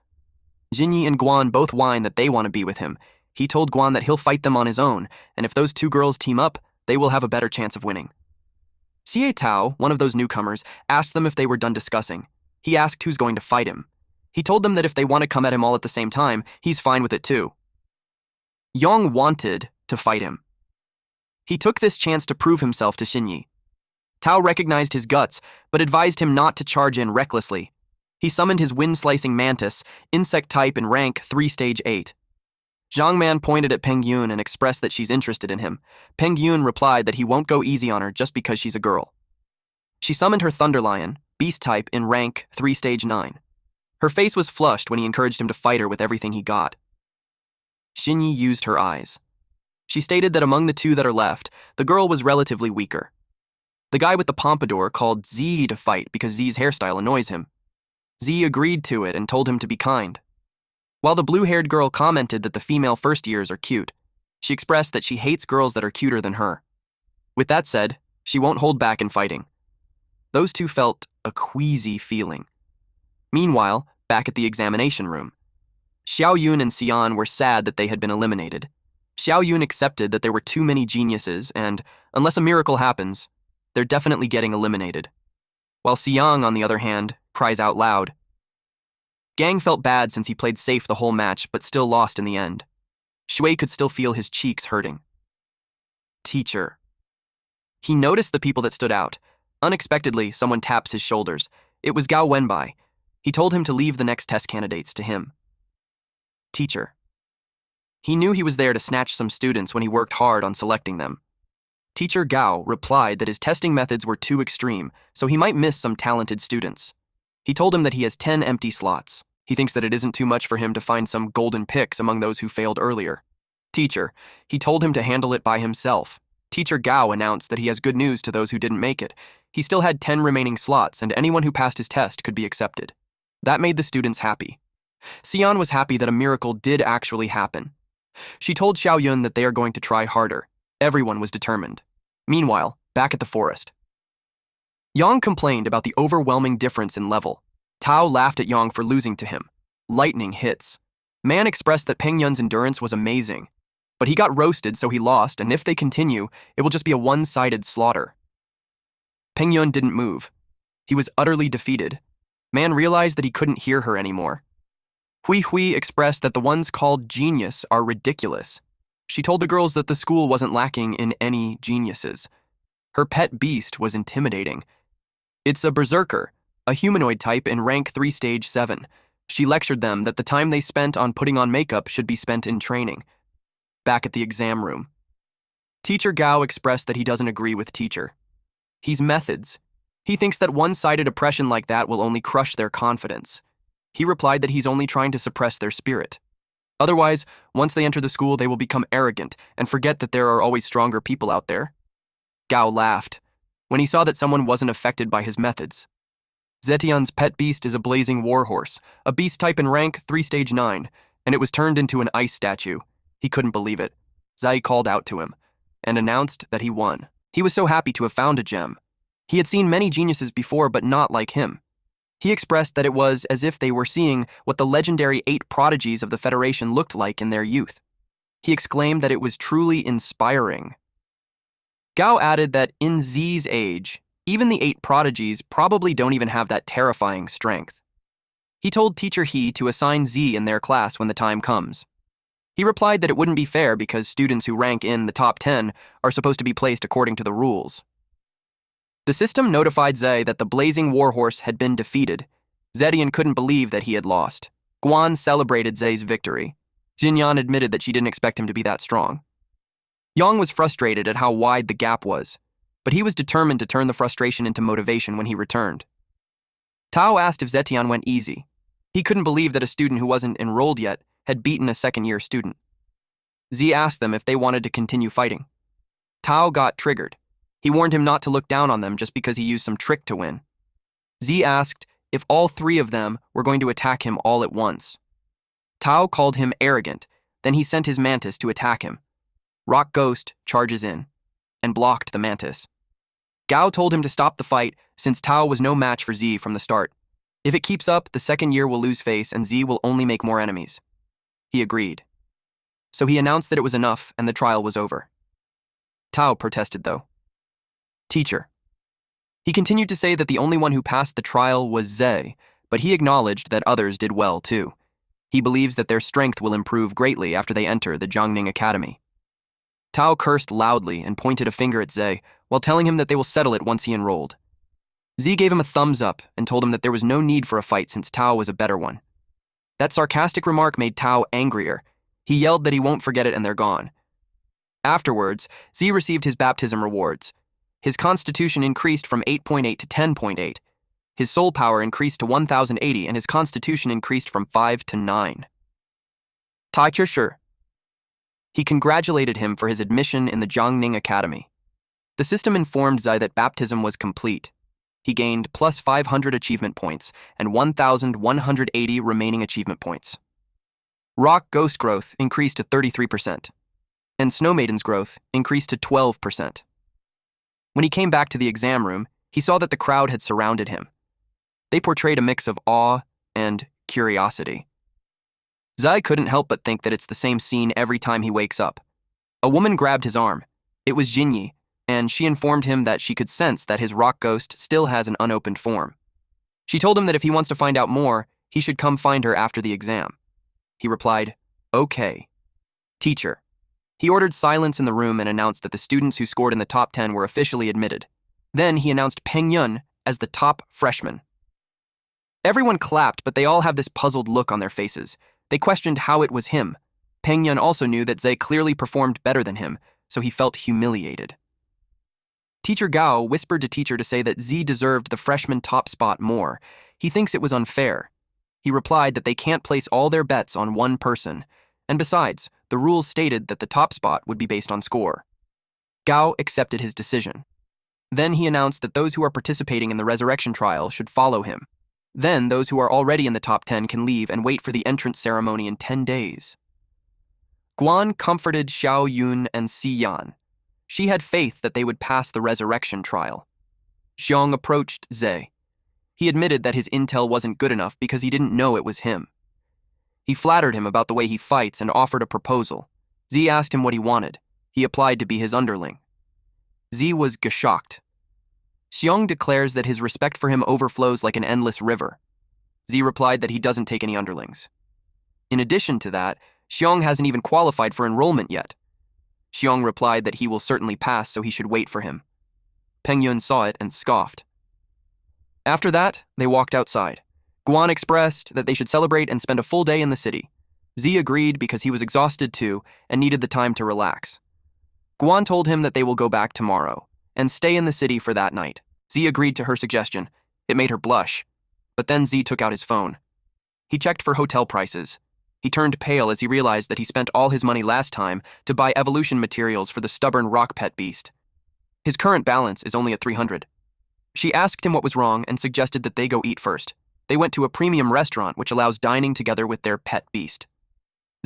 Xinyi and Guan both whine that they want to be with him. He told Guan that he'll fight them on his own, and if those 2 girls team up, they will have a better chance of winning. Xie Tao, one of those newcomers, asked them if they were done discussing. He asked who's going to fight him. He told them that if they want to come at him all at the same time, he's fine with it too. Yang wanted to fight him. He took this chance to prove himself to Xinyi. Tao recognized his guts, but advised him not to charge in recklessly. He summoned his wind-slicing mantis, insect type and rank 3 stage 8. Zhang Man pointed at Peng Yun and expressed that she's interested in him. Peng Yun replied that he won't go easy on her just because she's a girl. She summoned her Thunder Lion, beast type in rank 3 stage 9. Her face was flushed when he encouraged him to fight her with everything he got. Xinyi used her eyes. She stated that among the 2 that are left, the girl was relatively weaker. The guy with the pompadour called Z to fight because Z's hairstyle annoys him. Z agreed to it and told him to be kind. While the blue-haired girl commented that the female first years are cute, she expressed that she hates girls that are cuter than her. With that said, she won't hold back in fighting. Those 2 felt a queasy feeling. Meanwhile, back at the examination room, Xiao Yun and Xian were sad that they had been eliminated. Xiao Yun accepted that there were too many geniuses and, unless a miracle happens, they're definitely getting eliminated. While Xiang, on the other hand, cries out loud. Gang felt bad since he played safe the whole match but still lost in the end. Shui could still feel his cheeks hurting. Teacher. He noticed the people that stood out. Unexpectedly, someone taps his shoulders. It was Gao Wenbai. He told him to leave the next test candidates to him. Teacher. He knew he was there to snatch some students when he worked hard on selecting them. Teacher Gao replied that his testing methods were too extreme, so he might miss some talented students. He told him that he has 10 empty slots. He thinks that it isn't too much for him to find some golden picks among those who failed earlier. Teacher. He told him to handle it by himself. Teacher Gao announced that he has good news to those who didn't make it. He still had 10 remaining slots, and anyone who passed his test could be accepted. That made the students happy. Xian was happy that a miracle did actually happen. She told Xiao Yun that they are going to try harder. Everyone was determined. Meanwhile, back at the forest. Yang complained about the overwhelming difference in level. Tao laughed at Yang for losing to him. Lightning hits. Man expressed that Peng Yun's endurance was amazing. But he got roasted, so he lost, and if they continue, it will just be a one-sided slaughter. Peng Yun didn't move. He was utterly defeated. Man realized that he couldn't hear her anymore. Hui Hui expressed that the ones called genius are ridiculous. She told the girls that the school wasn't lacking in any geniuses. Her pet beast was intimidating. It's a berserker, a humanoid type in rank 3 stage 7. She lectured them that the time they spent on putting on makeup should be spent in training. Back at the exam room, Teacher Gao expressed that he doesn't agree with Teacher. He's methods. He thinks that one-sided oppression like that will only crush their confidence. He replied that he's only trying to suppress their spirit. Otherwise, once they enter the school, they will become arrogant and forget that there are always stronger people out there. Gao laughed when he saw that someone wasn't affected by his methods. Zetian's pet beast is a blazing warhorse, a beast type in rank 3 stage 9, and it was turned into an ice statue. He couldn't believe it. Zai called out to him and announced that he won. He was so happy to have found a gem. He had seen many geniuses before, but not like him. He expressed that it was as if they were seeing what the legendary 8 prodigies of the Federation looked like in their youth. He exclaimed that it was truly inspiring. Gao added that in Z's age, even the 8 prodigies probably don't even have that terrifying strength. He told Teacher He to assign Z in their class when the time comes. He replied that it wouldn't be fair because students who rank in the top 10 are supposed to be placed according to the rules. The system notified Zai that the blazing warhorse had been defeated. Zetian couldn't believe that he had lost. Guan celebrated Zai's victory. Jinyan admitted that she didn't expect him to be that strong. Yang was frustrated at how wide the gap was, but he was determined to turn the frustration into motivation when he returned. Tao asked if Zetian went easy. He couldn't believe that a student who wasn't enrolled yet had beaten a second-year student. Z asked them if they wanted to continue fighting. Tao got triggered. He warned him not to look down on them just because he used some trick to win. Z asked if all 3 of them were going to attack him all at once. Tao called him arrogant, then he sent his mantis to attack him. Rock Ghost charges in and blocked the mantis. Gao told him to stop the fight since Tao was no match for Z from the start. If it keeps up, the second year will lose face and Z will only make more enemies. He agreed. So he announced that it was enough and the trial was over. Tao protested though. Teacher. He continued to say that the only one who passed the trial was Zai, but he acknowledged that others did well too. He believes that their strength will improve greatly after they enter the Jiangning Academy. Tao cursed loudly and pointed a finger at Zai while telling him that they will settle it once he enrolled. Z gave him a thumbs up and told him that there was no need for a fight since Tao was a better one. That sarcastic remark made Tao angrier. He yelled that he won't forget it and they're gone. Afterwards, Z received his baptism rewards. His constitution increased from 8.8 to 10.8. His soul power increased to 1080 and his constitution increased from 5 to 9. Tai Shi. He congratulated him for his admission in the Jiangning Academy. The system informed Zai that baptism was complete. He gained plus 500 achievement points and 1,180 remaining achievement points. Rock Ghost growth increased to 33%, and Snow Maiden's growth increased to 12%. When he came back to the exam room, he saw that the crowd had surrounded him. They portrayed a mix of awe and curiosity. Zai couldn't help but think that it's the same scene every time he wakes up. A woman grabbed his arm. It was Jinyi, and she informed him that she could sense that his rock ghost still has an unopened form. She told him that if he wants to find out more, he should come find her after the exam. He replied, "Okay." Teacher. He ordered silence in the room and announced that the students who scored in the top 10 were officially admitted. Then he announced Peng Yun as the top freshman. Everyone clapped, but they all have this puzzled look on their faces. They questioned how it was him. Peng Yun also knew that Zai clearly performed better than him, so he felt humiliated. Teacher Gao whispered to Teacher to say that Z deserved the freshman top spot more. He thinks it was unfair. He replied that they can't place all their bets on one person, and besides, the rules stated that the top spot would be based on score. Gao accepted his decision. Then he announced that those who are participating in the resurrection trial should follow him. Then those who are already in the top 10 can leave and wait for the entrance ceremony in 10 days. Guan comforted Xiao Yun and Si Yan. She had faith that they would pass the resurrection trial. Xiong approached Zai. He admitted that his intel wasn't good enough because he didn't know it was him. He flattered him about the way he fights and offered a proposal. Z asked him what he wanted. He applied to be his underling. Z was geshocked. Xiong declares that his respect for him overflows like an endless river. Z replied that he doesn't take any underlings. In addition to that, Xiong hasn't even qualified for enrollment yet. Xiong replied that he will certainly pass, so he should wait for him. Peng Yun saw it and scoffed. After that, they walked outside. Guan expressed that they should celebrate and spend a full day in the city. Z agreed because he was exhausted too and needed the time to relax. Guan told him that they will go back tomorrow and stay in the city for that night. Z agreed to her suggestion. It made her blush. But then Z took out his phone. He checked for hotel prices. He turned pale as he realized that he spent all his money last time to buy evolution materials for the stubborn rock pet beast. His current balance is only at 300. She asked him what was wrong and suggested that they go eat first. They went to a premium restaurant which allows dining together with their pet beast.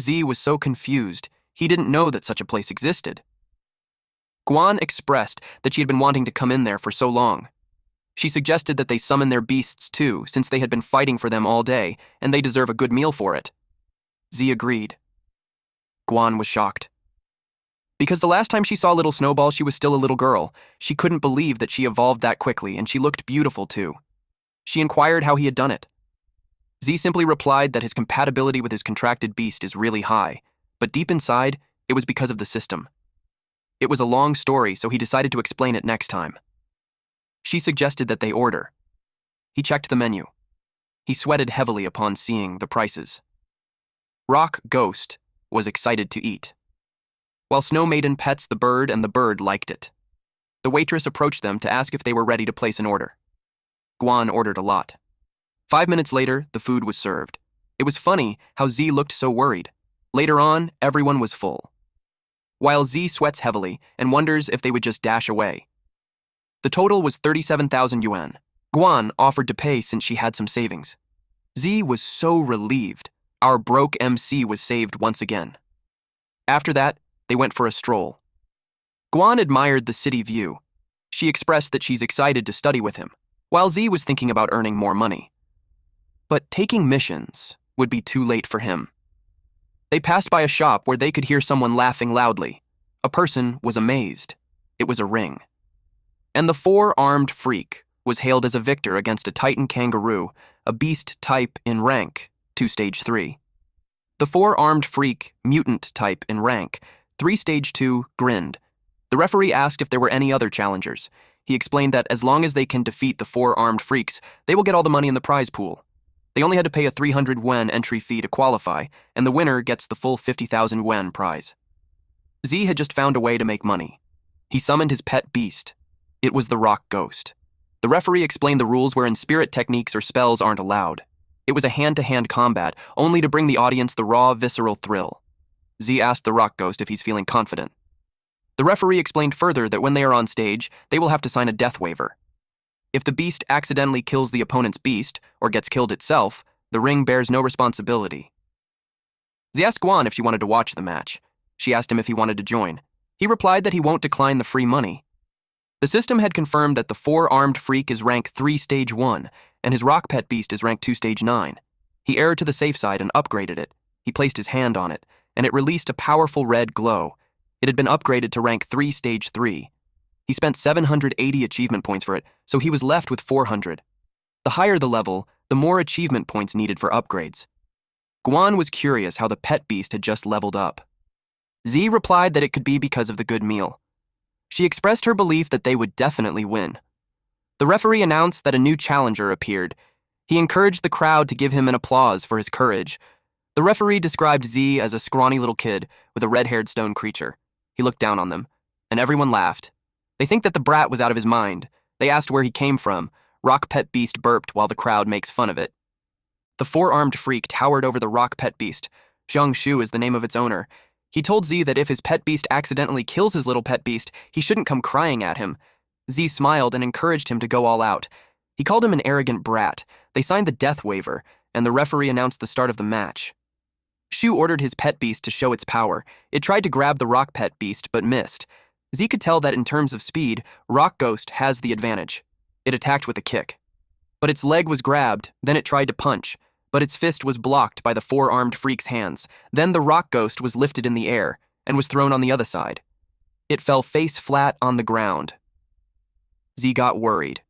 Z was so confused, he didn't know that such a place existed. Guan expressed that she had been wanting to come in there for so long. She suggested that they summon their beasts too, since they had been fighting for them all day, and they deserve a good meal for it. Z agreed. Guan was shocked. Because the last time she saw little Snowball, she was still a little girl. She couldn't believe that she evolved that quickly, and she looked beautiful too. She inquired how he had done it. Z simply replied that his compatibility with his contracted beast is really high, but deep inside, it was because of the system. It was a long story, so he decided to explain it next time. She suggested that they order. He checked the menu. He sweated heavily upon seeing the prices. Rock Ghost was excited to eat, while Snow Maiden pets the bird and the bird liked it. The waitress approached them to ask if they were ready to place an order. Guan ordered a lot. 5 minutes later, the food was served. It was funny how Z looked so worried. Later on, everyone was full, while Z sweats heavily and wonders if they would just dash away. The total was 37,000 yuan. Guan offered to pay since she had some savings. Z was so relieved. Our broke MC was saved once again. After that, they went for a stroll. Guan admired the city view. She expressed that she's excited to study with him, while Z was thinking about earning more money. But taking missions would be too late for him. They passed by a shop where they could hear someone laughing loudly. A person was amazed. It was a ring. And the four-armed freak was hailed as a victor against a Titan kangaroo, a beast type in rank, 2 stage 3. The four-armed freak, mutant type in rank, 3 stage 2, grinned. The referee asked if there were any other challengers. He explained that as long as they can defeat the four-armed freaks, they will get all the money in the prize pool. They only had to pay a 300 yuan entry fee to qualify, and the winner gets the full 50,000 yuan prize. Z had just found a way to make money. He summoned his pet beast. It was the Rock Ghost. The referee explained the rules wherein spirit techniques or spells aren't allowed. It was a hand-to-hand combat, only to bring the audience the raw, visceral thrill. Z asked the Rock Ghost if he's feeling confident. The referee explained further that when they are on stage, they will have to sign a death waiver. If the beast accidentally kills the opponent's beast, or gets killed itself, the ring bears no responsibility. Z asked Guan if she wanted to watch the match. She asked him if he wanted to join. He replied that he won't decline the free money. The system had confirmed that the four-armed freak is rank 3 stage 1, and his rock pet beast is rank 2 stage 9. He erred to the safe side and upgraded it. He placed his hand on it, and it released a powerful red glow. It had been upgraded to rank 3 stage 3. He spent 780 achievement points for it, so he was left with 400. The higher the level, the more achievement points needed for upgrades. Guan was curious how the pet beast had just leveled up. Z replied that it could be because of the good meal. She expressed her belief that they would definitely win. The referee announced that a new challenger appeared. He encouraged the crowd to give him an applause for his courage. The referee described Z as a scrawny little kid with a red-haired stone creature. He looked down on them, and everyone laughed. They think that the brat was out of his mind. They asked where he came from. Rock Pet Beast burped while the crowd makes fun of it. The four-armed freak towered over the Rock Pet Beast. Zhang Shu is the name of its owner. He told Z that if his pet beast accidentally kills his little pet beast, he shouldn't come crying at him. Z smiled and encouraged him to go all out. He called him an arrogant brat. They signed the death waiver, and the referee announced the start of the match. Shu ordered his pet beast to show its power. It tried to grab the Rock Pet Beast, but missed. Z could tell that in terms of speed, Rock Ghost has the advantage. It attacked with a kick. But its leg was grabbed, then it tried to punch, but its fist was blocked by the four-armed freak's hands. Then the Rock Ghost was lifted in the air and was thrown on the other side. It fell face flat on the ground. Z got worried.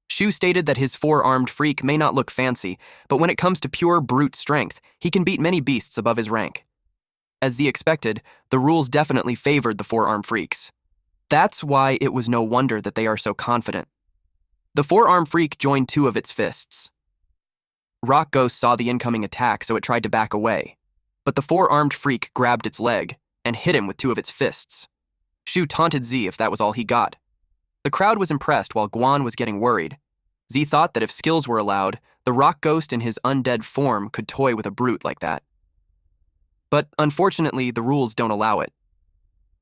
Shu stated that his four-armed freak may not look fancy, but when it comes to pure brute strength, he can beat many beasts above his rank. As Z expected, the rules definitely favored the four-armed freaks. That's why it was no wonder that they are so confident. The four-armed freak joined 2 of its fists. Rock Ghost saw the incoming attack, so it tried to back away. But the four-armed freak grabbed its leg and hit him with two of its fists. Shu taunted Z if that was all he got. The crowd was impressed while Guan was getting worried. Z thought that if skills were allowed, the Rock Ghost in his undead form could toy with a brute like that. But unfortunately, the rules don't allow it.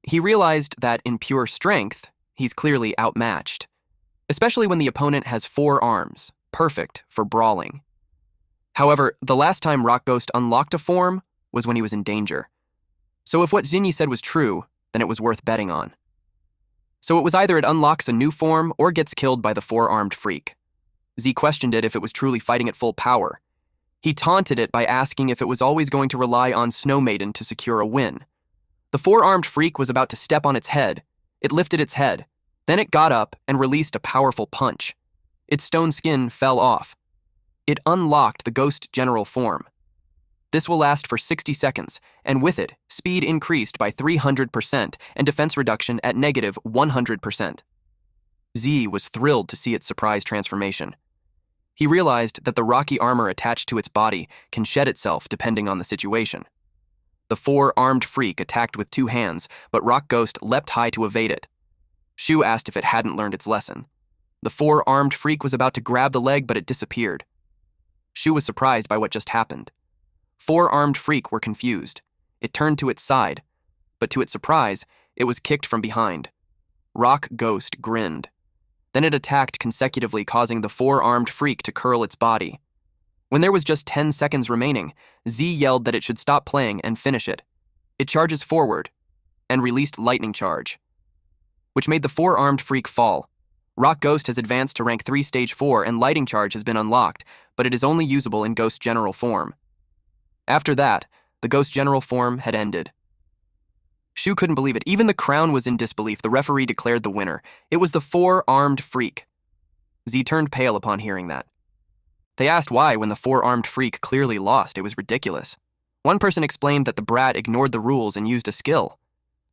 He realized that in pure strength, he's clearly outmatched, especially when the opponent has 4 arms, perfect for brawling. However, the last time Rock Ghost unlocked a form was when he was in danger. So if what Xinyi said was true, then it was worth betting on. So it was either it unlocks a new form or gets killed by the 4-armed freak. Z questioned it if it was truly fighting at full power. He taunted it by asking if it was always going to rely on Snow Maiden to secure a win. The 4-armed freak was about to step on its head. It lifted its head. Then it got up and released a powerful punch. Its stone skin fell off. It unlocked the Ghost General form. This will last for 60 seconds, and with it, speed increased by 300% and defense reduction at negative 100%. Z was thrilled to see its surprise transformation. He realized that the rocky armor attached to its body can shed itself depending on the situation. The 4-armed freak attacked with 2 hands, but Rock Ghost leapt high to evade it. Shu asked if it hadn't learned its lesson. The 4-armed freak was about to grab the leg, but it disappeared. Shu was surprised by what just happened. 4-armed freak were confused. It turned to its side, but to its surprise, it was kicked from behind. Rock Ghost grinned. Then it attacked consecutively, causing the 4-armed freak to curl its body. When there was just 10 seconds remaining, Z yelled that it should stop playing and finish it. It charges forward and released Lightning Charge, which made the 4-armed freak fall. Rock Ghost has advanced to rank 3 stage 4 and Lightning Charge has been unlocked, but it is only usable in Ghost General form. After that, the Ghost General form had ended. Shu couldn't believe it. Even the crown was in disbelief. The referee declared the winner. It was the 4-armed freak. Z turned pale upon hearing that. They asked why when the 4-armed freak clearly lost. It was ridiculous. One person explained that the brat ignored the rules and used a skill.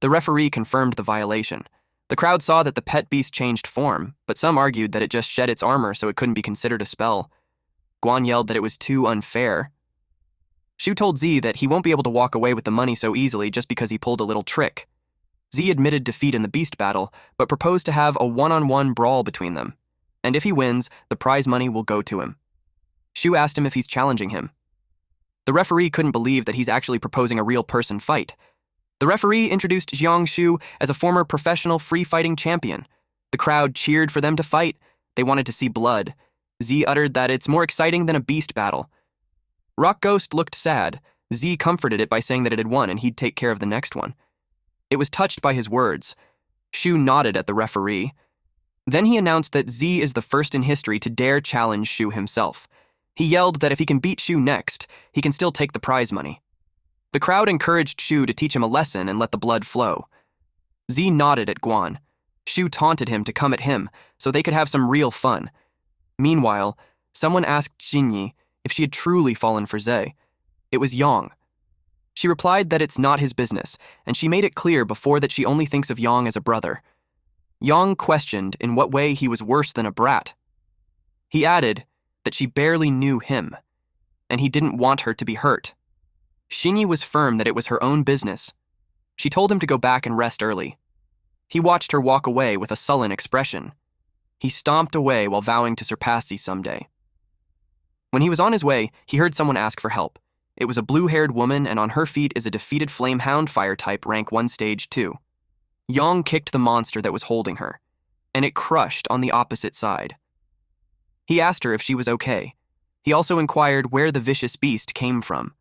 The referee confirmed the violation. The crowd saw that the pet beast changed form, but some argued that it just shed its armor so it couldn't be considered a spell. Guan yelled that it was too unfair. Shu told Z that he won't be able to walk away with the money so easily just because he pulled a little trick. Z admitted defeat in the beast battle, but proposed to have a one-on-one brawl between them. And if he wins, the prize money will go to him. Shu asked him if he's challenging him. The referee couldn't believe that he's actually proposing a real person fight. The referee introduced Jiang Shu as a former professional free-fighting champion. The crowd cheered for them to fight. They wanted to see blood. Z uttered that it's more exciting than a beast battle. Rock Ghost looked sad. Z comforted it by saying that it had won and he'd take care of the next one. It was touched by his words. Shu nodded at the referee. Then he announced that Z is the first in history to dare challenge Shu himself. He yelled that if he can beat Shu next, he can still take the prize money. The crowd encouraged Shu to teach him a lesson and let the blood flow. Z nodded at Guan. Shu taunted him to come at him so they could have some real fun. Meanwhile, someone asked Xinyi if she had truly fallen for Ze. It was Yang. She replied that it's not his business, and she made it clear before that she only thinks of Yang as a brother. Yang questioned in what way he was worse than a brat. He added that she barely knew him, and he didn't want her to be hurt. Xinyi was firm that it was her own business. She told him to go back and rest early. He watched her walk away with a sullen expression. He stomped away while vowing to surpass Z someday. When he was on his way, he heard someone ask for help. It was a blue-haired woman, and on her feet is a defeated Flamehound fire type rank 1 stage 2. Yang kicked the monster that was holding her, and it crushed on the opposite side. He asked her if she was okay. He also inquired where the vicious beast came from.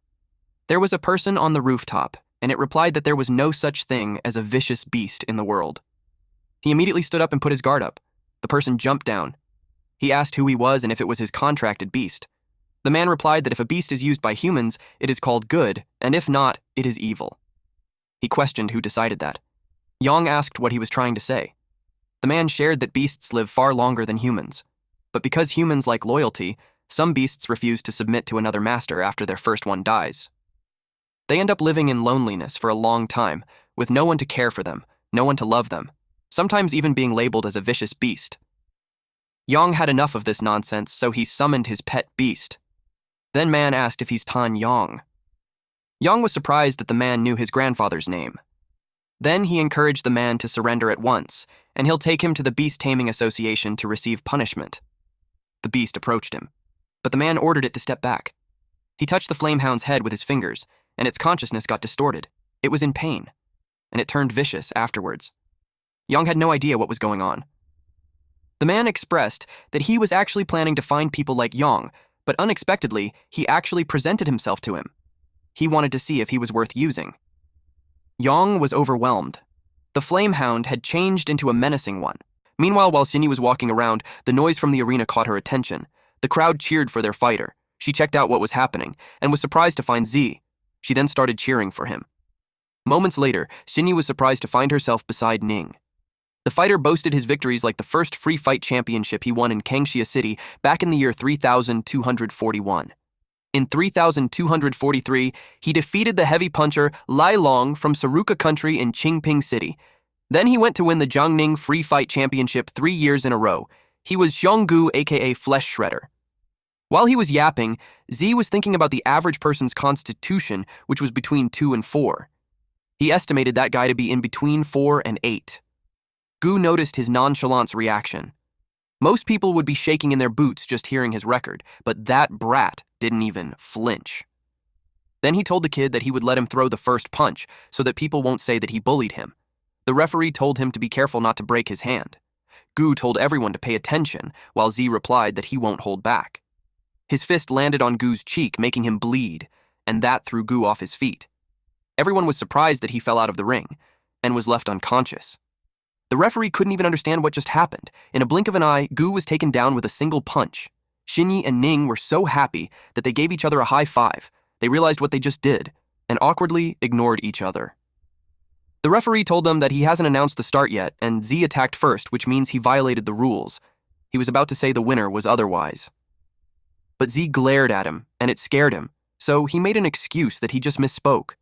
There was a person on the rooftop, and it replied that there was no such thing as a vicious beast in the world. He immediately stood up and put his guard up. The person jumped down. He asked who he was and if it was his contracted beast. The man replied that if a beast is used by humans, it is called good, and if not, it is evil. He questioned who decided that. Yang asked what he was trying to say. The man shared that beasts live far longer than humans. But because humans like loyalty, some beasts refuse to submit to another master after their first one dies. They end up living in loneliness for a long time, with no one to care for them, no one to love them, sometimes even being labeled as a vicious beast. Yang had enough of this nonsense, so he summoned his pet beast. Then man asked if he's Tan Yong. Yong was surprised that the man knew his grandfather's name. Then he encouraged the man to surrender at once, and he'll take him to the Beast Taming Association to receive punishment. The beast approached him, but the man ordered it to step back. He touched the flamehound's head with his fingers, and its consciousness got distorted. It was in pain, and it turned vicious afterwards. Yong had no idea what was going on. The man expressed that he was actually planning to find people like Yong, but unexpectedly, he actually presented himself to him. He wanted to see if he was worth using. Yong was overwhelmed. The flamehound had changed into a menacing one. Meanwhile, while Xinyi was walking around, the noise from the arena caught her attention. The crowd cheered for their fighter. She checked out what was happening, and was surprised to find Z. She then started cheering for him. Moments later, Xinyi was surprised to find herself beside Ning. The fighter boasted his victories like the first free fight championship he won in Kangxia City back in the year 3241. In 3243, he defeated the heavy puncher Lai Long from Saruka Country in Qingping City. Then he went to win the Jiangning Free Fight Championship 3 years in a row. He was Zhonggu, aka Flesh Shredder. While he was yapping, Z was thinking about the average person's constitution, which was between 2 and 4. He estimated that guy to be in between 4 and 8. Gu noticed his nonchalance reaction. Most people would be shaking in their boots just hearing his record, but that brat didn't even flinch. Then he told the kid that he would let him throw the first punch so that people won't say that he bullied him. The referee told him to be careful not to break his hand. Gu told everyone to pay attention, while Z replied that he won't hold back. His fist landed on Gu's cheek, making him bleed, and that threw Gu off his feet. Everyone was surprised that he fell out of the ring, and was left unconscious. The referee couldn't even understand what just happened. In a blink of an eye, Gu was taken down with a single punch. Xinyi and Ning were so happy that they gave each other a high five. They realized what they just did, and awkwardly ignored each other. The referee told them that he hasn't announced the start yet, and Z attacked first, which means he violated the rules. He was about to say the winner was otherwise. But Z glared at him, and it scared him, so he made an excuse that he just misspoke.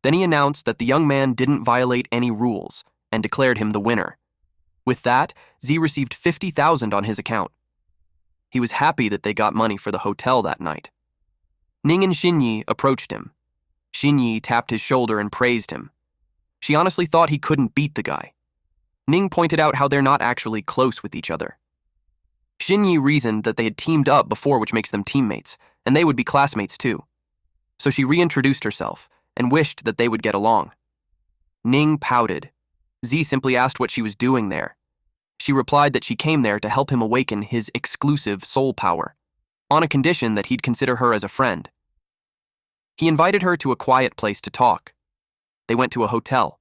Then he announced that the young man didn't violate any rules, and declared him the winner. With that, Z received 50,000 on his account. He was happy that they got money for the hotel that night. Ning and Xinyi approached him. Xinyi tapped his shoulder and praised him. She honestly thought he couldn't beat the guy. Ning pointed out how they're not actually close with each other. Xinyi reasoned that they had teamed up before, which makes them teammates, and they would be classmates too. So she reintroduced herself and wished that they would get along. Ning pouted. Z simply asked what she was doing there. She replied that she came there to help him awaken his exclusive soul power, on a condition that he'd consider her as a friend. He invited her to a quiet place to talk. They went to a hotel.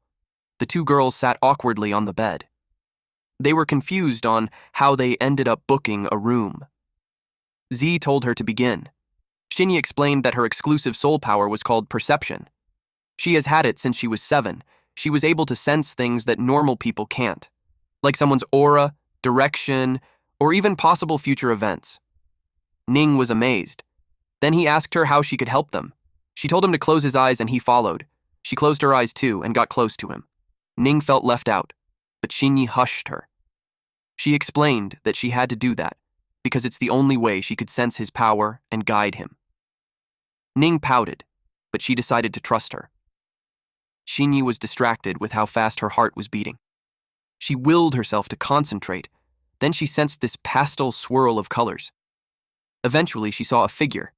The two girls sat awkwardly on the bed. They were confused on how they ended up booking a room. Z told her to begin. Xinyi explained that her exclusive soul power was called perception. She has had it since she was 7. She was able to sense things that normal people can't, like someone's aura, direction, or even possible future events. Ning was amazed. Then he asked her how she could help them. She told him to close his eyes and he followed. She closed her eyes too and got close to him. Ning felt left out, but Xinyi hushed her. She explained that she had to do that because it's the only way she could sense his power and guide him. Ning pouted, but she decided to trust her. Xinyi was distracted with how fast her heart was beating. She willed herself to concentrate. Then she sensed this pastel swirl of colors. Eventually, she saw a figure,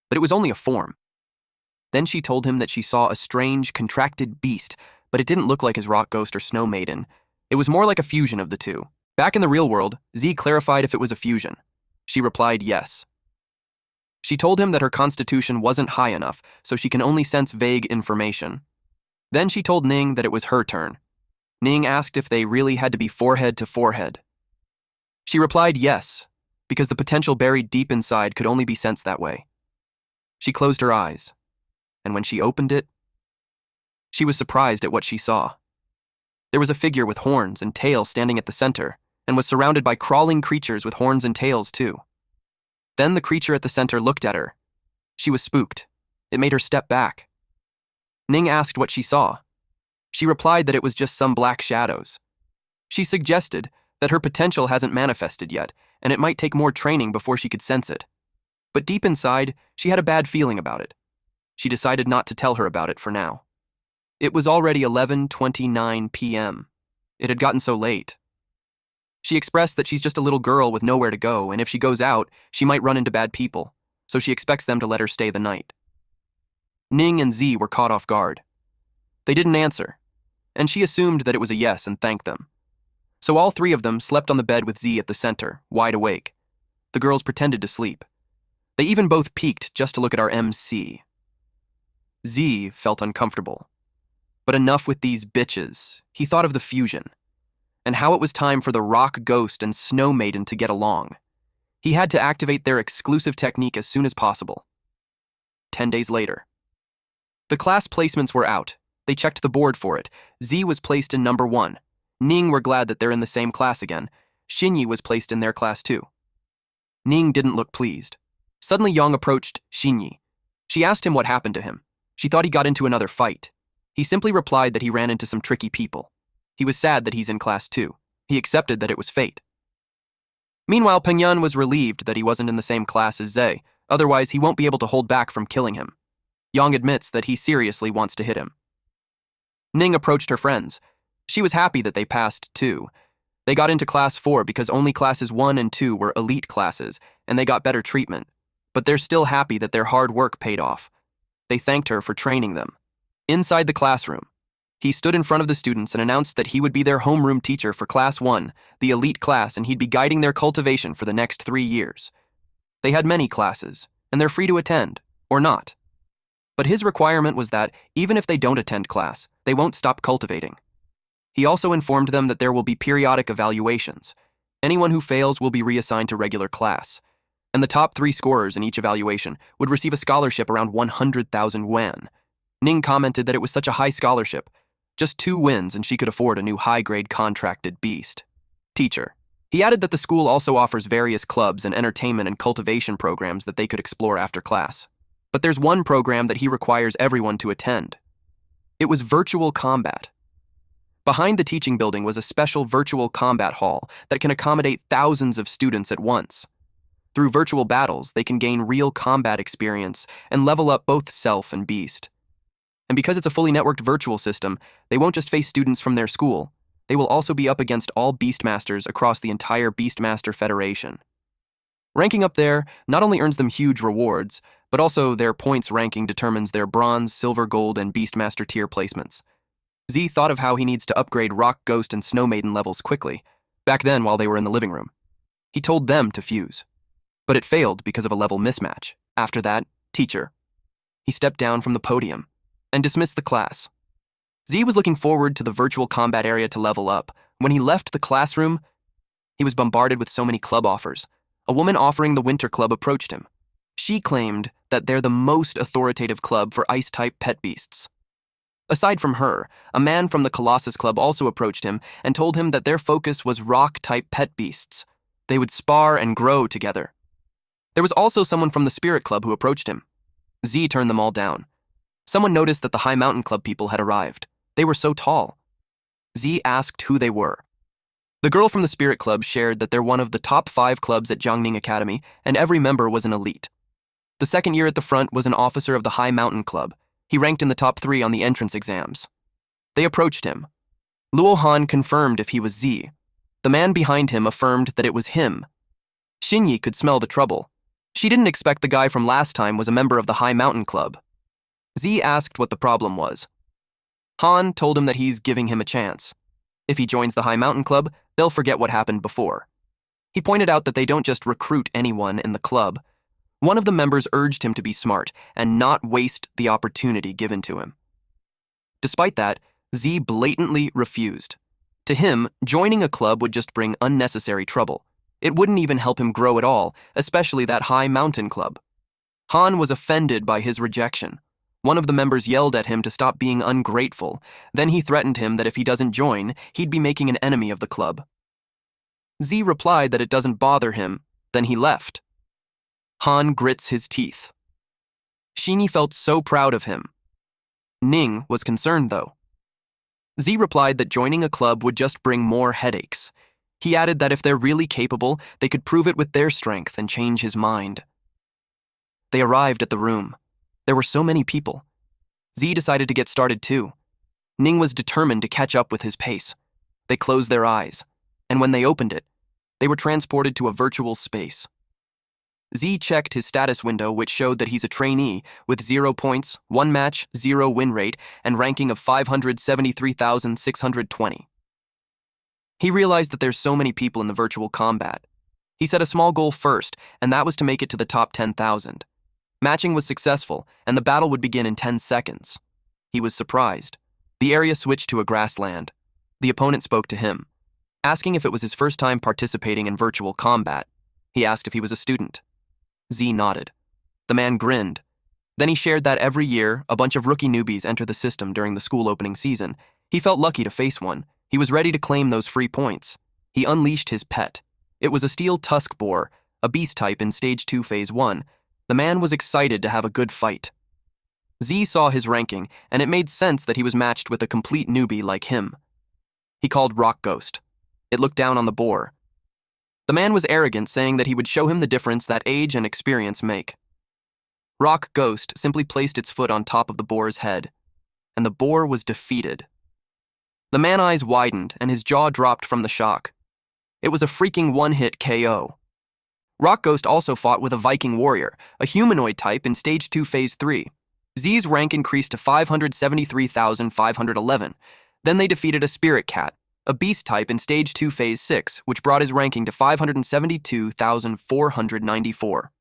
but it was only a form. Then she told him that she saw a strange, contracted beast, but it didn't look like his rock ghost or snow maiden. It was more like a fusion of the two. Back in the real world, Z clarified if it was a fusion. She replied yes. She told him that her constitution wasn't high enough, so she can only sense vague information. Then she told Ning that it was her turn. Ning asked if they really had to be forehead to forehead. She replied yes, because the potential buried deep inside could only be sensed that way. She closed her eyes, and when she opened it, she was surprised at what she saw. There was a figure with horns and tail standing at the center, and was surrounded by crawling creatures with horns and tails too. Then the creature at the center looked at her. She was spooked. It made her step back. Ning asked what she saw. She replied that it was just some black shadows. She suggested that her potential hasn't manifested yet, and it might take more training before she could sense it. But deep inside, she had a bad feeling about it. She decided not to tell her about it for now. It was already 11:29 p.m. It had gotten so late. She expressed that she's just a little girl with nowhere to go, and if she goes out, she might run into bad people, so she expects them to let her stay the night. Ning and Z were caught off guard. They didn't answer, and she assumed that it was a yes and thanked them. So all three of them slept on the bed with Z at the center, wide awake. The girls pretended to sleep. They even both peeked just to look at our MC. Z felt uncomfortable. But enough with these bitches. He thought of the fusion, and how it was time for the Rock Ghost and Snow Maiden to get along. He had to activate their exclusive technique as soon as possible. 10 days later. The class placements were out. They checked the board for it. Z was placed in number 1. Ning were glad that they're in the same class again. Xinyi was placed in their class too. Ning didn't look pleased. Suddenly Yang approached Xinyi. She asked him what happened to him. She thought he got into another fight. He simply replied that he ran into some tricky people. He was sad that he's in class too. He accepted that it was fate. Meanwhile, Pengyun was relieved that he wasn't in the same class as Zhe, otherwise he won't be able to hold back from killing him. Yang admits that he seriously wants to hit him. Ning approached her friends. She was happy that they passed too. They got into class 4 because only classes 1 and 2 were elite classes, and they got better treatment. But they're still happy that their hard work paid off. They thanked her for training them. Inside the classroom, he stood in front of the students and announced that he would be their homeroom teacher for class 1, the elite class, and he'd be guiding their cultivation for the next 3 years. They had many classes, and they're free to attend, or not. But his requirement was that, even if they don't attend class, they won't stop cultivating. He also informed them that there will be periodic evaluations. Anyone who fails will be reassigned to regular class, and the top 3 scorers in each evaluation would receive a scholarship around 100,000 yuan. Ning commented that it was such a high scholarship, just 2 wins and she could afford a new high-grade contracted beast. Teacher. He added that the school also offers various clubs and entertainment and cultivation programs that they could explore after class. But there's one program that he requires everyone to attend. It was virtual combat. Behind the teaching building was a special virtual combat hall that can accommodate thousands of students at once. Through virtual battles, they can gain real combat experience and level up both self and beast. And because it's a fully networked virtual system, they won't just face students from their school. They will also be up against all Beastmasters across the entire Beastmaster Federation. Ranking up there not only earns them huge rewards, but also their points ranking determines their bronze, silver, gold, and Beastmaster tier placements. Z thought of how he needs to upgrade Rock Ghost and Snow Maiden levels quickly, back then while they were in the living room. He told them to fuse. But it failed because of a level mismatch. After that, teacher. He stepped down from the podium and dismissed the class. Z was looking forward to the virtual combat area to level up. When he left the classroom, he was bombarded with so many club offers. A woman offering the Winter Club approached him. She claimed that they're the most authoritative club for ice-type pet beasts. Aside from her, a man from the Colossus Club also approached him and told him that their focus was rock-type pet beasts. They would spar and grow together. There was also someone from the Spirit Club who approached him. Z turned them all down. Someone noticed that the High Mountain Club people had arrived. They were so tall. Z asked who they were. The girl from the Spirit Club shared that they're one of the top 5 clubs at Jiangning Academy, and every member was an elite. The second year at the front was an officer of the High Mountain Club. He ranked in the top 3 on the entrance exams. They approached him. Luo Han confirmed if he was Z. The man behind him affirmed that it was him. Xinyi could smell the trouble. She didn't expect the guy from last time was a member of the High Mountain Club. Z asked what the problem was. Han told him that he's giving him a chance. If he joins the High Mountain Club, they'll forget what happened before. He pointed out that they don't just recruit anyone in the club. One of the members urged him to be smart and not waste the opportunity given to him. Despite that, Z blatantly refused. To him, joining a club would just bring unnecessary trouble. It wouldn't even help him grow at all, especially that High Mountain Club. Han was offended by his rejection. One of the members yelled at him to stop being ungrateful. Then he threatened him that if he doesn't join, he'd be making an enemy of the club. Z replied that it doesn't bother him, then he left. Han grits his teeth. Xinyi felt so proud of him. Ning was concerned, though. Z replied that joining a club would just bring more headaches. He added that if they're really capable, they could prove it with their strength and change his mind. They arrived at the room. There were so many people. Z decided to get started too. Ning was determined to catch up with his pace. They closed their eyes, and when they opened it, they were transported to a virtual space. Z checked his status window, which showed that he's a trainee with 0 points, 1 match, 0 win rate, and ranking of 573,620. He realized that there's so many people in the virtual combat. He set a small goal first, and that was to make it to the top 10,000. Matching was successful, and the battle would begin in 10 seconds. He was surprised. The area switched to a grassland. The opponent spoke to him, asking if it was his first time participating in virtual combat. He asked if he was a student. Z nodded. The man grinned. Then he shared that every year, a bunch of rookie newbies enter the system during the school opening season. He felt lucky to face one. He was ready to claim those free points. He unleashed his pet. It was a steel tusk boar, a beast type in Stage 2 Phase 1. The man was excited to have a good fight. Z saw his ranking, and it made sense that he was matched with a complete newbie like him. He called Rock Ghost. It looked down on the boar. The man was arrogant, saying that he would show him the difference that age and experience make. Rock Ghost simply placed its foot on top of the boar's head, and the boar was defeated. The man's eyes widened, and his jaw dropped from the shock. It was a freaking one-hit KO. Rock Ghost also fought with a Viking warrior, a humanoid type in Stage 2 Phase 3. Z's rank increased to 573,511. Then they defeated a spirit cat, a beast type in Stage 2 Phase 6, which brought his ranking to 572,494.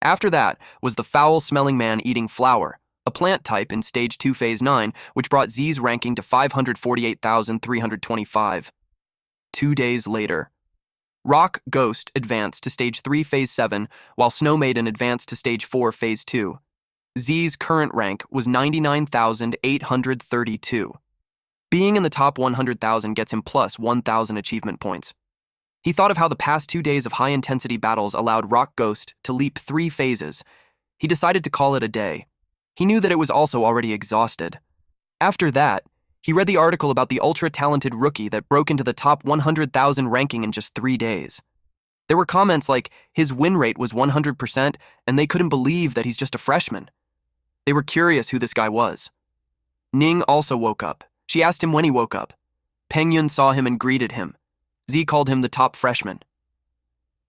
After that was the foul-smelling man eating flower, a plant type in Stage 2 Phase 9, which brought Z's ranking to 548,325. 2 days later, Rock Ghost advanced to Stage 3 Phase 7, while Snow Maiden advanced to Stage 4 Phase 2. Z's current rank was 99,832. Being in the top 100,000 gets him plus 1,000 achievement points. He thought of how the past 2 days of high-intensity battles allowed Rock Ghost to leap 3 phases. He decided to call it a day. He knew that it was also already exhausted. After that, he read the article about the ultra-talented rookie that broke into the top 100,000 ranking in just 3 days. There were comments like his win rate was 100% and they couldn't believe that he's just a freshman. They were curious who this guy was. Ning also woke up. She asked him when he woke up. Pengyun saw him and greeted him. Z called him the top freshman.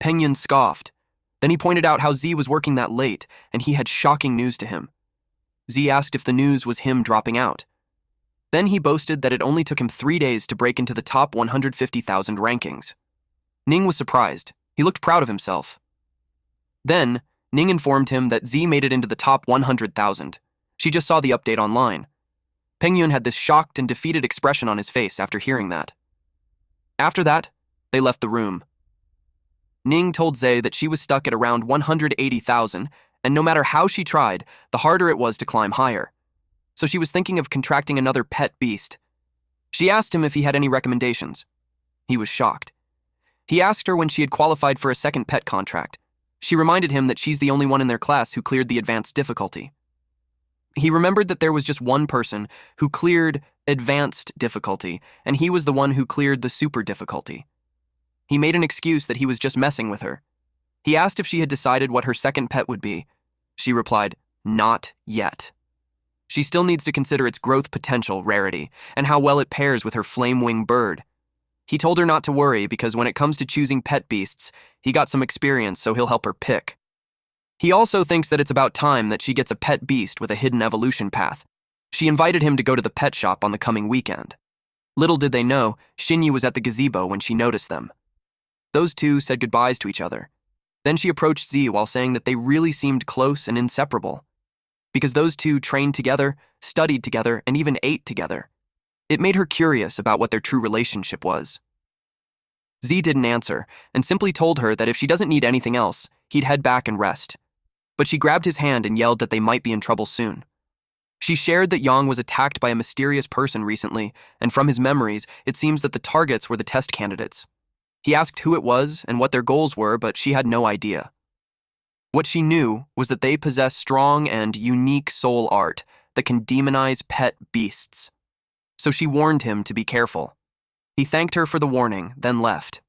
Pengyun scoffed. Then he pointed out how Z was working that late and he had shocking news to him. Z asked if the news was him dropping out. Then he boasted that it only took him 3 days to break into the top 150,000 rankings. Ning was surprised. He looked proud of himself. Then, Ning informed him that Z made it into the top 100,000. She just saw the update online. Pengyun had this shocked and defeated expression on his face after hearing that. After that, they left the room. Ning told Zay that she was stuck at around 180,000, and no matter how she tried, the harder it was to climb higher. So she was thinking of contracting another pet beast. She asked him if he had any recommendations. He was shocked. He asked her when she had qualified for a second pet contract. She reminded him that she's the only one in their class who cleared the advanced difficulty. He remembered that there was just one person who cleared advanced difficulty, and he was the one who cleared the super difficulty. He made an excuse that he was just messing with her. He asked if she had decided what her second pet would be. She replied, "Not yet." She still needs to consider its growth potential, rarity, and how well it pairs with her flame-wing bird. He told her not to worry because when it comes to choosing pet beasts, he got some experience, so he'll help her pick. He also thinks that it's about time that she gets a pet beast with a hidden evolution path. She invited him to go to the pet shop on the coming weekend. Little did they know, Shinyu was at the gazebo when she noticed them. Those two said goodbyes to each other. Then she approached Z while saying that they really seemed close and inseparable. Because those two trained together, studied together, and even ate together. It made her curious about what their true relationship was. Z didn't answer, and simply told her that if she doesn't need anything else, he'd head back and rest. But she grabbed his hand and yelled that they might be in trouble soon. She shared that Yang was attacked by a mysterious person recently, and from his memories, it seems that the targets were the test candidates. He asked who it was and what their goals were, but she had no idea. What she knew was that they possess strong and unique soul art that can demonize pet beasts. So she warned him to be careful. He thanked her for the warning, then left.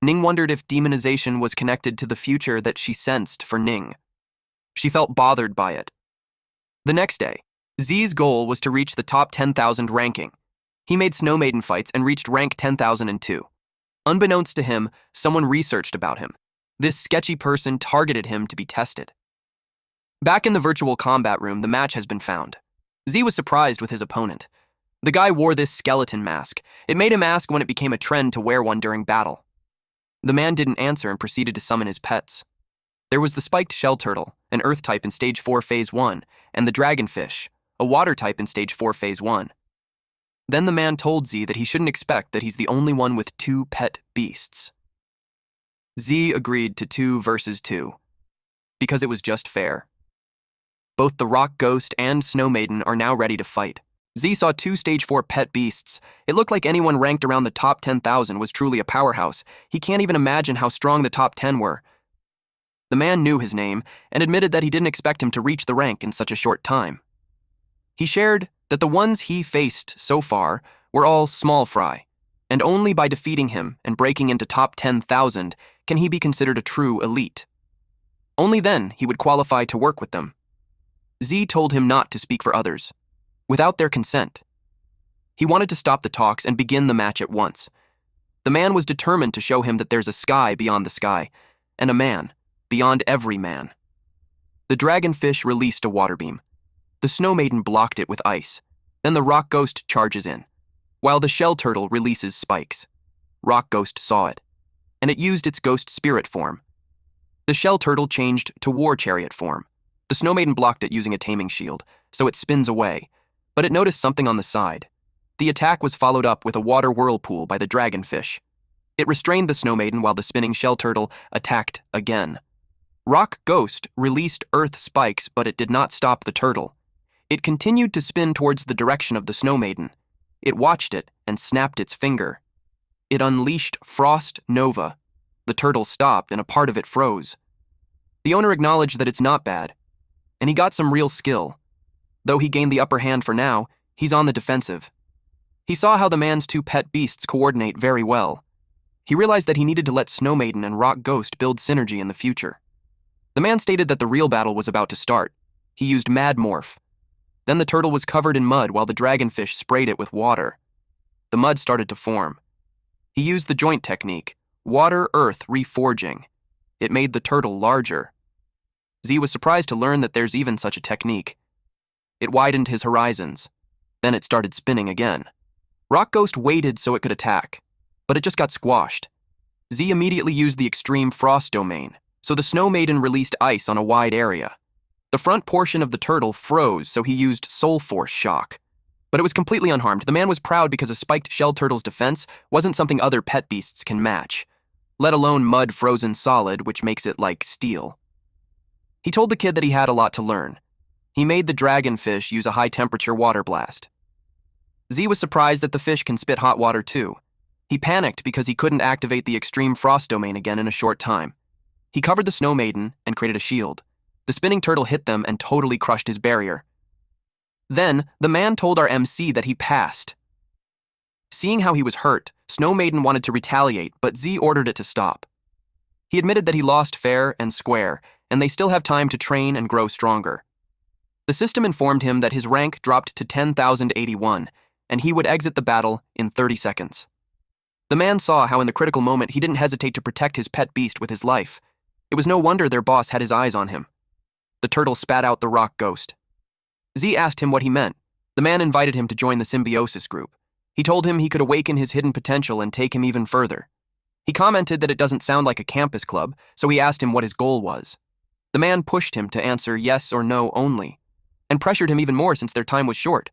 Ning wondered if demonization was connected to the future that she sensed for Ning. She felt bothered by it. The next day, Z's goal was to reach the top 10,000 ranking. He made Snow Maiden fights and reached rank 10,002. Unbeknownst to him, someone researched about him. This sketchy person targeted him to be tested. Back in the virtual combat room, the match has been found. Z was surprised with his opponent. The guy wore this skeleton mask. It made him ask when it became a trend to wear one during battle. The man didn't answer and proceeded to summon his pets. There was the spiked shell turtle, an earth type in Stage 4 Phase 1, and the dragonfish, a water type in Stage 4 Phase 1. Then the man told Z that he shouldn't expect that he's the only one with 2 pet beasts. Z agreed to 2 versus 2, because it was just fair. Both the Rock Ghost and Snow Maiden are now ready to fight. Z saw 2 Stage 4 pet beasts. It looked like anyone ranked around the top 10,000 was truly a powerhouse. He can't even imagine how strong the top 10 were. The man knew his name and admitted that he didn't expect him to reach the rank in such a short time. He shared that the ones he faced so far were all small fry, and only by defeating him and breaking into top 10,000 can he be considered a true elite. Only then he would qualify to work with them. Z told him not to speak for others, without their consent. He wanted to stop the talks and begin the match at once. The man was determined to show him that there's a sky beyond the sky, and a man beyond every man. The dragonfish released a water beam. The Snow Maiden blocked it with ice. Then the Rock Ghost charges in, while the shell turtle releases spikes. Rock Ghost saw it, and it used its ghost spirit form. The shell turtle changed to war chariot form. The Snow Maiden blocked it using a taming shield, so it spins away, but it noticed something on the side. The attack was followed up with a water whirlpool by the dragonfish. It restrained the Snow Maiden while the spinning shell turtle attacked again. Rock Ghost released earth spikes, but it did not stop the turtle. It continued to spin towards the direction of the Snow Maiden. It watched it and snapped its finger. It unleashed Frost Nova. The turtle stopped and a part of it froze. The owner acknowledged that it's not bad, and he got some real skill. Though he gained the upper hand for now, he's on the defensive. He saw how the man's 2 pet beasts coordinate very well. He realized that he needed to let Snow Maiden and Rock Ghost build synergy in the future. The man stated that the real battle was about to start. He used Mad Morph. Then the turtle was covered in mud while the dragonfish sprayed it with water. The mud started to form. He used the joint technique, water-earth reforging. It made the turtle larger. Z was surprised to learn that there's even such a technique. It widened his horizons. Then it started spinning again. Rock Ghost waited so it could attack, but it just got squashed. Z immediately used the extreme frost domain, so the Snow Maiden released ice on a wide area. The front portion of the turtle froze, so he used Soul Force Shock. But it was completely unharmed. The man was proud because a spiked shell turtle's defense wasn't something other pet beasts can match, let alone mud frozen solid, which makes it like steel. He told the kid that he had a lot to learn. He made the dragonfish use a high-temperature water blast. Z was surprised that the fish can spit hot water too. He panicked because he couldn't activate the extreme frost domain again in a short time. He covered the Snow Maiden and created a shield. The spinning turtle hit them and totally crushed his barrier. Then, the man told our MC that he passed. Seeing how he was hurt, Snow Maiden wanted to retaliate, but Z ordered it to stop. He admitted that he lost fair and square, and they still have time to train and grow stronger. The system informed him that his rank dropped to 10,081, and he would exit the battle in 30 seconds. The man saw how in the critical moment he didn't hesitate to protect his pet beast with his life. It was no wonder their boss had his eyes on him. The turtle spat out the Rock Ghost. Z asked him what he meant. The man invited him to join the symbiosis group. He told him he could awaken his hidden potential and take him even further. He commented that it doesn't sound like a campus club, so he asked him what his goal was. The man pushed him to answer yes or no only, and pressured him even more since their time was short.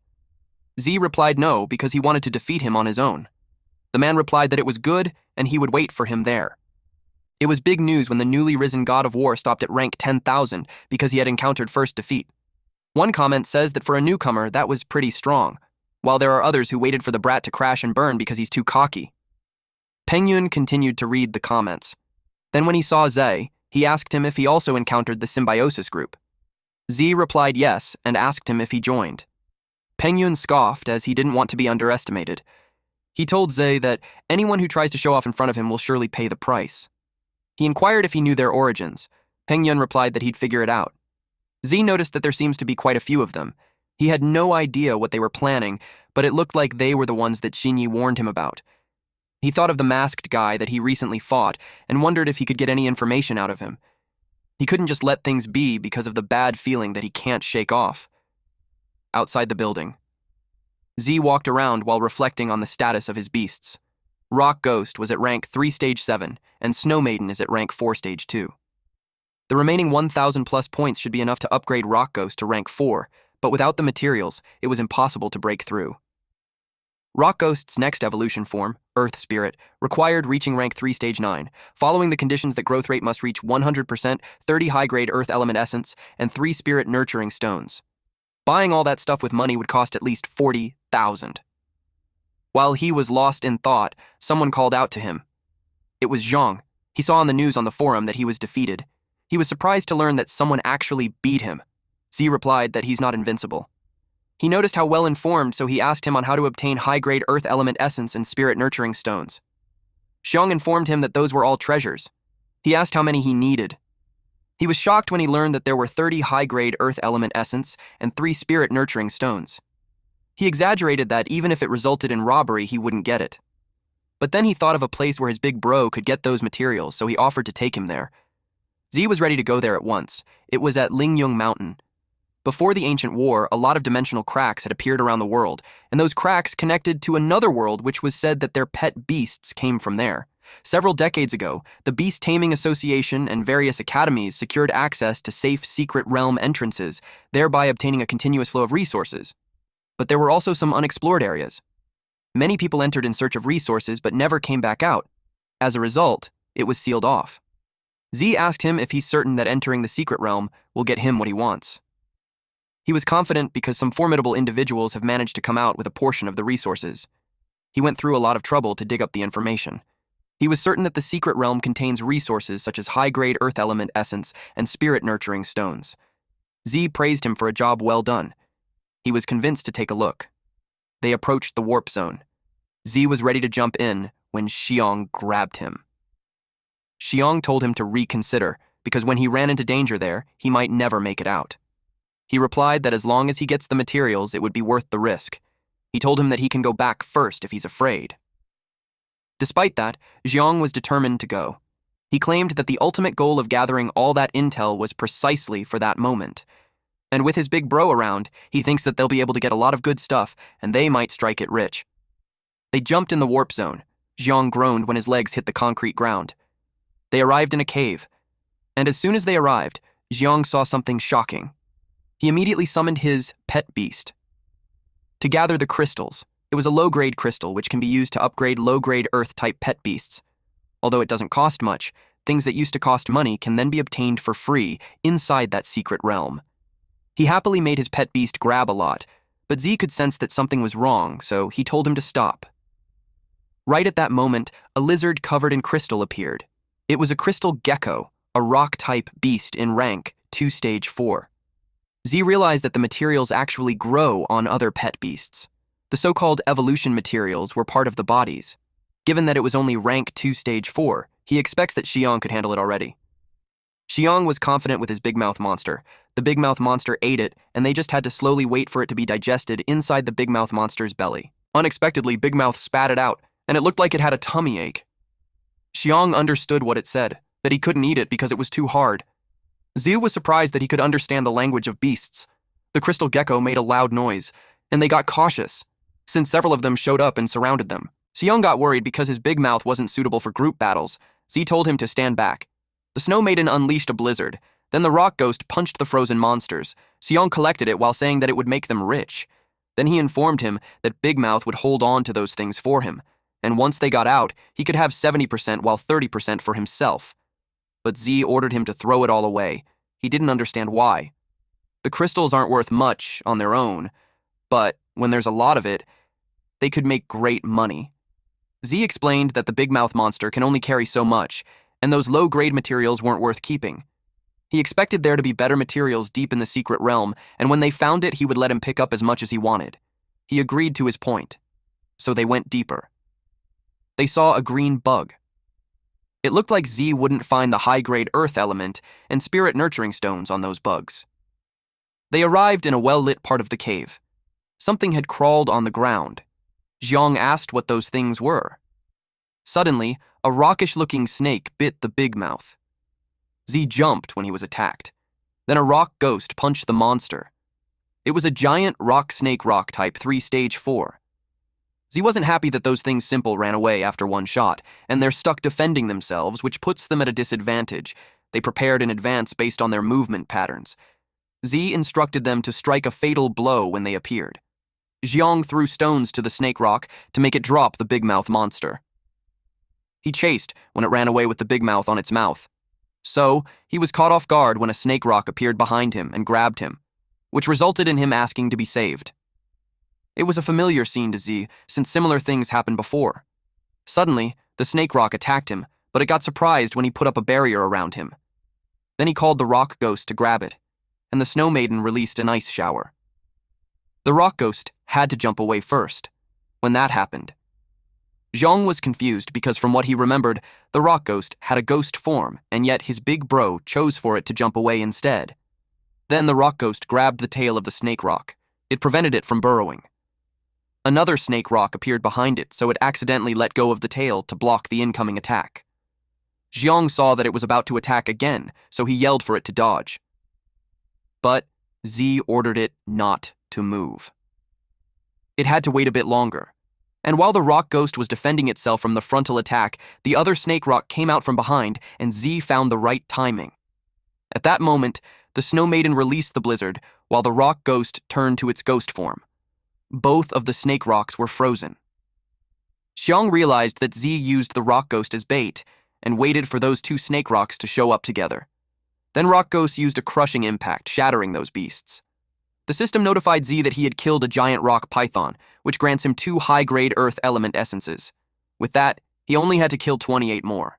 Z replied no because he wanted to defeat him on his own. The man replied that it was good and he would wait for him there. It was big news when the newly risen god of war stopped at rank 10,000 because he had encountered first defeat. One comment says that for a newcomer, that was pretty strong, while there are others who waited for the brat to crash and burn because he's too cocky. Pengyun continued to read the comments. Then when he saw Z, he asked him if he also encountered the symbiosis group. Z replied yes and asked him if he joined. Pengyun scoffed as he didn't want to be underestimated. He told Z that anyone who tries to show off in front of him will surely pay the price. He inquired if he knew their origins. Pengyun replied that he'd figure it out. Z noticed that there seems to be quite a few of them. He had no idea what they were planning, but it looked like they were the ones that Shinyi warned him about. He thought of the masked guy that he recently fought and wondered if he could get any information out of him. He couldn't just let things be because of the bad feeling that he can't shake off. Outside the building, Z walked around while reflecting on the status of his beasts. Rock Ghost was at rank 3 stage 7, and Snow Maiden is at rank 4 stage 2. The remaining 1,000 plus points should be enough to upgrade Rock Ghost to rank 4, but without the materials, it was impossible to break through. Rock Ghost's next evolution form, Earth Spirit, required reaching rank 3 stage 9, following the conditions that growth rate must reach 100%, 30 high-grade Earth Element Essence, and 3 Spirit Nurturing Stones. Buying all that stuff with money would cost at least 40,000. While he was lost in thought, someone called out to him. It was Zhang. He saw on the news on the forum that he was defeated. He was surprised to learn that someone actually beat him. Z replied that he's not invincible. He noticed how well-informed, so he asked him on how to obtain high-grade Earth Element Essence and Spirit Nurturing Stones. Zhang informed him that those were all treasures. He asked how many he needed. He was shocked when he learned that there were 30 high-grade Earth Element Essence and 3 Spirit Nurturing Stones. He exaggerated that even if it resulted in robbery, he wouldn't get it. But then he thought of a place where his big bro could get those materials, so he offered to take him there. Z was ready to go there at once. It was at Lingyung Mountain. Before the Ancient War, a lot of dimensional cracks had appeared around the world, and those cracks connected to another world which was said that their pet beasts came from there. Several decades ago, the Beast Taming Association and various academies secured access to safe secret realm entrances, thereby obtaining a continuous flow of resources. But there were also some unexplored areas. Many people entered in search of resources but never came back out. As a result, it was sealed off. Z asked him if he's certain that entering the secret realm will get him what he wants. He was confident because some formidable individuals have managed to come out with a portion of the resources. He went through a lot of trouble to dig up the information. He was certain that the secret realm contains resources such as high-grade Earth Element Essence and Spirit Nurturing Stones. Z praised him for a job well done. He was convinced to take a look. They approached the warp zone. Z was ready to jump in when Xiong grabbed him. Xiong told him to reconsider, because when he ran into danger there, he might never make it out. He replied that as long as he gets the materials, it would be worth the risk. He told him that he can go back first if he's afraid. Despite that, Xiong was determined to go. He claimed that the ultimate goal of gathering all that intel was precisely for that moment. And with his big bro around, he thinks that they'll be able to get a lot of good stuff, and they might strike it rich. They jumped in the warp zone. Xiong groaned when his legs hit the concrete ground. They arrived in a cave, and as soon as they arrived, Xiong saw something shocking. He immediately summoned his pet beast. To gather the crystals, it was a low-grade crystal which can be used to upgrade low-grade Earth-type pet beasts. Although it doesn't cost much, things that used to cost money can then be obtained for free inside that secret realm. He happily made his pet beast grab a lot, but Z could sense that something was wrong, so he told him to stop. Right at that moment, a lizard covered in crystal appeared. It was a crystal gecko, a rock-type beast in rank 2 stage 4. Z realized that the materials actually grow on other pet beasts. The so-called evolution materials were part of the bodies. Given that it was only rank 2 stage 4, he expects that Xiong could handle it already. Xiong was confident with his big mouth monster. The big mouth monster ate it, and they just had to slowly wait for it to be digested inside the big mouth monster's belly. Unexpectedly, Big Mouth spat it out, and it looked like it had a tummy ache. Xiong understood what it said, that he couldn't eat it because it was too hard. Z was surprised that he could understand the language of beasts. The crystal gecko made a loud noise, and they got cautious, since several of them showed up and surrounded them. Xiong got worried because his big mouth wasn't suitable for group battles. Z told him to stand back. The Snow Maiden unleashed a blizzard. Then the rock ghost punched the frozen monsters. Xiong collected it while saying that it would make them rich. Then he informed him that Big Mouth would hold on to those things for him, and once they got out, he could have 70% while 30% for himself. But Z ordered him to throw it all away. He didn't understand why. The crystals aren't worth much on their own, but when there's a lot of it, they could make great money. Z explained that the Big Mouth monster can only carry so much, and those low-grade materials weren't worth keeping. He expected there to be better materials deep in the secret realm, and when they found it, he would let him pick up as much as he wanted. He agreed to his point, so they went deeper. They saw a green bug. It looked like Z wouldn't find the high-grade Earth element and Spirit Nurturing Stones on those bugs. They arrived in a well-lit part of the cave. Something had crawled on the ground. Xiong asked what those things were. Suddenly, a rockish-looking snake bit the big mouth. Z jumped when he was attacked. Then a rock ghost punched the monster. It was a giant rock snake rock type 3 stage 4. Z wasn't happy that those things simple ran away after one shot, and they're stuck defending themselves, which puts them at a disadvantage. They prepared in advance based on their movement patterns. Z instructed them to strike a fatal blow when they appeared. Xiong threw stones to the snake rock to make it drop the big mouth monster. He chased when it ran away with the big mouth on its mouth. So, he was caught off guard when a snake rock appeared behind him and grabbed him, which resulted in him asking to be saved. It was a familiar scene to Z, since similar things happened before. Suddenly, the snake rock attacked him, but it got surprised when he put up a barrier around him. Then he called the rock ghost to grab it, and the snow maiden released an ice shower. The rock ghost had to jump away first. When that happened, Xiong was confused because from what he remembered, the rock ghost had a ghost form, and yet his big bro chose for it to jump away instead. Then the rock ghost grabbed the tail of the snake rock. It prevented it from burrowing. Another snake rock appeared behind it, so it accidentally let go of the tail to block the incoming attack. Xiong saw that it was about to attack again, so he yelled for it to dodge. But Z ordered it not to move. It had to wait a bit longer. And while the rock ghost was defending itself from the frontal attack, the other snake rock came out from behind, and Z found the right timing. At that moment, the snow maiden released the blizzard, while the rock ghost turned to its ghost form. Both of the snake rocks were frozen. Xiong realized that Z used the rock ghost as bait, and waited for those two snake rocks to show up together. Then rock ghost used a crushing impact, shattering those beasts. The system notified Z that he had killed a giant rock python, which grants him 2 high-grade earth element essences. With that, he only had to kill 28 more.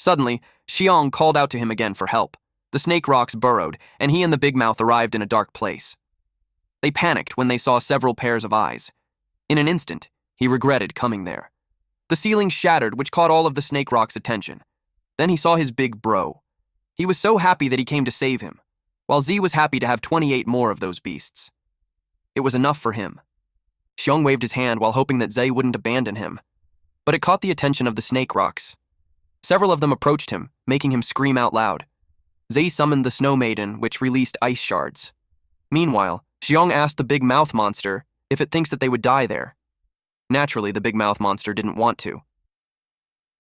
Suddenly, Xiong called out to him again for help. The snake rocks burrowed, and he and the big mouth arrived in a dark place. They panicked when they saw several pairs of eyes. In an instant, he regretted coming there. The ceiling shattered, which caught all of the snake rock's attention. Then he saw his big bro. He was so happy that he came to save him, while Z was happy to have 28 more of those beasts. It was enough for him. Xiong waved his hand while hoping that Z wouldn't abandon him, but it caught the attention of the snake rocks. Several of them approached him, making him scream out loud. Z summoned the snow maiden, which released ice shards. Meanwhile, Xiong asked the big mouth monster if it thinks that they would die there. Naturally, the big mouth monster didn't want to.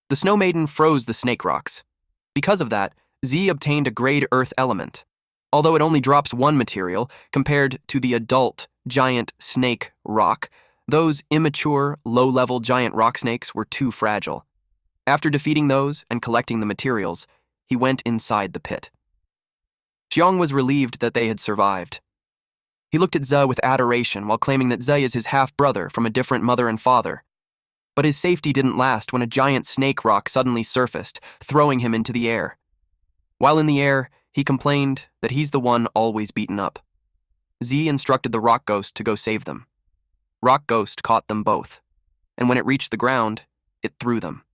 The snow maiden froze the snake rocks. Because of that, Z obtained a grade earth element. Although it only drops 1 material, compared to the adult giant snake rock, those immature, low-level giant rock snakes were too fragile. After defeating those and collecting the materials, he went inside the pit. Xiong was relieved that they had survived. He looked at Z with adoration while claiming that Z is his half-brother from a different mother and father. But his safety didn't last when a giant snake rock suddenly surfaced, throwing him into the air. While in the air, he complained that he's the one always beaten up. Z instructed the rock ghost to go save them. Rock ghost caught them both, and when it reached the ground, it threw them.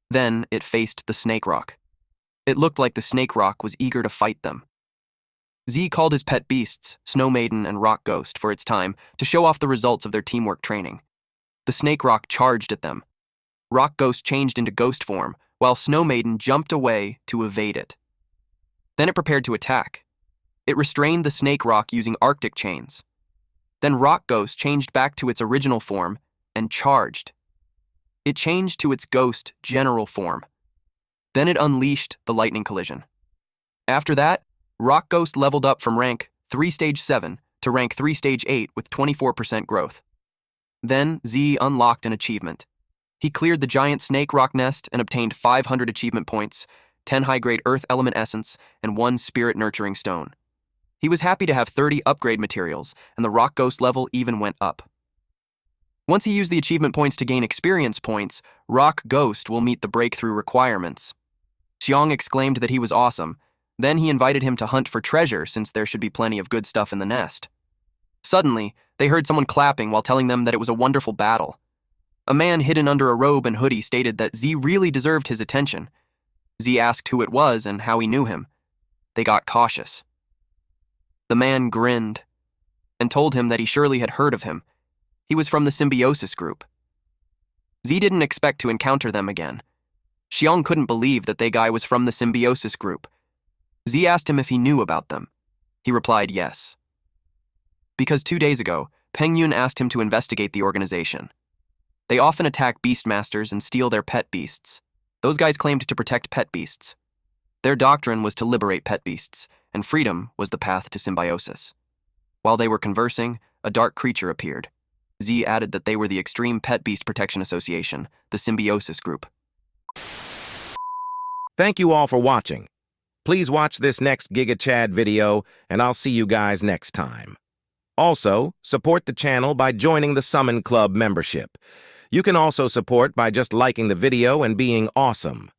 Then it faced the snake rock. It looked like the snake rock was eager to fight them. Z called his pet beasts, Snow Maiden and Rock Ghost, for its time to show off the results of their teamwork training. The snake rock charged at them. Rock Ghost changed into ghost form, while Snow Maiden jumped away to evade it. Then it prepared to attack. It restrained the snake rock using Arctic chains. Then Rock Ghost changed back to its original form and charged. It changed to its ghost general form. Then it unleashed the lightning collision. After that, Rock Ghost leveled up from rank 3 stage 7 to rank 3 stage 8 with 24% growth. Then Z unlocked an achievement. He cleared the giant snake rock nest and obtained 500 achievement points, 10 high-grade earth element essence, and 1 spirit nurturing stone. He was happy to have 30 upgrade materials, and the Rock Ghost level even went up. Once he used the achievement points to gain experience points, Rock Ghost will meet the breakthrough requirements. Xiong exclaimed that he was awesome. Then he invited him to hunt for treasure since there should be plenty of good stuff in the nest. Suddenly, they heard someone clapping while telling them that it was a wonderful battle. A man hidden under a robe and hoodie stated that Z really deserved his attention. Z asked who it was and how he knew him. They got cautious. The man grinned and told him that he surely had heard of him. He was from the symbiosis group. Z didn't expect to encounter them again. Xiang couldn't believe that they guy was from the symbiosis group. Z asked him if he knew about them. He replied yes. Because 2 days ago, Peng Yun asked him to investigate the organization. They often attack beastmasters and steal their pet beasts. Those guys claimed to protect pet beasts. Their doctrine was to liberate pet beasts, and freedom was the path to symbiosis. While they were conversing, a dark creature appeared. Z added that they were the Extreme Pet Beast Protection Association, the symbiosis group. Thank you all for watching. Please watch this next Giga Chad video, and I'll see you guys next time. Also, support the channel by joining the Summon Club membership. You can also support by just liking the video and being awesome.